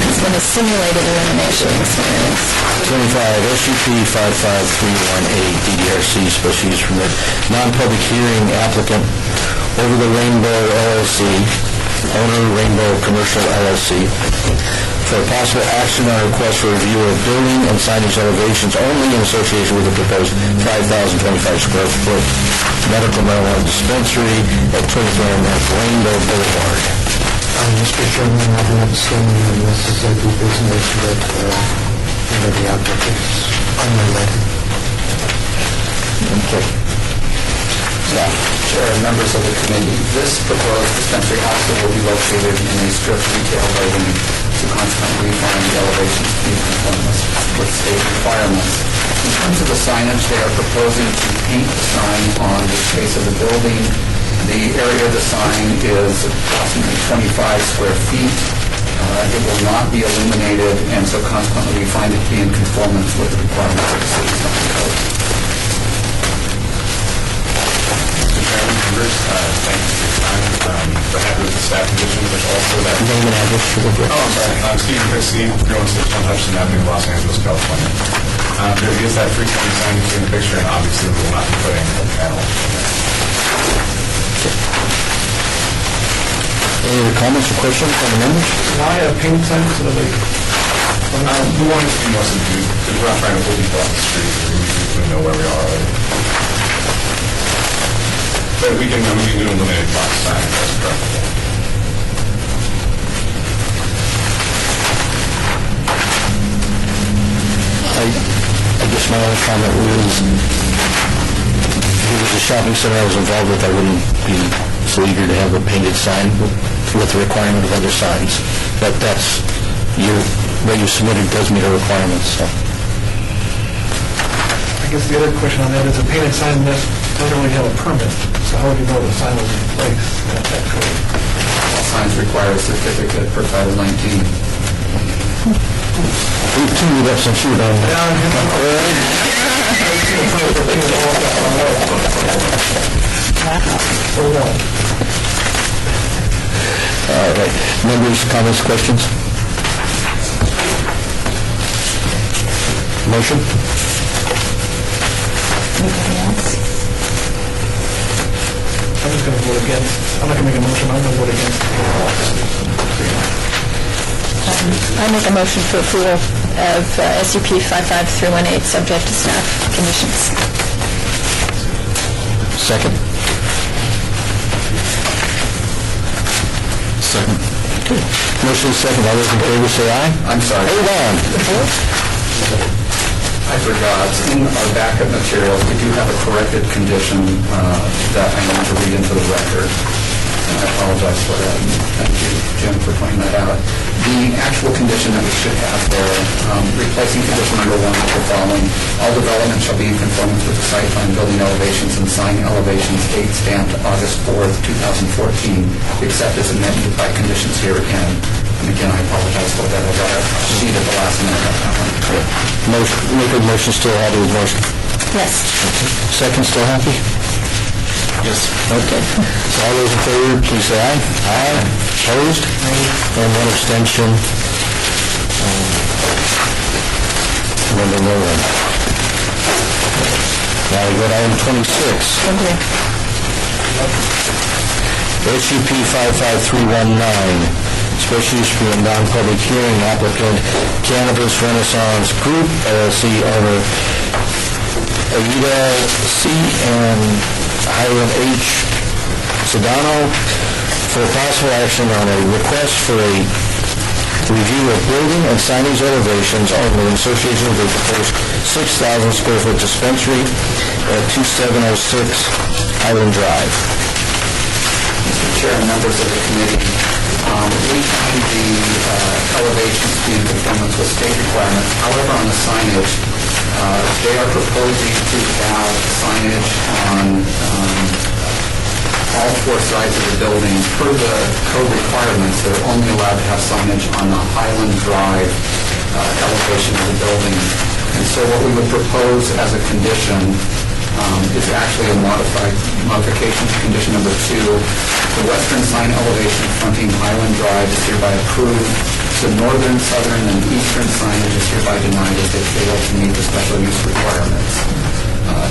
It's been a simulated illumination experience. 25, SUP 55318, DDRC Special Use Permit, non-public hearing applicant Over the Rainbow LLC, owner Rainbow Commercial LLC, for possible action on a request for review of building and signage elevations only in association with the proposed 5,025 square foot medical marijuana dispensary at 23 Rainbow Boulevard. Mr. Chairman, I'll be abstaining on this as I do business with the applicants unrelated. Okay. Chair and members of the committee, this proposed dispensary also will be located in a strip retail building to consequently find the elevations to be in conformance with state requirements. In terms of the signage, they are proposing to paint the sign on the face of the building. The area of the sign is approximately 25 square feet. It will not be illuminated, and so consequently we find it to be in conformance with the requirements of the city's zoning code. Mr. Chairman, members, thank you for your time. We're happy with the staff conditions, but also that... Name and address for the board. Oh, I'm sorry. I'm Steve Christie, 316 Hudson Avenue, Los Angeles, California. There is that freestanding sign you see in the picture, and obviously we will not be putting a panel. Any other comments or questions from the members? Why a painted sign instead of a... We want it to be more subdued, because we're not trying to hold people off the street. We know where we are already. But we can do illuminated box sign, that's correct. I guess my only comment was, if it was a shopping center I was involved with, I wouldn't be so eager to have a painted sign with the requirement of other signs. But that's, what you submitted does meet our requirements, so. I guess the other question on that is a painted sign that doesn't really have a permit, so how would you know the sign was in place at that code? All signs require a certificate per Title 19. We've teamed up since you've done All right. Members, comments, questions? Motion? Anybody else? I'm just going to vote against. I'm not going to make a motion, I'm going to vote against. I make a motion for approval of SUP 55318, subject to staff conditions. Second? Second. Okay. Motion is second. All those in favor say aye. I'm sorry. Hold on. I forgot, in our backup materials, we do have a corrected condition that I need to read into the record. And I apologize for that, and thank you, Jim, for pointing that out. The actual condition that we should have there, replacing condition number 1 with the following: all development shall be in conformance with the site plan, building elevations, and sign elevations, date stamped August 4th, 2014, except as amended by conditions here again. And again, I apologize for that. I got a sheet at the last minute on that one. Maker motion still happy with motion? Yes. Second still happy? Yes. Okay. So all those in favor, please say aye. Aye. Opposed? And one abstention. Number no one. Now we go to item 26. SUP 55319. Special use for a non-public hearing, applicant Cannabis Renaissance Group, LLC, owner Aida C. and Hiram H. Sedano, for possible action on a request for a review of building and signage elevations only in association with the proposed 6,000 square foot dispensary at 2706 Highland Drive. Mr. Chair and members of the committee, we find the elevations to be in conformance with state requirements. However, on the signage, they are proposing to have signage on all 4 sides of the building. Per the code requirements, they're only allowed to have signage on the Highland Drive elevation of the building. And so what we would propose as a condition is actually a modification to condition number 2. The western sign elevation fronting Highland Drive is hereby approved. The northern, southern, and eastern signage is hereby denied as they fail to meet the special use requirements.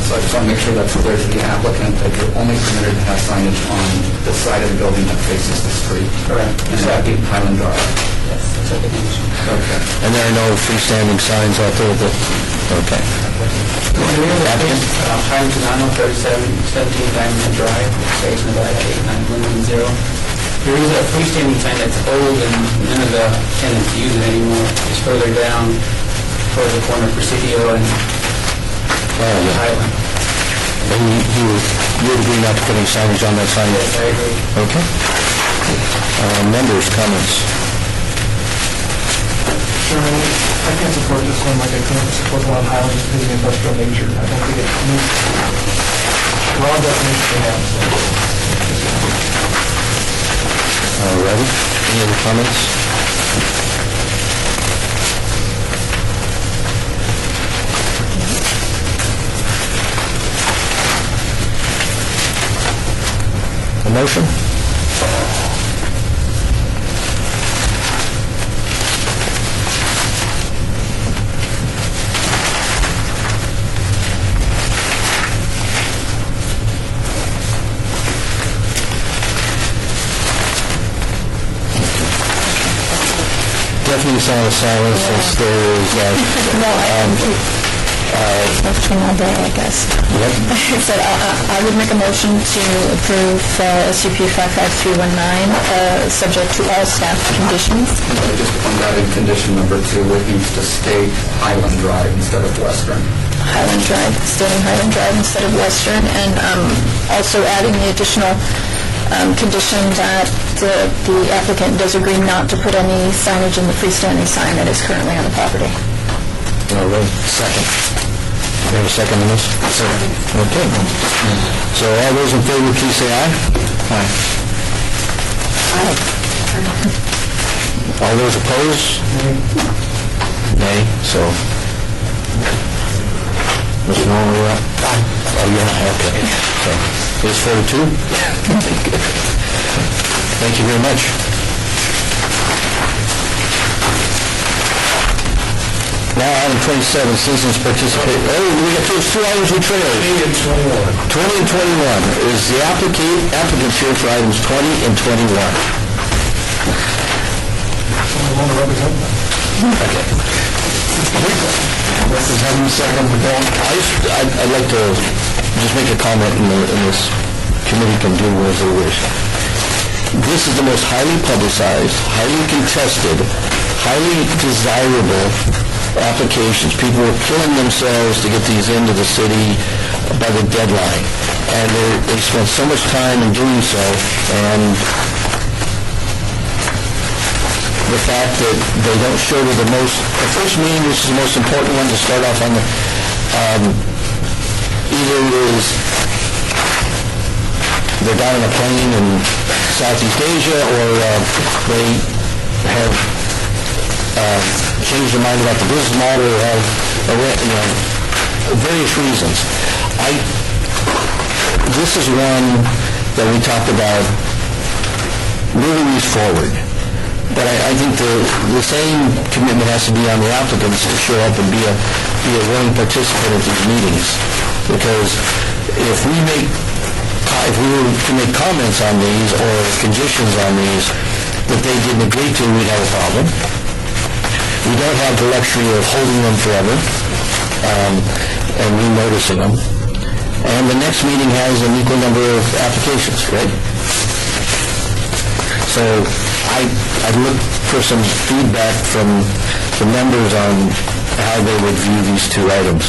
So I just want to make sure that's clear to the applicant that you're only permitted to have signage on the side of the building that faces the street. Correct. And that being Highland Drive. Yes, that's what they mentioned. Okay. And there are no freestanding signs out there that, okay. Applicant? Hiram Sedano, 3717 Diamond Drive, Space Nevada, 89110. There is a freestanding sign that's old and none of the tenants use it anymore. It's further down towards the corner of Presidio and Highland. And you would agree not to put any signage on that sign? Yes, I agree. Okay. Members, comments? Chairman, I can't support this one like I couldn't support the one on Highland because of the industrial nature. I don't think it meets broad definition we have. All righty. Any other comments? Motion? Definitely sign of silence since there is, Motion all day, I guess. Yep. So I would make a motion to approve SCP 55319, subject to all staff conditions. Just on that, in condition number 2, it needs to state Highland Drive instead of Western. Highland Drive, stating Highland Drive instead of Western, and also adding the additional condition that the applicant does agree not to put any signage in the freestanding sign that is currently on the property. All right, second. You have a second on this? Second. Okay. So all those in favor, please say aye. Aye. Aye. All those opposed? Nay. So, Mr. Norman, you're up? Oh, you're not, okay. So, it's 4-2? Thank you very much. Now, item 27, citizens participate. Oh, we got those 2 items we trailed. 20 and 21. 20 and 21. Is the applicants here for items 20 and 21? Okay. Representative second. I'd like to just make a comment, and this committee can do as they wish. This is the most highly publicized, highly contested, highly desirable applications. People are killing themselves to get these into the city by the deadline, and they spend so much time in doing so, and the fact that they don't show to the first meeting, which is the most important one to start off on, either is they're down on a plane in Southeast Asia, or they have changed their mind about the business model, or have, various reasons. This is one that we talked about moving these forward. But I think the same commitment has to be on the applicants to show up and be a willing participant at these meetings. Because if we were to make comments on these or conditions on these that they didn't agree to, we'd have a problem. We don't have the luxury of holding them forever and re-noticing them. And the next meeting has an equal number of applications, right? So I'd look for some feedback from the members on how they would view these 2 items.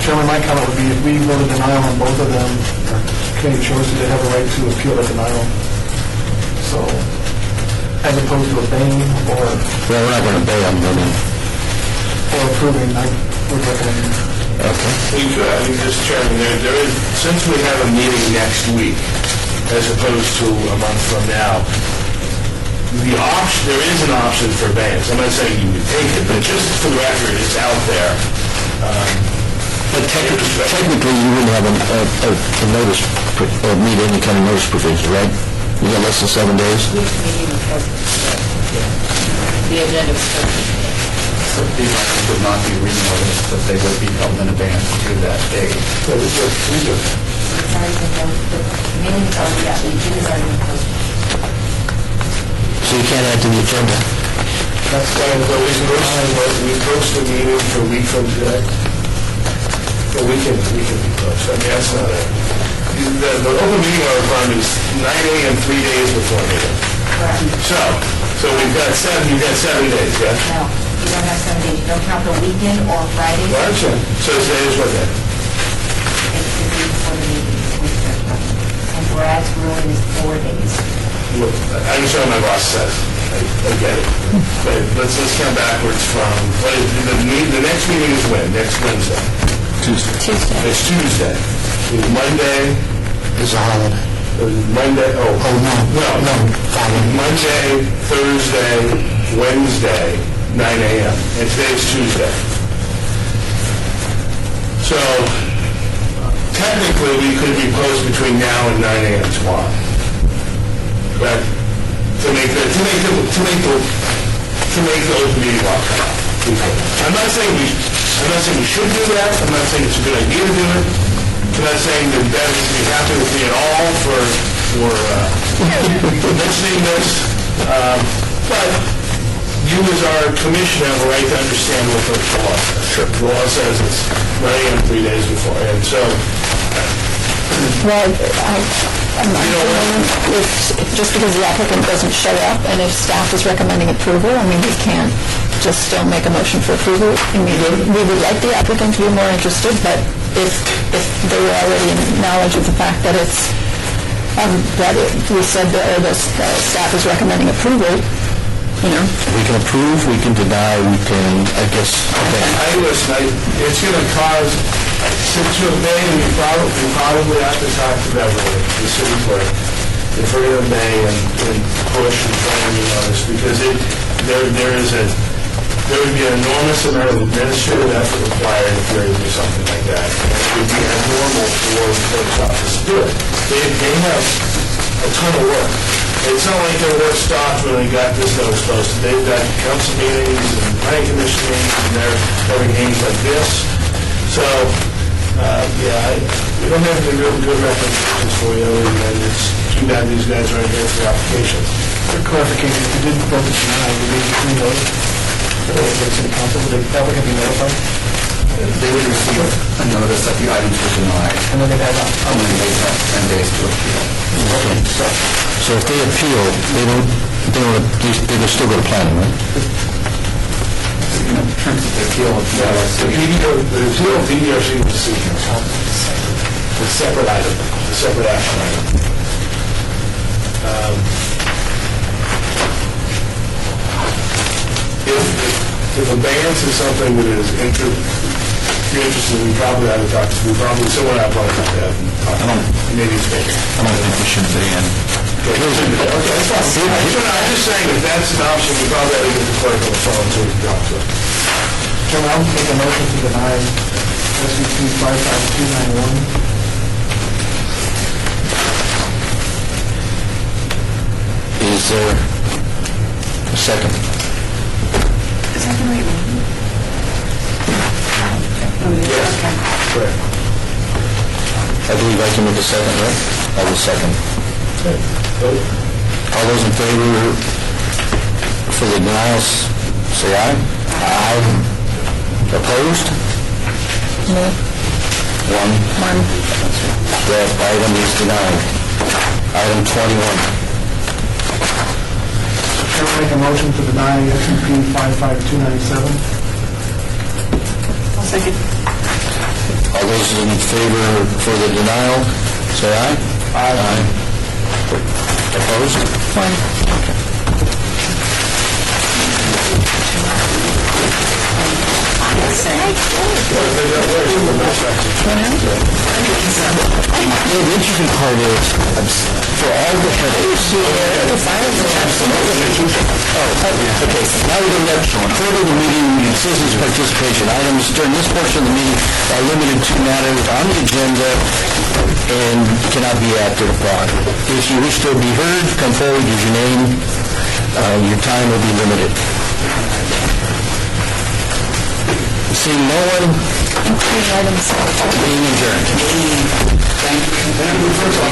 Chairman, my comment would be if we voted denial on both of them, our committee chose that they have a right to appeal the denial. So, as opposed to obeying or... Well, we're not going to obey them, or approving, I would recommend. Okay. Mr. Chairman, there is, since we have a meeting next week, as opposed to a month from now, there is an option for abeyance. I'm not saying you would take it, but just for the record, it's out there. But technically, you wouldn't have a notice, or meet any kind of notice provisions, right? You got less than 7 days? The agenda was So these items would not be re-noticed, but they would be held in advance to that date. So you can't add to the agenda. That's fine, but we post the meeting for a week from today. But we can be close. I mean, that's not it. The open meeting law requirement is 9 a.m. 3 days before meeting. So you've got 7 days, yeah? No, you don't have 7 days. You don't count the weekend or Friday. Gotcha. So today is what day? It's the day before the meeting. And Brad's rule is 4 days. Look, I understand what my boss says. I get it. But let's count backwards from, the next meeting is when? Next Wednesday? Tuesday. It's Tuesday. Monday Is a holiday. Monday, Oh, no. Monday, Thursday, Wednesday, 9 a.m. And today's Tuesday. So technically, we could be closed between now and 9 a.m. tomorrow. But to make the open meeting law come out. I'm not saying we should do that. I'm not saying it's a good idea to do it. I'm not saying that Bev needs to be happy with me at all for mentioning this. But you as our commission have a right to understand what the law says. Sure. The law says it's 9 a.m. 3 days before. And so, Well, I'm not just because the applicant doesn't show up and if staff is recommending approval, I mean, we can't just still make a motion for approval. I mean, we would like the applicant to be more interested, but if they were already in knowledge of the fact that it's, we said that the staff is recommending approval, you know. We can approve, we can deny, we can, I guess, listen, it's going to cause, since you obey, we probably have to talk to Beverly, the city clerk, if we're going to obey and push and try to be honest, because there would be an enormous amount of administrative effort required if we were to do something like that. And it would be abnormal for the clerk's office to do it. They have a ton of work. It's not like their work stopped when they got this notice posted. They've got council meetings and planning commission meetings, and they're having meetings like this. So, we don't have any real good recommendations for you, and it's too bad these guys aren't here for the application. For clarification, if you did vote to deny, you made the notice to the city council, would the applicant be notified? They would receive a notice that the items were denied, And then they'd have and then they have 10 days to appeal. so if they appeal, they will still go to planning, right? In terms of the appeal, The appeal of DDRC was seeking a separate item, a separate action item. If abeyance is something that is you're interested, we probably ought to talk to, someone ought to probably have to have, maybe it's bigger. I don't think we should be in. I'm just saying, if that's an option, we probably ought to get the clerk on the phone so we can talk to her. Chairman, I'll make a motion to deny SCP 55291. Is there a second? Is that the right one? Yes, correct. I believe I can make a second, right? I will second. All those in favor for the denials, say aye. Aye. Opposed? No. One. That item is denied. Item 21. Chairman, make a motion to deny SCP 55297. I'll second. All those in favor for the denial, say aye. Aye. Opposed? One. The interesting part is, for all the headaches... Okay, now we're going to let further the meeting, citizens' participation items during this portion of the meeting are limited to matters on the agenda and cannot be acted upon. If you wish to be heard, come forward, use your name. Your time will be limited. Seeing no one, meeting adjourned. Thank you,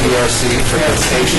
DRC, for your participation.